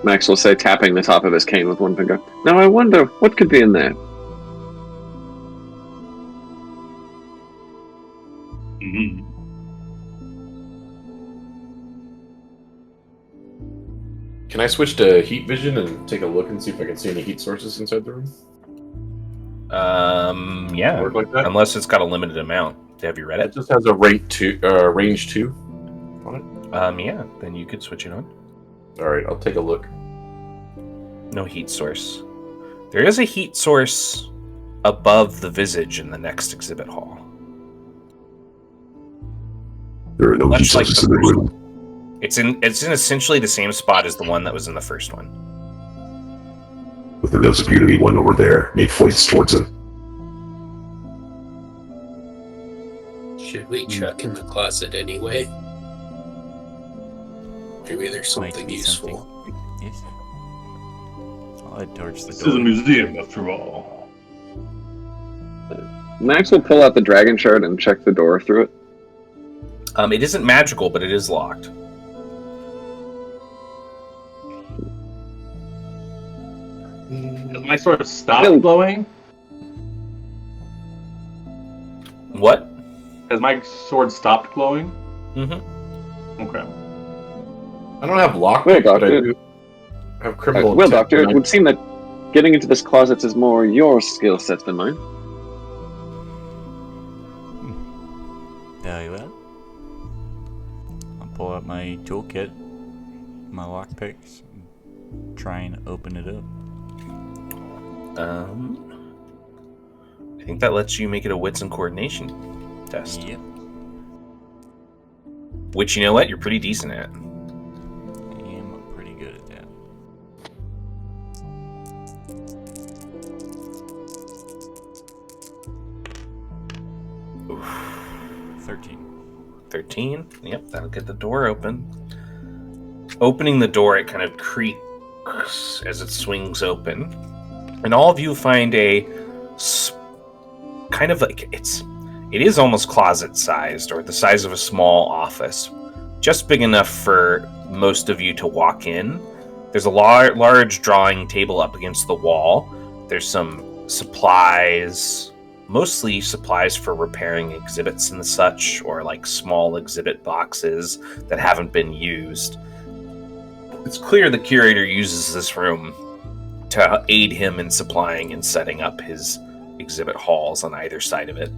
[SPEAKER 7] Max will say, tapping the top of his cane with one finger. Now I wonder, what could be in there?
[SPEAKER 4] Mm-hmm.
[SPEAKER 5] Can I switch to heat vision and take a look and see if I can see any heat sources inside the room?
[SPEAKER 1] Yeah.
[SPEAKER 5] Work like that?
[SPEAKER 1] Unless it's got a limited amount. Have you read
[SPEAKER 5] It
[SPEAKER 1] it?
[SPEAKER 5] just has a range 2 on it.
[SPEAKER 1] Yeah. Then you could switch it on.
[SPEAKER 5] All right, I'll take a look.
[SPEAKER 1] No heat source. There is a heat source above the visage in the next exhibit hall.
[SPEAKER 6] There are no heat
[SPEAKER 1] Much like
[SPEAKER 6] sources
[SPEAKER 1] the
[SPEAKER 6] in the
[SPEAKER 1] first
[SPEAKER 6] room.
[SPEAKER 1] one. It's in essentially the same spot as the one that was in the first one.
[SPEAKER 6] But there does appear to be one over there. Make voice towards him.
[SPEAKER 2] Should we check in the closet anyway? Maybe there's
[SPEAKER 3] Might
[SPEAKER 2] something
[SPEAKER 3] be
[SPEAKER 2] useful.
[SPEAKER 3] something. Yes. I'll head towards the
[SPEAKER 4] This is a
[SPEAKER 3] door.
[SPEAKER 4] museum, after all.
[SPEAKER 7] Max will pull out the dragon shard and check the door through it.
[SPEAKER 1] It isn't magical, but it is locked.
[SPEAKER 4] Has my sword stopped glowing?
[SPEAKER 1] What?
[SPEAKER 4] Has my sword stopped glowing?
[SPEAKER 1] Mm-hmm.
[SPEAKER 4] Okay.
[SPEAKER 5] I don't have lock,
[SPEAKER 7] Wait,
[SPEAKER 5] but I
[SPEAKER 7] Doctor.
[SPEAKER 5] do have criminal
[SPEAKER 7] Well,
[SPEAKER 5] intent,
[SPEAKER 7] Doctor,
[SPEAKER 5] and
[SPEAKER 7] it would seem that getting into this closet is more your skill set than mine.
[SPEAKER 3] Very well. I'll pull out my toolkit, my lockpicks, and try and open it up.
[SPEAKER 1] I think that lets you make it a wits and coordination test.
[SPEAKER 3] Yep.
[SPEAKER 1] Which, you know what, you're pretty decent at.
[SPEAKER 3] I am pretty good at that.
[SPEAKER 1] Oof.
[SPEAKER 3] 13.
[SPEAKER 1] Yep, that'll get the door open. Opening the door, it kind of creaks as it swings open. And all of you find a kind of like it is almost closet-sized, or the size of a small office. Just big enough for most of you to walk in. There's a large drawing table up against the wall. There's some supplies, mostly supplies for repairing exhibits and such, or like small exhibit boxes that haven't been used. It's clear the curator uses this room to aid him in supplying and setting up his exhibit halls on either side of it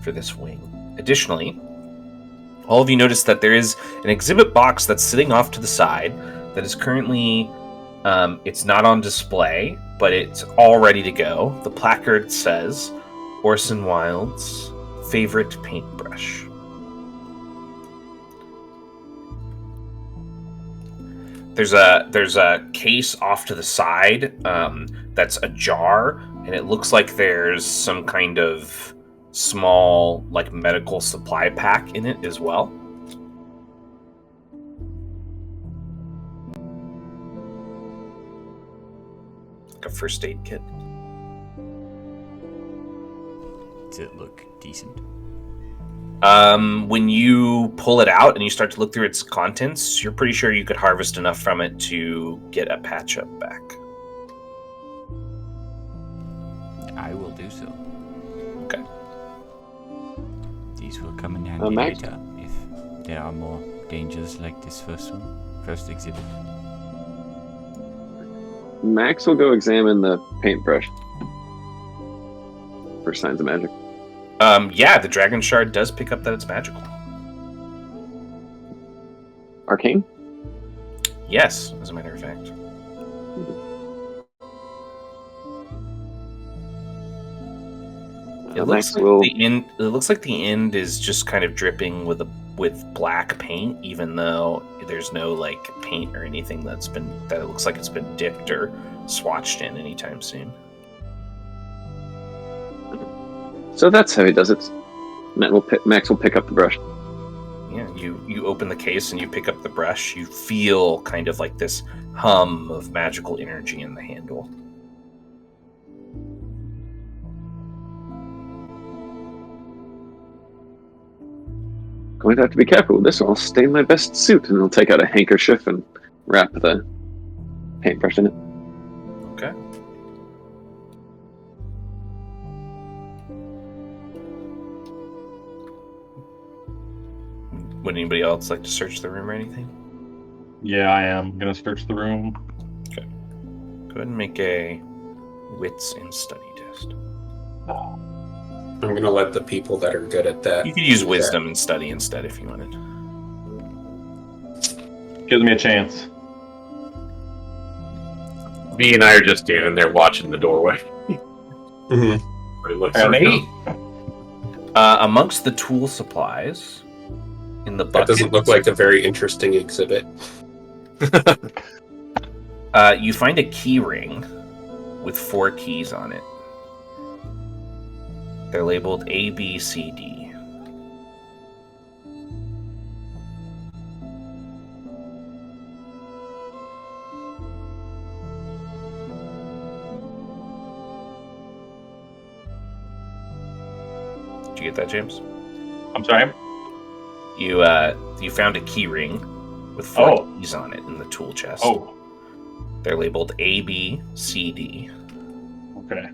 [SPEAKER 1] for this wing. Additionally, all of you notice that there is an exhibit box that's sitting off to the side that is currently, it's not on display, but it's all ready to go. The placard says, Orson Wilde's favorite paintbrush. There's a case off to the side that's ajar, and it looks like there's some kind of small, like, medical supply pack in it as well. Like a first aid kit.
[SPEAKER 3] Does it look decent?
[SPEAKER 1] When you pull it out and you start to look through its contents, you're pretty sure you could harvest enough from it to get a patch up back.
[SPEAKER 3] I will do so.
[SPEAKER 1] Okay.
[SPEAKER 3] These will come in handy
[SPEAKER 7] Max?
[SPEAKER 3] later if there are more dangers like this first exhibit.
[SPEAKER 7] Max will go examine the paintbrush for signs of magic.
[SPEAKER 1] Yeah, the dragon shard does pick up that it's magical.
[SPEAKER 7] Arcane?
[SPEAKER 1] Yes, as a matter of fact. It looks like the end is just kind of dripping with black paint, even though there's no like paint or anything that it looks like it's been dipped or swatched in anytime soon.
[SPEAKER 7] So that's how he does it. Max will pick up the brush.
[SPEAKER 1] Yeah, you open the case and you pick up the brush. You feel kind of like this hum of magical energy in the handle.
[SPEAKER 7] Going to have to be careful with this, or I'll stain my best suit. And he'll take out a handkerchief and wrap the paintbrush in it.
[SPEAKER 1] Okay. Would anybody else like to search the room or anything?
[SPEAKER 4] Yeah, I am gonna search the room.
[SPEAKER 1] Okay. Go ahead and make a wits and study test.
[SPEAKER 2] I'm going to let the people that are good at that.
[SPEAKER 1] You could use wisdom and study instead if you wanted.
[SPEAKER 4] Gives me a chance.
[SPEAKER 5] Me and I are just standing there watching the doorway.
[SPEAKER 2] Mm-hmm.
[SPEAKER 4] An 8.
[SPEAKER 1] Amongst the tool supplies in the
[SPEAKER 2] That
[SPEAKER 1] bucket,
[SPEAKER 2] doesn't look like a very interesting exhibit.
[SPEAKER 1] you find a key ring with 4 keys on it. They're labeled A, B, C, D. Did you get that, James?
[SPEAKER 4] I'm sorry.
[SPEAKER 1] You found a key ring with 4 keys on it in the tool chest.
[SPEAKER 4] Oh,
[SPEAKER 1] They're labeled A, B, C, D.
[SPEAKER 4] okay.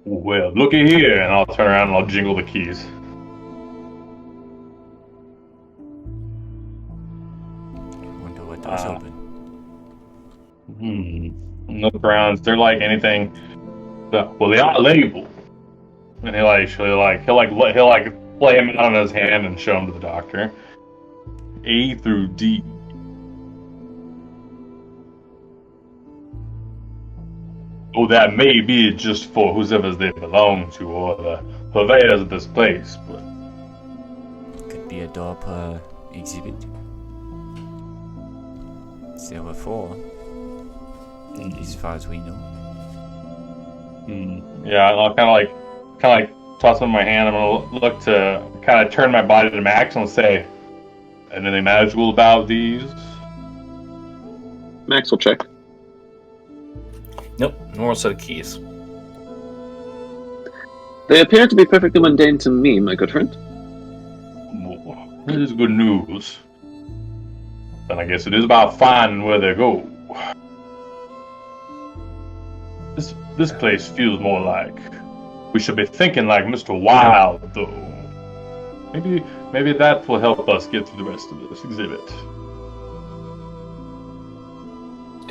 [SPEAKER 4] Well, looky here, and I'll turn around and I'll jingle the keys.
[SPEAKER 3] Wonder what does open.
[SPEAKER 4] Look around. They're like anything. Well, they are labeled, and he'll play him out on his hand and show him to the doctor. A through D. Oh, that may be just for whoever they belong to or the purveyors of this place, but
[SPEAKER 3] Could be a door per exhibit. There were 4, as far as we know.
[SPEAKER 4] Yeah, I'll kind of like toss them in my hand. I'm gonna look to kind of turn my body to Max and say, "Anything magical about these?"
[SPEAKER 7] Max will check.
[SPEAKER 1] Nope, normal set of keys.
[SPEAKER 7] They appear to be perfectly mundane to me, my good friend.
[SPEAKER 4] This is good news. Then I guess it is about finding where they go. This place feels more like we should be thinking like Mr. Wild, though. Maybe that will help us get through the rest of this exhibit.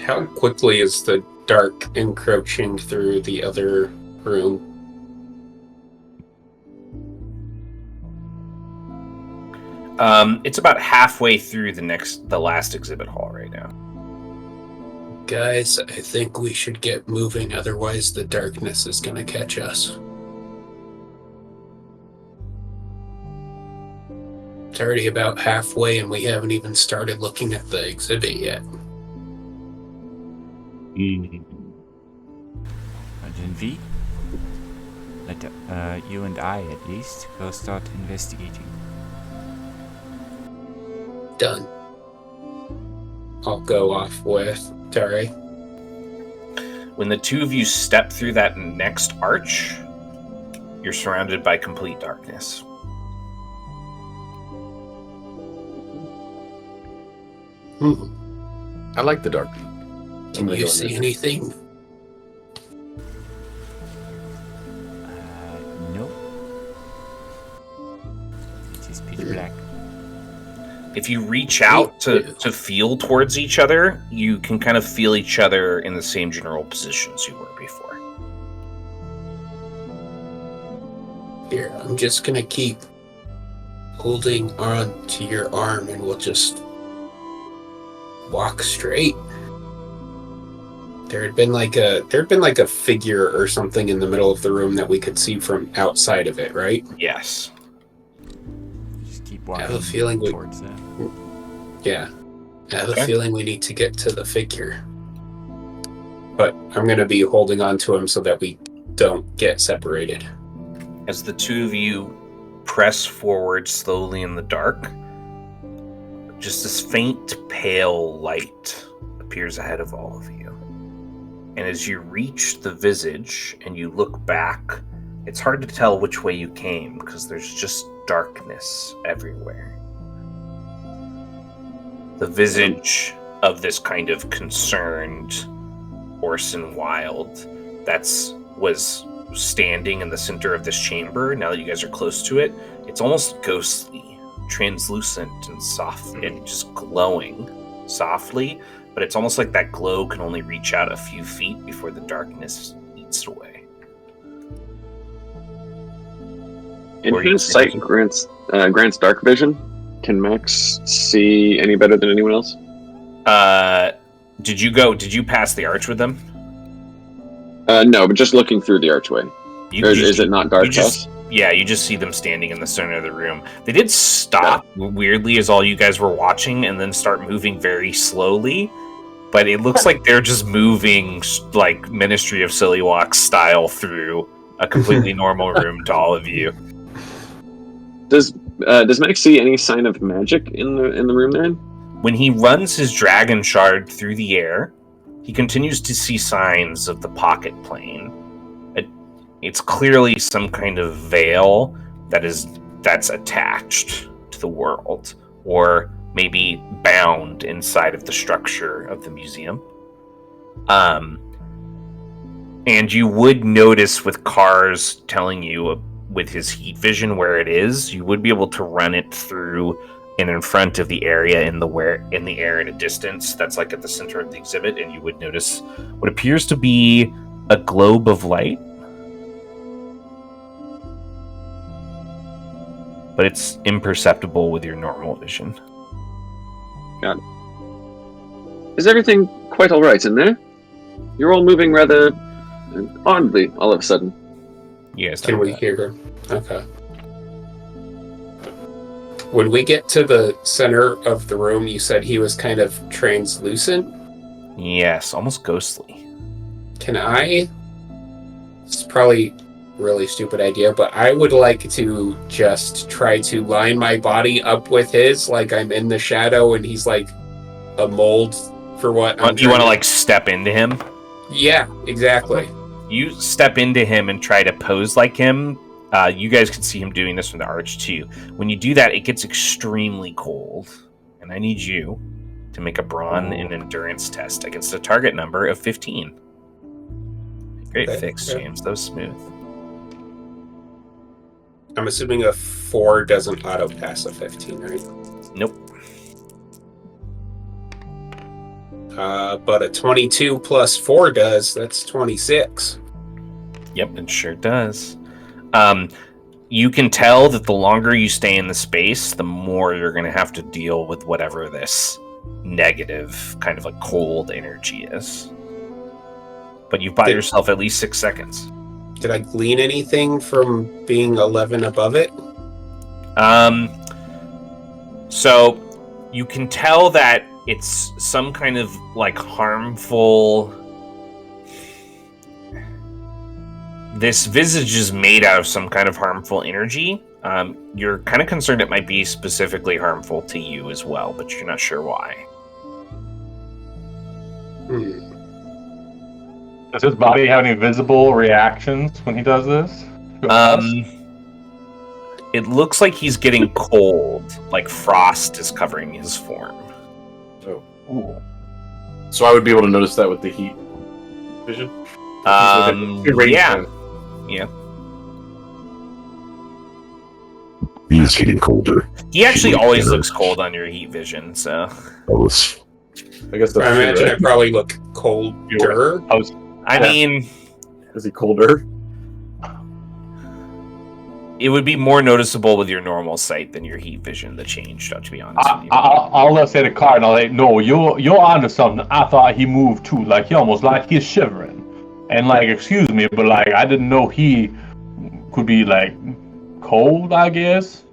[SPEAKER 2] How quickly is the dark encroaching through the other room?
[SPEAKER 1] It's about halfway through the last exhibit hall right now.
[SPEAKER 2] Guys, I think we should get moving, otherwise the darkness is gonna catch us. It's already about halfway and we haven't even started looking at the exhibit yet.
[SPEAKER 3] Agent V, let you and I at least go start investigating.
[SPEAKER 2] Done. I'll go off with Terry.
[SPEAKER 1] When the two of you step through that next arch, you're surrounded by complete darkness.
[SPEAKER 5] I like the dark.
[SPEAKER 2] Can you see anything?
[SPEAKER 3] No. It is pitch black.
[SPEAKER 1] If you reach out to feel towards each other, you can kind of feel each other in the same general positions you were before.
[SPEAKER 2] Here, I'm just gonna keep holding on to your arm and we'll just walk straight. There'd been like a figure or something in the middle of the room that we could see from outside of it, right?
[SPEAKER 1] Yes.
[SPEAKER 3] Just keep
[SPEAKER 2] I
[SPEAKER 3] walking
[SPEAKER 2] have a feeling
[SPEAKER 3] towards that.
[SPEAKER 2] Yeah. I have
[SPEAKER 1] Okay.
[SPEAKER 2] a feeling we need to get to the figure. But I'm gonna be holding on to him so that we don't get separated.
[SPEAKER 1] As the two of you press forward slowly in the dark, just this faint, pale light appears ahead of all of you. And as you reach the visage and you look back, it's hard to tell which way you came because there's just darkness everywhere. The visage of this kind of concerned Orson Wilde was standing in the center of this chamber. Now that you guys are close to it, it's almost ghostly, translucent and soft and just glowing softly, but it's almost like that glow can only reach out a few feet before the darkness eats away.
[SPEAKER 7] Enhanced sight grants dark vision. Can Max see any better than anyone else?
[SPEAKER 1] Did you pass the arch with them?
[SPEAKER 7] No, but just looking through the archway. Is it not dark to us?
[SPEAKER 1] Yeah, you just see them standing in the center of the room. They did stop weirdly as all you guys were watching and then start moving very slowly. But it looks like they're just moving like Ministry of Silly Walk style through a completely normal room to all of you.
[SPEAKER 7] Does Max see any sign of magic in the room they're in?
[SPEAKER 1] When he runs his dragon shard through the air, he continues to see signs of the pocket plane. It's clearly some kind of veil that's attached to the world, or maybe bound inside of the structure of the museum. And you would notice with cars telling you with his heat vision where it is, you would be able to run it through and in front of the area in the air at a distance that's like at the center of the exhibit, and you would notice what appears to be a globe of light. But it's imperceptible with your normal vision.
[SPEAKER 7] Got it. Is everything quite all right in there? You're all moving rather oddly all of a sudden.
[SPEAKER 1] Yes.
[SPEAKER 2] Can we hear her? Okay. When we get to the center of the room, you said he was kind of translucent.
[SPEAKER 1] Yes, almost ghostly.
[SPEAKER 2] Can I? It's probably a really stupid idea, but I would like to just try to line my body up with his, like I'm in the shadow and he's like a mold for what I'm
[SPEAKER 1] You want to like step into him?
[SPEAKER 2] Yeah, exactly.
[SPEAKER 1] You step into him and try to pose like him. You guys can see him doing this from the arch too. When you do that, it gets extremely cold, and I need you to make a brawn and endurance test against a target number of 15. Great fix, James. That was smooth.
[SPEAKER 2] I'm assuming a 4 doesn't auto pass a 15, right?
[SPEAKER 1] Nope.
[SPEAKER 2] But a 22 plus 4 does. That's 26.
[SPEAKER 1] Yep, it sure does. You can tell that the longer you stay in the space, the more you're going to have to deal with whatever this negative, kind of like cold energy is. But you've bought yourself at least 6 seconds.
[SPEAKER 2] Did I glean anything from being 11 above it?
[SPEAKER 1] So you can tell that it's some kind of like harmful. This visage is made out of some kind of harmful energy. You're kind of concerned it might be specifically harmful to you as well, but you're not sure why.
[SPEAKER 4] Does his body have any visible reactions when he does this?
[SPEAKER 1] It looks like he's getting cold, like frost is covering his form.
[SPEAKER 5] Oh. Ooh. So I would be able to notice that with the heat vision?
[SPEAKER 1] Yeah. Yeah.
[SPEAKER 6] He's getting colder.
[SPEAKER 1] He actually always looks cold on your heat vision, so.
[SPEAKER 5] I guess that's
[SPEAKER 2] I imagine
[SPEAKER 5] right.
[SPEAKER 2] I probably look colder.
[SPEAKER 1] I mean,
[SPEAKER 5] is he colder?
[SPEAKER 1] It would be more noticeable with your normal sight than your heat vision, the change, to be honest with you.
[SPEAKER 4] I'll say the Cardinal, like, no, you're onto something. I thought he moved too, like, he almost like he's shivering. And, like, excuse me, but, like, I didn't know he could be, like, cold, I guess.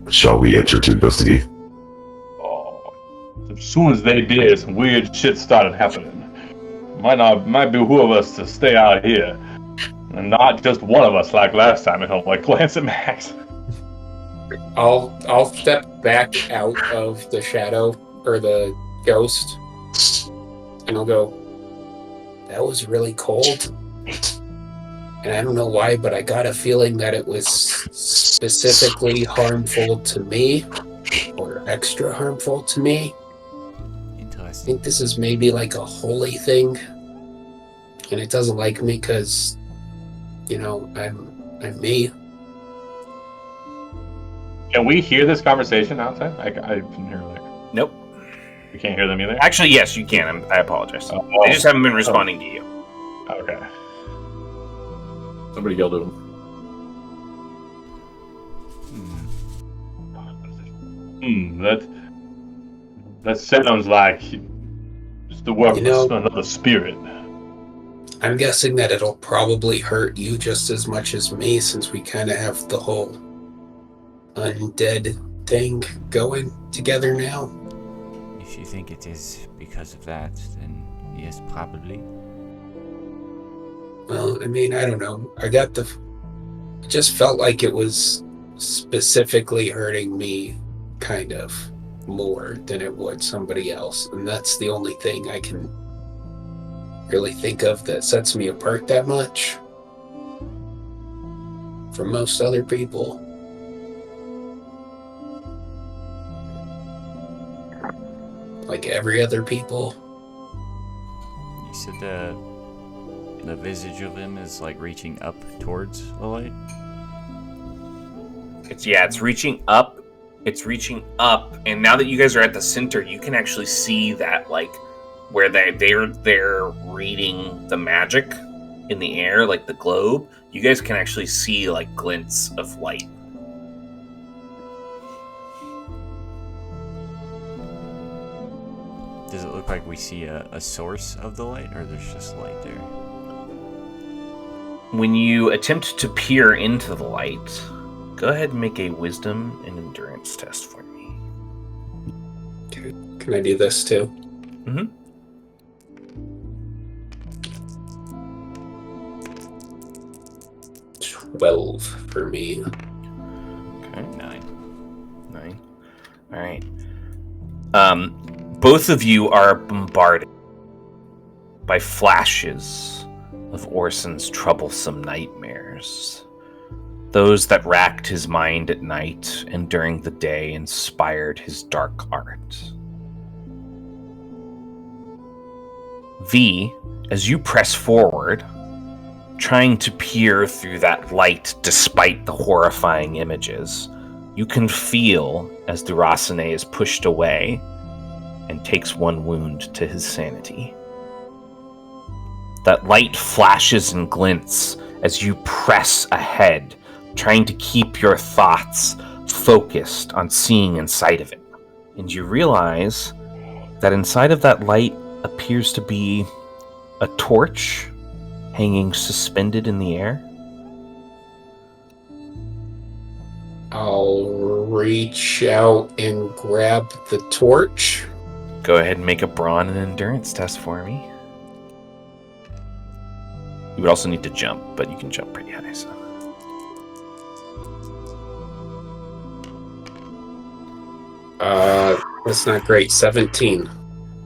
[SPEAKER 6] Shall we enter to investigate?
[SPEAKER 4] Oh, as soon as they did, some weird shit started happening. Might behoove us to stay out here. And not just one of us like last time at home, like glance at Max.
[SPEAKER 2] I'll step back out of the shadow or the ghost and I'll go, that was really cold. And I don't know why, but I got a feeling that it was specifically harmful to me or extra harmful to me. I think this is maybe like a holy thing. And it doesn't like me because, you know, I'm me.
[SPEAKER 4] Can we hear this conversation outside? I didn't hear it.
[SPEAKER 1] Nope.
[SPEAKER 4] You can't hear them either?
[SPEAKER 1] Actually, yes, you can. I apologize. They just haven't been responding to you.
[SPEAKER 4] Okay.
[SPEAKER 5] Somebody yelled at him.
[SPEAKER 4] That sounds like it's the work of another spirit.
[SPEAKER 2] I'm guessing that it'll probably hurt you just as much as me, since we kind of have the whole undead thing going together now.
[SPEAKER 3] If you think it is because of that, then yes, probably.
[SPEAKER 2] Well, I mean, I don't know. It just felt like it was specifically hurting me kind of more than it would somebody else. And that's the only thing I can really think of that sets me apart that much from most other people. Like every other people.
[SPEAKER 3] You said the visage of him is like reaching up towards the light?
[SPEAKER 1] It's reaching up. It's reaching up, and now that you guys are at the center, you can actually see that, like, where they're reading the magic in the air, like the globe. You guys can actually see like glints of light.
[SPEAKER 3] like we see a source of the light, or there's just light there?
[SPEAKER 1] When you attempt to peer into the light, go ahead and make a wisdom and endurance test for me.
[SPEAKER 2] Can I do this too?
[SPEAKER 1] Mm-hmm.
[SPEAKER 2] 12 for me.
[SPEAKER 1] Okay. 9. All right. Both of you are bombarded by flashes of Orson's troublesome nightmares. Those that racked his mind at night and during the day inspired his dark art. V, as you press forward, trying to peer through that light despite the horrifying images, you can feel as Durasane is pushed away and takes one wound to his sanity. That light flashes and glints as you press ahead, trying to keep your thoughts focused on seeing inside of it. And you realize that inside of that light appears to be a torch hanging suspended in the air.
[SPEAKER 2] I'll reach out and grab the torch.
[SPEAKER 1] Go ahead and make a brawn and endurance test for me. You would also need to jump, but you can jump pretty high, so.
[SPEAKER 2] That's not great. 17.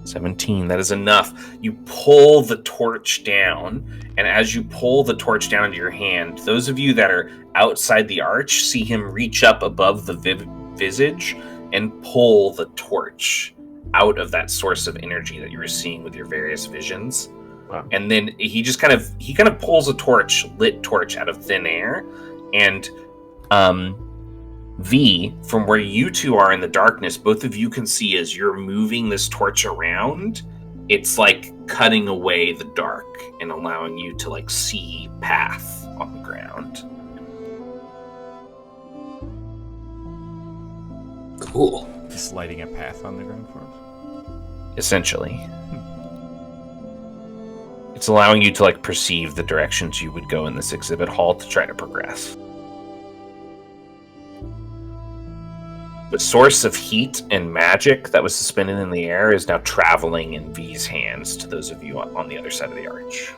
[SPEAKER 1] 17, that is enough. You pull the torch down, and as you pull the torch down into your hand, those of you that are outside the arch see him reach up above the visage and pull the torch out of that source of energy that you were seeing with your various visions.
[SPEAKER 5] Wow.
[SPEAKER 1] And then he kind of pulls a lit torch out of thin air, and V, from where you two are in the darkness, both of you can see as you're moving this torch around, it's like cutting away the dark and allowing you to like see path on the ground.
[SPEAKER 2] Cool.
[SPEAKER 3] Just lighting a path on the ground for us?
[SPEAKER 1] Essentially. It's allowing you to like perceive the directions you would go in this exhibit hall to try to progress. The source of heat and magic that was suspended in the air is now traveling in V's hands to those of you on the other side of the arch.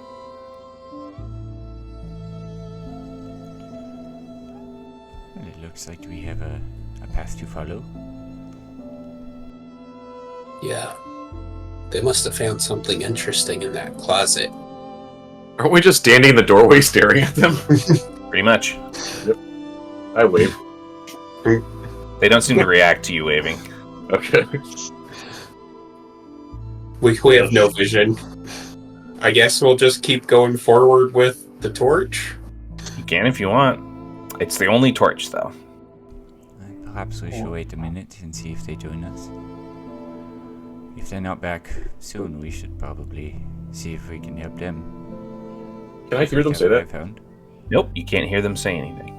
[SPEAKER 3] Well, it looks like we have a path to follow.
[SPEAKER 2] Yeah. They must have found something interesting in that closet.
[SPEAKER 5] Aren't we just standing in the doorway staring at them?
[SPEAKER 1] Pretty much.
[SPEAKER 5] Yep. I wave.
[SPEAKER 1] They don't seem to react to you waving.
[SPEAKER 5] Okay.
[SPEAKER 2] We have no vision. I guess we'll just keep going forward with the torch.
[SPEAKER 1] You can if you want. It's the only torch, though.
[SPEAKER 3] Perhaps we should wait a minute and see if they join us. If they're not back soon, we should probably see if we can help them.
[SPEAKER 5] Can I hear them say that?
[SPEAKER 1] Nope, you can't hear them say anything.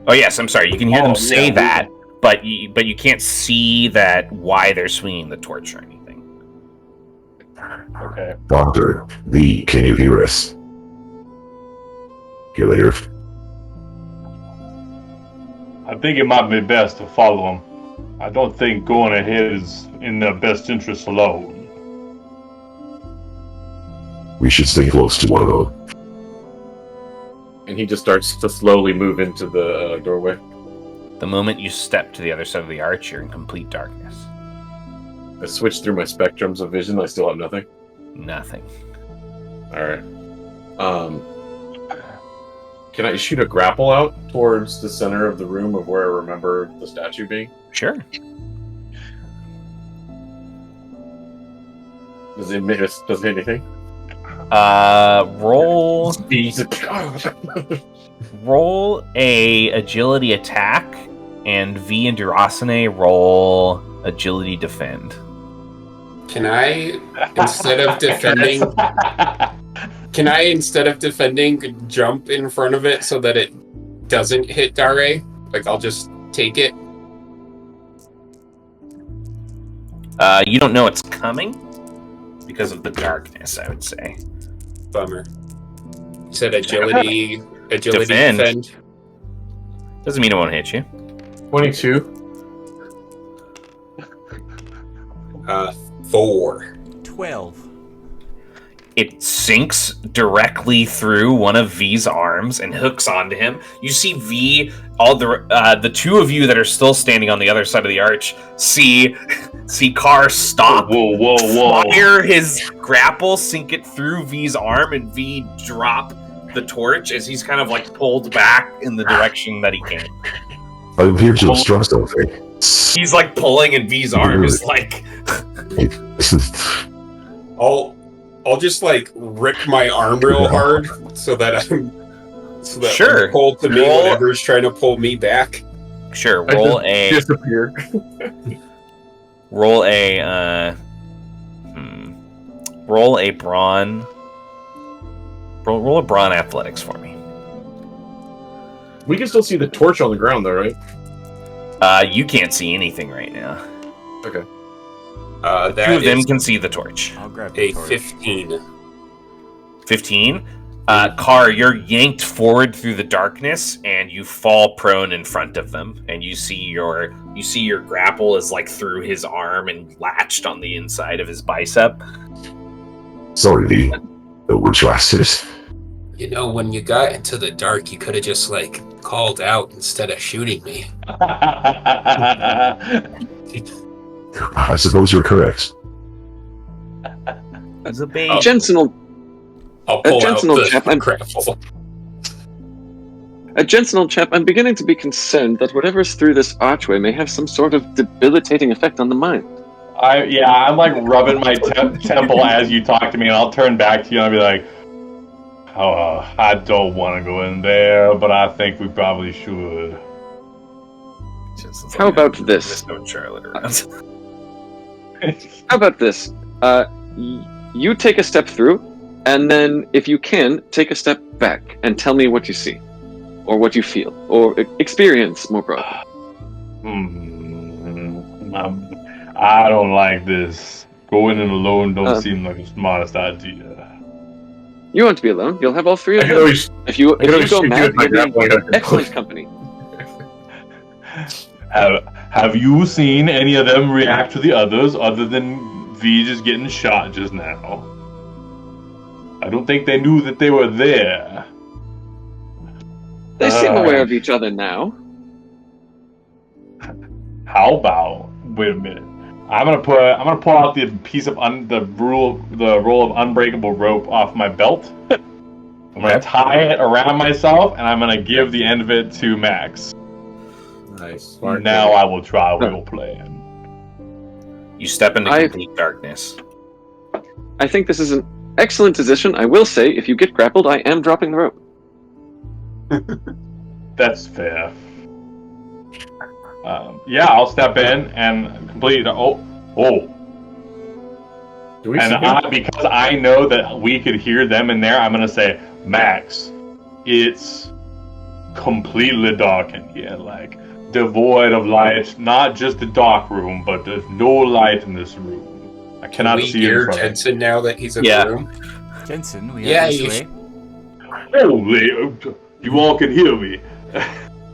[SPEAKER 1] Oh yes, I'm sorry. You can hear them say that, but you can't see that why they're swinging the torch or anything.
[SPEAKER 4] Okay.
[SPEAKER 6] Doctor, Lee, can you hear us? Get later.
[SPEAKER 4] I think it might be best to follow him. I don't think going ahead is in their best interest alone.
[SPEAKER 6] We should stay close to one of them.
[SPEAKER 5] And he just starts to slowly move into the doorway.
[SPEAKER 1] The moment you step to the other side of the arch, you're in complete darkness.
[SPEAKER 5] I switch through my spectrums of vision. I still have nothing.
[SPEAKER 1] Nothing.
[SPEAKER 5] Alright. Can I shoot a grapple out towards the center of the room of where I remember the statue being?
[SPEAKER 1] Sure.
[SPEAKER 5] Does it miss? Does it hit anything?
[SPEAKER 1] Roll
[SPEAKER 5] He's
[SPEAKER 1] roll a agility attack, and V and Durasane roll agility defend.
[SPEAKER 2] Can I, instead of defending, jump in front of it so that it doesn't hit Dare? Like, I'll just take it?
[SPEAKER 1] You don't know it's coming, because of the darkness, I would say.
[SPEAKER 2] Bummer. You said agility, defend.
[SPEAKER 1] Doesn't mean it won't hit you.
[SPEAKER 5] 22.
[SPEAKER 2] 4.
[SPEAKER 3] 12.
[SPEAKER 1] It sinks directly through one of V's arms and hooks onto him. You see V, all the two of you that are still standing on the other side of the arch, see Carr stop,
[SPEAKER 4] Whoa.
[SPEAKER 1] fire his grapple, sink it through V's arm, and V drop the torch as he's kind of like pulled back in the direction that he came.
[SPEAKER 6] I'm here to obstruct something.
[SPEAKER 1] He's like pulling, and V's arm is like.
[SPEAKER 2] I'll just like rip my arm real hard so that I'm
[SPEAKER 1] Sure.
[SPEAKER 2] pulled to me whenever's trying to pull me back.
[SPEAKER 1] Sure, roll a
[SPEAKER 5] disappear.
[SPEAKER 1] roll a brawn. Roll a brawn athletics for me.
[SPEAKER 5] We can still see the torch on the ground, though, right?
[SPEAKER 1] You can't see anything right now.
[SPEAKER 5] Okay.
[SPEAKER 1] Two of them can see the torch.
[SPEAKER 3] I'll grab the
[SPEAKER 2] A
[SPEAKER 3] torch.
[SPEAKER 2] 15.
[SPEAKER 1] 15. Carr, you're yanked forward through the darkness, and you fall prone in front of them. And you see your grapple is like through his arm and latched on the inside of his bicep.
[SPEAKER 6] Sorry, the retracted.
[SPEAKER 2] You know, when you got into the dark, you could have just like called out instead of shooting me.
[SPEAKER 6] I suppose you're correct.
[SPEAKER 1] As a bait.
[SPEAKER 7] Jensen will
[SPEAKER 2] I'll pull out
[SPEAKER 7] Jensen will
[SPEAKER 2] the
[SPEAKER 7] chap, I'm-
[SPEAKER 2] grapple.
[SPEAKER 7] Jensen, old chap, I'm beginning to be concerned that whatever's through this archway may have some sort of debilitating effect on the mind.
[SPEAKER 4] I'm like rubbing my temple as you talk to me, and I'll turn back to you and I'll be like, "Oh, I don't want to go in there, but I think we probably should."
[SPEAKER 7] How about this?
[SPEAKER 1] There's no Charlotte around.
[SPEAKER 7] How about this? You take a step through, and then, if you can, take a step back and tell me what you see, or what you feel, or experience more broadly.
[SPEAKER 4] I don't like this. Going in alone don't seem like the smartest idea.
[SPEAKER 7] You want to be alone? You'll have all three of
[SPEAKER 5] I can
[SPEAKER 7] them.
[SPEAKER 5] always
[SPEAKER 7] If you go mad,
[SPEAKER 5] my
[SPEAKER 7] you'll be
[SPEAKER 5] grappling hook.
[SPEAKER 7] excellent company.
[SPEAKER 4] Have you seen any of them react to the others other than V just getting shot just now? I don't think they knew that they were there.
[SPEAKER 7] They seem aware of each other now.
[SPEAKER 4] How about? Wait a minute. I'm gonna pull out the piece of the roll of unbreakable rope off my belt. I'm gonna tie it around myself, and I'm gonna give the end of it to Max.
[SPEAKER 5] Nice.
[SPEAKER 4] Now I will try role playing.
[SPEAKER 1] You step into complete darkness.
[SPEAKER 7] I think this is an excellent position. I will say, if you get grappled, I am dropping the rope.
[SPEAKER 4] That's fair. I'll step in and complete.
[SPEAKER 5] Do we see him?
[SPEAKER 4] Because I know that we could hear them in there, I'm gonna say, Max, it's completely dark in here, like devoid of light. Not just the dark room, but there's no light in this room. I cannot
[SPEAKER 2] Can we
[SPEAKER 4] see
[SPEAKER 2] hear
[SPEAKER 4] it.
[SPEAKER 2] Jensen now that he's in
[SPEAKER 1] Yeah.
[SPEAKER 2] the room?
[SPEAKER 3] Jensen, we
[SPEAKER 2] Yeah,
[SPEAKER 3] have this
[SPEAKER 2] you
[SPEAKER 3] way.
[SPEAKER 4] Holy, you all can hear me.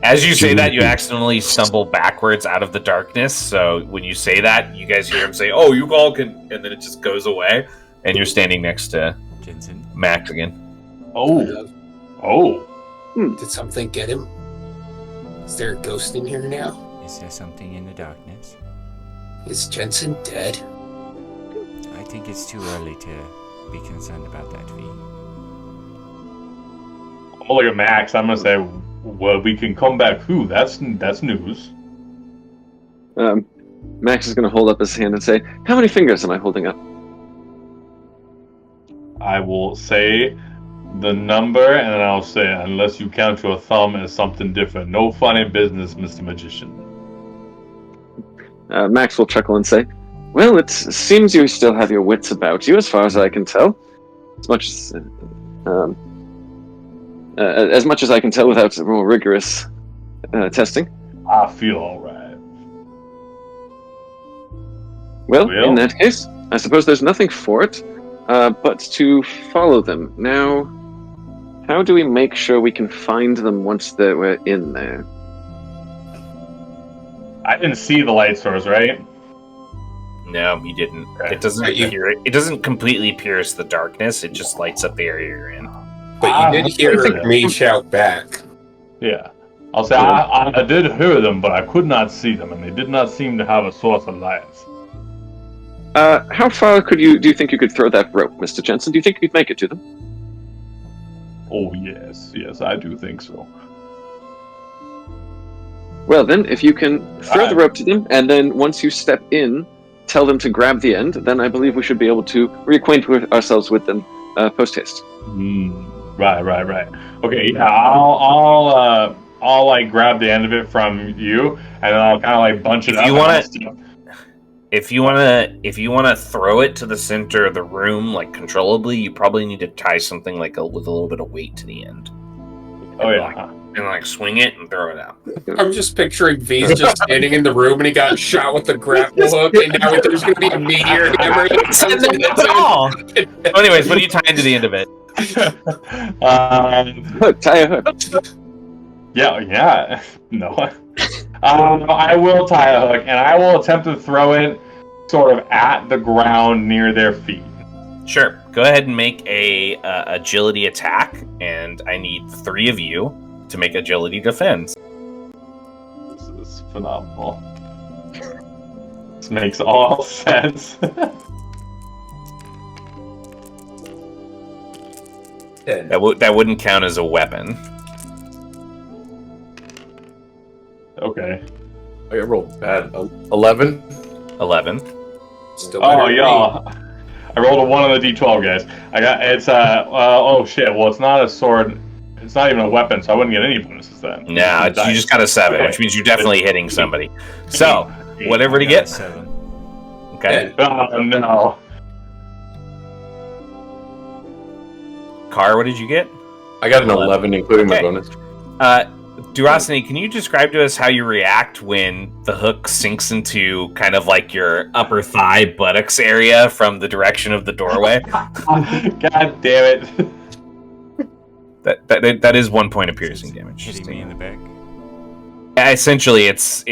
[SPEAKER 1] As you say that, you accidentally stumble backwards out of the darkness. So when you say that, you guys hear him say, "Oh, you all can," and then it just goes away, and you're standing next to
[SPEAKER 3] Jensen.
[SPEAKER 1] Max again.
[SPEAKER 4] Oh.
[SPEAKER 2] Did something get him? Is there a ghost in here now?
[SPEAKER 3] Is there something in the darkness?
[SPEAKER 2] Is Jensen dead?
[SPEAKER 3] I think it's too early to be concerned about that, V.
[SPEAKER 4] I'm gonna look at Max. I'm gonna say, well, we can come back through. That's news.
[SPEAKER 7] Max is going to hold up his hand and say, "How many fingers am I holding up?"
[SPEAKER 4] I will say the number, and then I'll say, unless you count your thumb as something different. No funny business, Mr. Magician.
[SPEAKER 7] Max will chuckle and say, "Well, it seems you still have your wits about you, as far as I can tell. As much as I can tell without more rigorous testing."
[SPEAKER 4] I feel all right.
[SPEAKER 7] Well,
[SPEAKER 4] Well.
[SPEAKER 7] in that case, I suppose there's nothing for it but to follow them. Now, how do we make sure we can find them once we're in there?
[SPEAKER 4] I didn't see the light source, right?
[SPEAKER 1] No, you didn't.
[SPEAKER 4] Okay.
[SPEAKER 1] It doesn't it doesn't completely pierce the darkness. It just lights up the area you're in.
[SPEAKER 2] But you did hear me shout back.
[SPEAKER 4] Yeah. I'll say I did hear them, but I could not see them, and they did not seem to have a source of lights.
[SPEAKER 7] How far do you think you could throw that rope, Mr. Jensen? Do you think you'd make it to them?
[SPEAKER 4] Oh, yes, I do think so.
[SPEAKER 7] Well, then, if you can throw the rope to them, and then once you step in, tell them to grab the end, then I believe we should be able to reacquaint ourselves with them post-haste.
[SPEAKER 4] Right. Okay, yeah, I'll like grab the end of it from you, and then I'll kind of like bunch it up.
[SPEAKER 1] If you wanna throw it to the center of the room, like controllably, you probably need to tie something like with a little bit of weight to the end.
[SPEAKER 4] Oh yeah.
[SPEAKER 1] And like swing it and throw it out.
[SPEAKER 2] I'm just picturing V's just standing in the room and he got shot with the grapple hook, and now there's going to be a meteor hammer.
[SPEAKER 1] Anyways, what are you tying to the end of it?
[SPEAKER 7] Hook, tie a hook.
[SPEAKER 4] Yeah. No. I will tie a hook, and I will attempt to throw it sort of at the ground near their feet.
[SPEAKER 1] Sure. Go ahead and make a agility attack, and I need 3 of you to make agility defense.
[SPEAKER 4] This is phenomenal. This makes all sense.
[SPEAKER 1] That wouldn't count as a weapon.
[SPEAKER 4] Okay.
[SPEAKER 5] I rolled bad. 11.
[SPEAKER 1] 11.
[SPEAKER 2] Still
[SPEAKER 4] Oh, y'all. I rolled a 1 on the d12, guys. Oh shit, well, it's not a sword. It's not even a weapon, so I wouldn't get any bonuses then.
[SPEAKER 1] No, you just got a 7,
[SPEAKER 4] Okay.
[SPEAKER 1] which means you're definitely hitting somebody. So, whatever to get.
[SPEAKER 3] 7.
[SPEAKER 1] Okay.
[SPEAKER 4] Oh, no.
[SPEAKER 1] Car, what did you get?
[SPEAKER 5] I got an 11, including my bonus.
[SPEAKER 1] Durosany, can you describe to us how you react when the hook sinks into kind of like your upper thigh buttocks area from the direction of the doorway?
[SPEAKER 4] God damn it.
[SPEAKER 1] That is 1 point of piercing damage.
[SPEAKER 3] Hitting me in the back.
[SPEAKER 1] Yeah, essentially, it's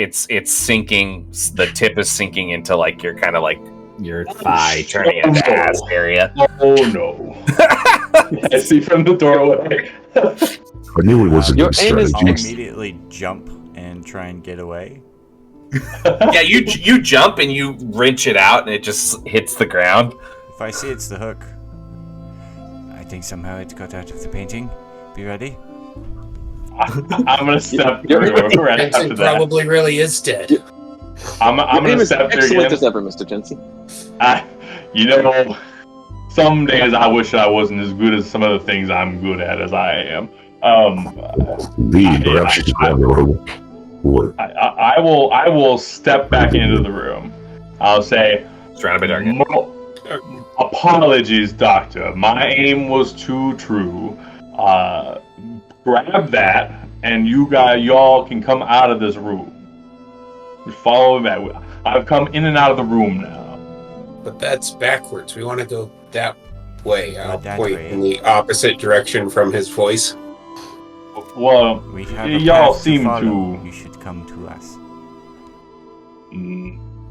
[SPEAKER 1] sinking. The tip is sinking into like your kind of like your thigh, turning into ass area.
[SPEAKER 4] Oh no! I see from the doorway.
[SPEAKER 6] I knew it wasn't
[SPEAKER 7] Your
[SPEAKER 6] good
[SPEAKER 7] aim is
[SPEAKER 6] strategy.
[SPEAKER 3] I'll immediately jump and try and get away.
[SPEAKER 1] Yeah, you jump and you wrench it out, and it just hits the ground.
[SPEAKER 3] If I see it's the hook, I think somehow it got out of the painting. Be ready?
[SPEAKER 4] I'm gonna step through right after
[SPEAKER 2] Jensen
[SPEAKER 4] that.
[SPEAKER 2] probably really is dead.
[SPEAKER 4] I'm
[SPEAKER 7] Your
[SPEAKER 4] gonna
[SPEAKER 7] aim is
[SPEAKER 4] step through
[SPEAKER 7] excellent
[SPEAKER 4] again.
[SPEAKER 7] as ever, Mr. Jensen.
[SPEAKER 4] Some days I wish I wasn't as good as some of the things I'm good at as I am.
[SPEAKER 6] Indeed, perhaps you should grab the rope. Or
[SPEAKER 4] I will step back into the room. I'll say,
[SPEAKER 1] Surrounded by darkness.
[SPEAKER 4] apologies, Doctor. My aim was too true. Grab that, and y'all can come out of this room. Just follow me back. I've come in and out of the room now.
[SPEAKER 2] But that's backwards. We want to go that way. I'll
[SPEAKER 3] that
[SPEAKER 2] point
[SPEAKER 3] way.
[SPEAKER 2] in the opposite direction from his voice.
[SPEAKER 4] Well,
[SPEAKER 3] We have a
[SPEAKER 4] y'all
[SPEAKER 3] path
[SPEAKER 4] seem
[SPEAKER 3] follow.
[SPEAKER 4] to.
[SPEAKER 3] You should come to us.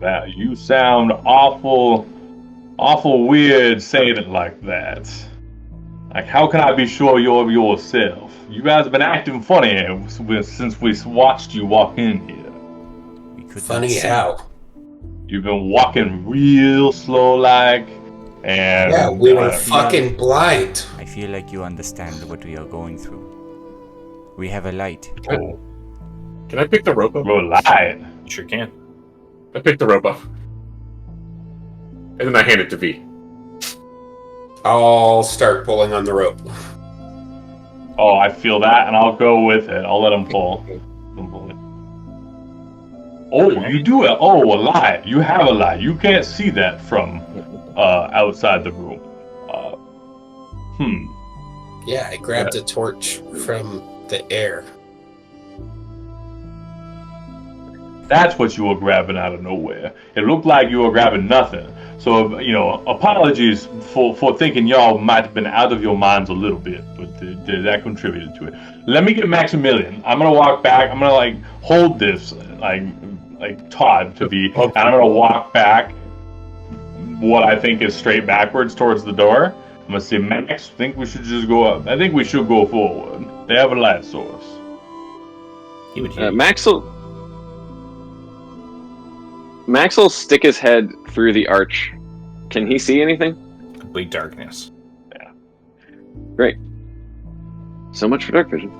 [SPEAKER 4] That you sound awful weird saying it like that. Like, how can I be sure you're yourself? You guys have been acting funny since we watched you walk in here.
[SPEAKER 3] We could
[SPEAKER 2] Funny how?
[SPEAKER 4] You've been walking real slow like, and
[SPEAKER 2] Yeah, we were fucking blind.
[SPEAKER 3] I feel like you understand what we are going through. We have a light.
[SPEAKER 5] Can I pick the rope up?
[SPEAKER 4] we're lying.
[SPEAKER 1] Sure can.
[SPEAKER 5] I pick the rope up. And then I hand it to V.
[SPEAKER 2] I'll start pulling on the rope.
[SPEAKER 4] Oh, I feel that, and I'll go with it. I'll let him pull. Oh, you do it. Oh, a light. You have a light. You can't see that from outside the room.
[SPEAKER 2] Yeah, I grabbed a torch from the air.
[SPEAKER 4] That's what you were grabbing out of nowhere. It looked like you were grabbing nothing. So, apologies for thinking y'all might have been out of your minds a little bit, but that contributed to it. Let me get Maximilian. I'm gonna walk back. I'm gonna like hold this like Todd to be, and I'm gonna walk back what I think is straight backwards towards the door. I'm gonna say, Max, I think we should just go up. I think we should go forward. They have a light source.
[SPEAKER 7] Max will stick his head through the arch. Can he see anything?
[SPEAKER 1] Complete darkness.
[SPEAKER 4] Yeah.
[SPEAKER 7] Great. So much for dark vision.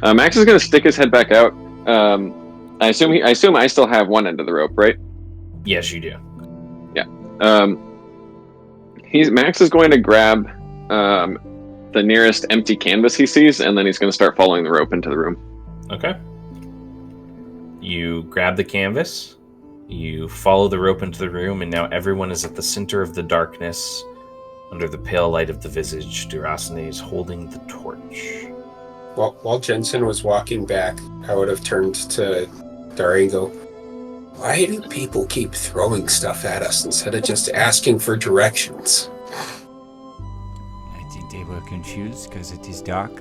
[SPEAKER 7] Max is going to stick his head back out. I assume I still have one end of the rope, right?
[SPEAKER 1] Yes, you do.
[SPEAKER 7] Yeah. Max is going to grab the nearest empty canvas he sees, and then he's going to start following the rope into the room.
[SPEAKER 1] Okay. You grab the canvas, you follow the rope into the room, and now everyone is at the center of the darkness. Under the pale light of the visage, Durasne is holding the torch.
[SPEAKER 2] While Jensen was walking back, I would have turned to Dari and go, why do people keep throwing stuff at us instead of just asking for directions?
[SPEAKER 3] I think they were confused because it is dark.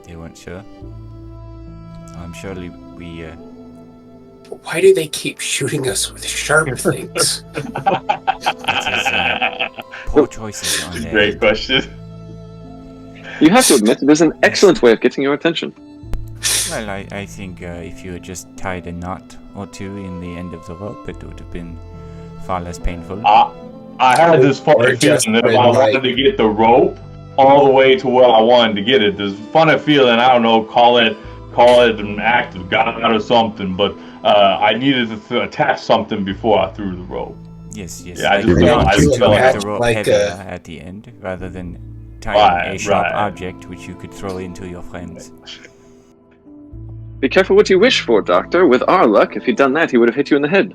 [SPEAKER 3] They weren't sure. Surely we...
[SPEAKER 2] Why do they keep shooting us with sharp things?
[SPEAKER 3] Poor choices on there.
[SPEAKER 4] Great question.
[SPEAKER 7] You have to admit, it is an excellent way of getting your attention.
[SPEAKER 3] Well, I think if you had just tied a knot or two in the end of the rope, it would have been far less painful.
[SPEAKER 4] I had this funny feeling that if I wanted to get the rope all the way to where I wanted to get it, this funny feeling, I don't know, call it an act of God or something, but I needed to attach something before I threw the rope.
[SPEAKER 3] Yes.
[SPEAKER 4] Yeah, I just felt
[SPEAKER 3] like the rope
[SPEAKER 2] like
[SPEAKER 3] heavier at the end, rather than tying a sharp object which you could throw into your friends.
[SPEAKER 7] Be careful what you wish for, Doctor. With our luck, if he'd done that, he would have hit you in the head.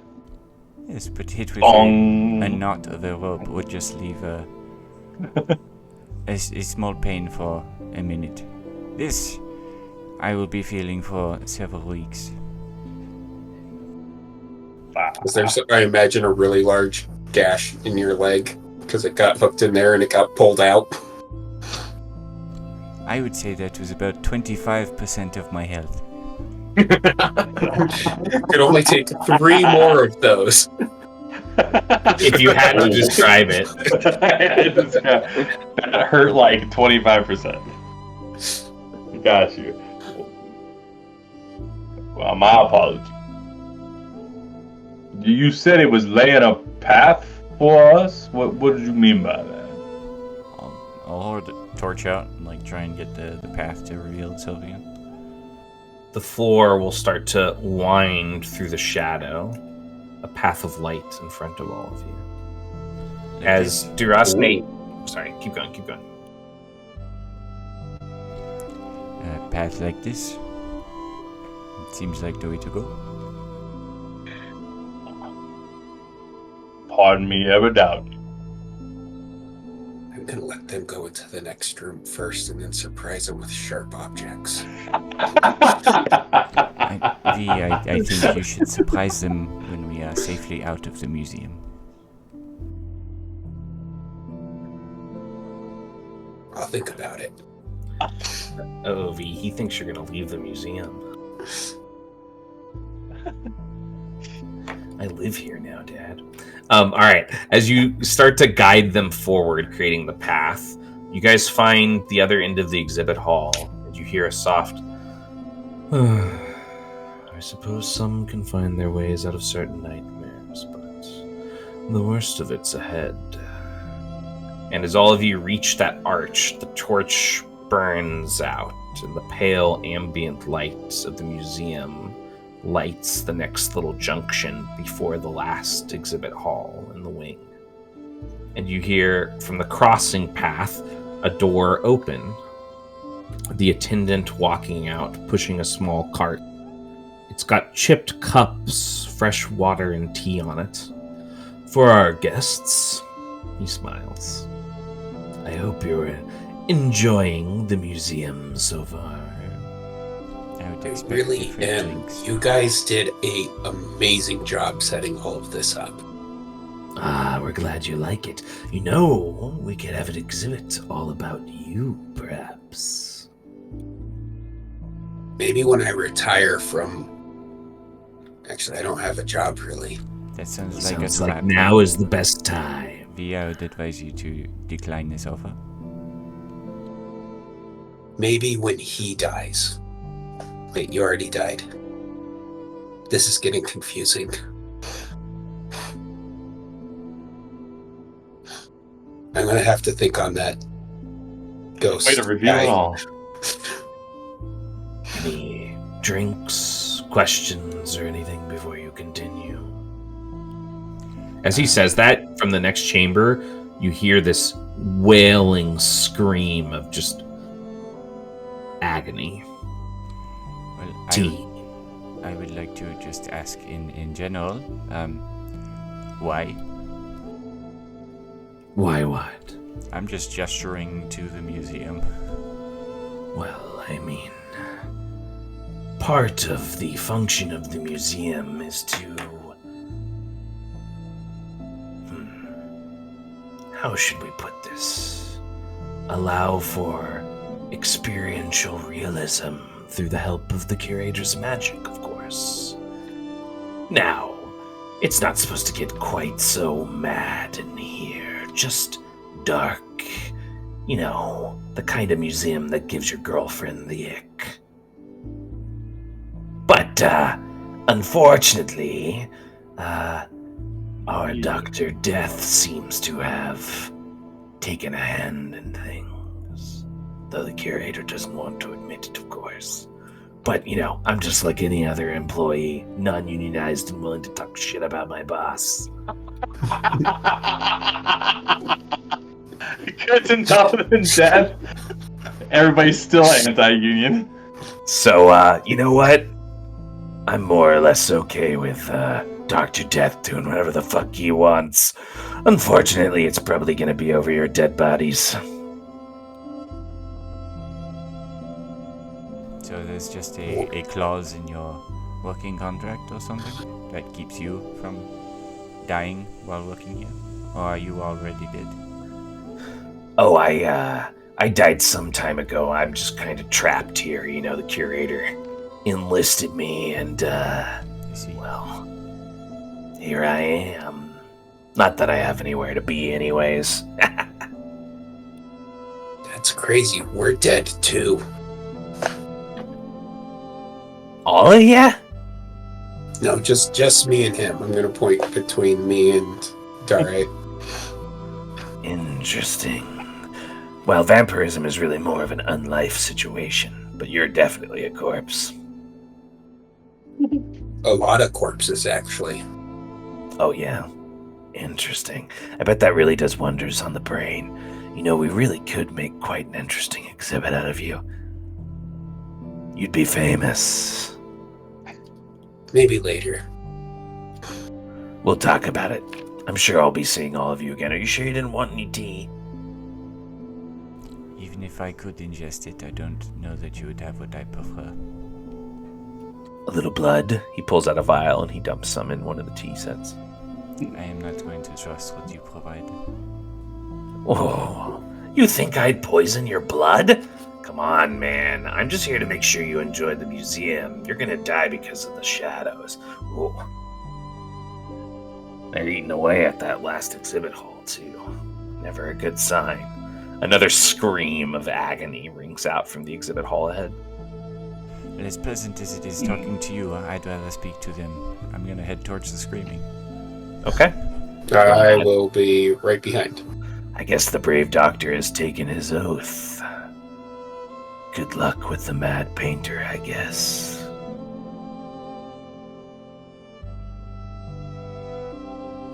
[SPEAKER 3] Yes, but hit with a knot of the rope would just leave a small pain for a minute. This I will be feeling for several weeks.
[SPEAKER 2] I imagine a really large gash in your leg because it got hooked in there and it got pulled out.
[SPEAKER 3] I would say that was about 25% of my health.
[SPEAKER 2] Could only take 3 more of those.
[SPEAKER 1] If you had to describe it.
[SPEAKER 4] That hurt like 25%. Got you. Well, my apologies. You said it was laying a path for us? What did you mean by that?
[SPEAKER 3] I'll hold the torch out and try and get the path to reveal itself again.
[SPEAKER 1] The floor will start to wind through the shadow, a path of light in front of all of you. As Durasne... Sorry, keep going.
[SPEAKER 3] A path like this? It seems like the way to go.
[SPEAKER 4] Pardon me, ever doubt.
[SPEAKER 2] I'm going to let them go into the next room first and then surprise them with sharp objects.
[SPEAKER 3] I think you should surprise them when we are safely out of the museum.
[SPEAKER 2] I'll think about it.
[SPEAKER 1] Oh, V, he thinks you're going to leave the museum. I live here now, Dad. All right. As you start to guide them forward, creating the path, you guys find the other end of the exhibit hall, and you hear a soft, I suppose some can find their ways out of certain nightmares, but the worst of it's ahead. And as all of you reach that arch, the torch burns out, and the pale ambient light of the museum lights the next little junction before the last exhibit hall in the wing. And you hear from the crossing path a door open, the attendant walking out, pushing a small cart. It's got chipped cups, fresh water and tea on it. For our guests, he smiles. I hope you're enjoying the museum so far.
[SPEAKER 3] I would
[SPEAKER 2] I
[SPEAKER 3] Expect
[SPEAKER 2] really
[SPEAKER 3] different
[SPEAKER 2] am.
[SPEAKER 3] drinks.
[SPEAKER 2] You guys did an amazing job setting all of this up.
[SPEAKER 8] Ah, we're glad you like it. You know, we could have an exhibit all about you, perhaps.
[SPEAKER 2] Maybe when I retire from... Actually, I don't have a job, really.
[SPEAKER 3] That sounds like
[SPEAKER 8] Sounds
[SPEAKER 3] a
[SPEAKER 8] like
[SPEAKER 3] trap.
[SPEAKER 8] now is the best time.
[SPEAKER 3] I would advise you to decline this offer.
[SPEAKER 2] Maybe when he dies. Wait, you already died. This is getting confusing. I'm gonna have to think on that. Ghost.
[SPEAKER 4] Way to review
[SPEAKER 2] guy.
[SPEAKER 4] it all.
[SPEAKER 8] Any drinks, questions, or anything before you continue?
[SPEAKER 1] As he says that, from the next chamber, you hear this wailing scream of just agony.
[SPEAKER 3] Well,
[SPEAKER 8] Tea.
[SPEAKER 3] I would like to just ask in general, why?
[SPEAKER 8] Why what?
[SPEAKER 3] I'm just gesturing to the museum.
[SPEAKER 8] Well, I mean, part of the function of the museum is to... How should we put this? Allow for experiential realism through the help of the curator's magic, of course. Now, it's not supposed to get quite so mad in here, just dark. You know, the kind of museum that gives your girlfriend the ick. But, unfortunately, our Dr. Death seems to have taken a hand in things. Though the curator doesn't want to admit it, of course. But, you know, I'm just like any other employee, non-unionized and willing to talk shit about my boss.
[SPEAKER 4] Good to know than death. Everybody's still anti-union.
[SPEAKER 8] So, you know what? I'm more or less okay with, Dr. Death doing whatever the fuck he wants. Unfortunately, it's probably gonna be over your dead bodies.
[SPEAKER 3] So there's just a clause in your working contract or something that keeps you from dying while working here? Or are you already dead?
[SPEAKER 8] Oh, I died some time ago. I'm just kind of trapped here. You know, the curator enlisted me and,
[SPEAKER 3] I see.
[SPEAKER 8] well, here I am. Not that I have anywhere to be anyways.
[SPEAKER 2] That's crazy. We're dead, too.
[SPEAKER 8] All of ya?
[SPEAKER 2] No, just me and him. I'm gonna point between me and Dare.
[SPEAKER 8] Interesting. Well, vampirism is really more of an unlife situation, but you're definitely a corpse.
[SPEAKER 2] A lot of corpses, actually.
[SPEAKER 8] Oh, yeah. Interesting. I bet that really does wonders on the brain. You know, we really could make quite an interesting exhibit out of you. You'd be famous.
[SPEAKER 2] Maybe later.
[SPEAKER 8] We'll talk about it. I'm sure I'll be seeing all of you again. Are you sure you didn't want any tea?
[SPEAKER 3] Even if I could ingest it, I don't know that you would have what I prefer.
[SPEAKER 8] A little blood? He pulls out a vial and he dumps some in one of the tea sets.
[SPEAKER 3] I am not going to trust what you provide.
[SPEAKER 8] Oh, you think I'd poison your blood? Come on, man. I'm just here to make sure you enjoy the museum. You're gonna die because of the shadows. Ooh. They're eating away at that last exhibit hall, too. Never a good sign. Another scream of agony rings out from the exhibit hall ahead.
[SPEAKER 3] And as pleasant as it is talking to you, I'd rather speak to them. I'm gonna head towards the screaming.
[SPEAKER 8] Okay.
[SPEAKER 2] I will be right behind.
[SPEAKER 8] I guess the brave doctor has taken his oath. Good luck with the mad painter, I guess.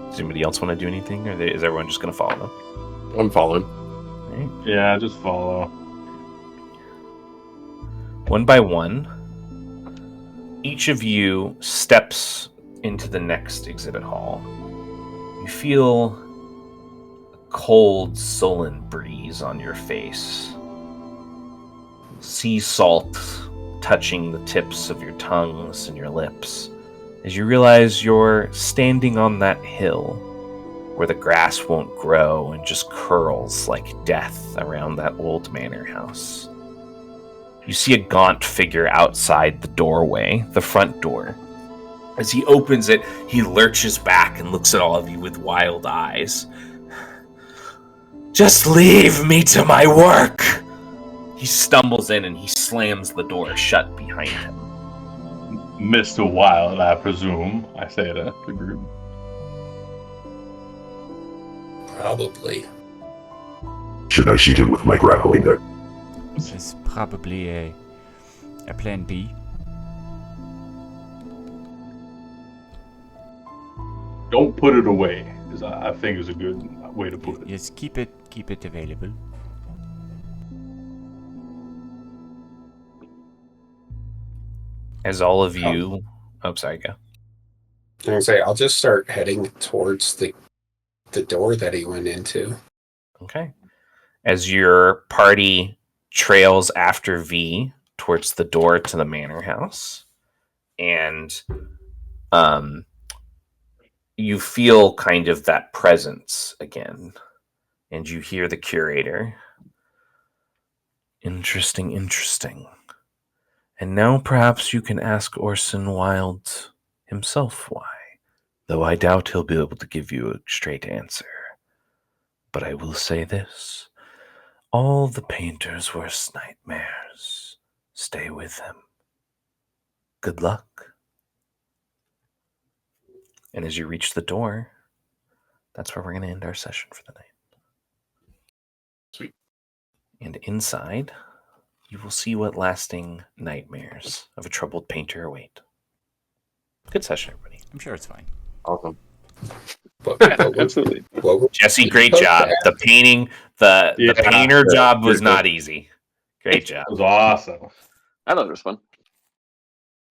[SPEAKER 8] Does anybody else want to do anything, or is everyone just going to follow them?
[SPEAKER 5] I'm following.
[SPEAKER 8] Right.
[SPEAKER 4] Yeah, just follow.
[SPEAKER 1] One by one, each of you steps into the next exhibit hall. You feel a cold, sullen breeze on your face. Sea salt touching the tips of your tongues and your lips as you realize you're standing on that hill where the grass won't grow and just curls like death around that old manor house. You see a gaunt figure outside the doorway, the front door. As he opens it, he lurches back and looks at all of you with wild eyes. "Just leave me to my work!" He stumbles in and he slams the door shut behind him.
[SPEAKER 4] Mr. Wild, I presume, I say to the group.
[SPEAKER 2] Probably.
[SPEAKER 6] Should I shoot him with my grappling hook?
[SPEAKER 3] This is probably a plan B.
[SPEAKER 4] Don't put it away, because I think is a good way to put it.
[SPEAKER 3] Yes, keep it available.
[SPEAKER 1] As all of you... Oh, sorry, go.
[SPEAKER 2] I was gonna say, I'll just start heading towards the door that he went into.
[SPEAKER 1] Okay. As your party trails after V towards the door to the manor house, and you feel kind of that presence again, and you hear the curator. Interesting. And now perhaps you can ask Orson Wilde himself why, though I doubt he'll be able to give you a straight answer. But I will say this. All the painter's worst nightmares stay with him. Good luck. And as you reach the door, that's where we're going to end our session for the night.
[SPEAKER 5] Sweet.
[SPEAKER 1] And inside, you will see what lasting nightmares of a troubled painter await. Good session, everybody.
[SPEAKER 3] I'm sure it's fine.
[SPEAKER 5] Awesome.
[SPEAKER 7] Absolutely.
[SPEAKER 1] Jesse, great job. The painting, the painter job was not easy. Great job.
[SPEAKER 4] It was awesome.
[SPEAKER 7] I thought it was fun.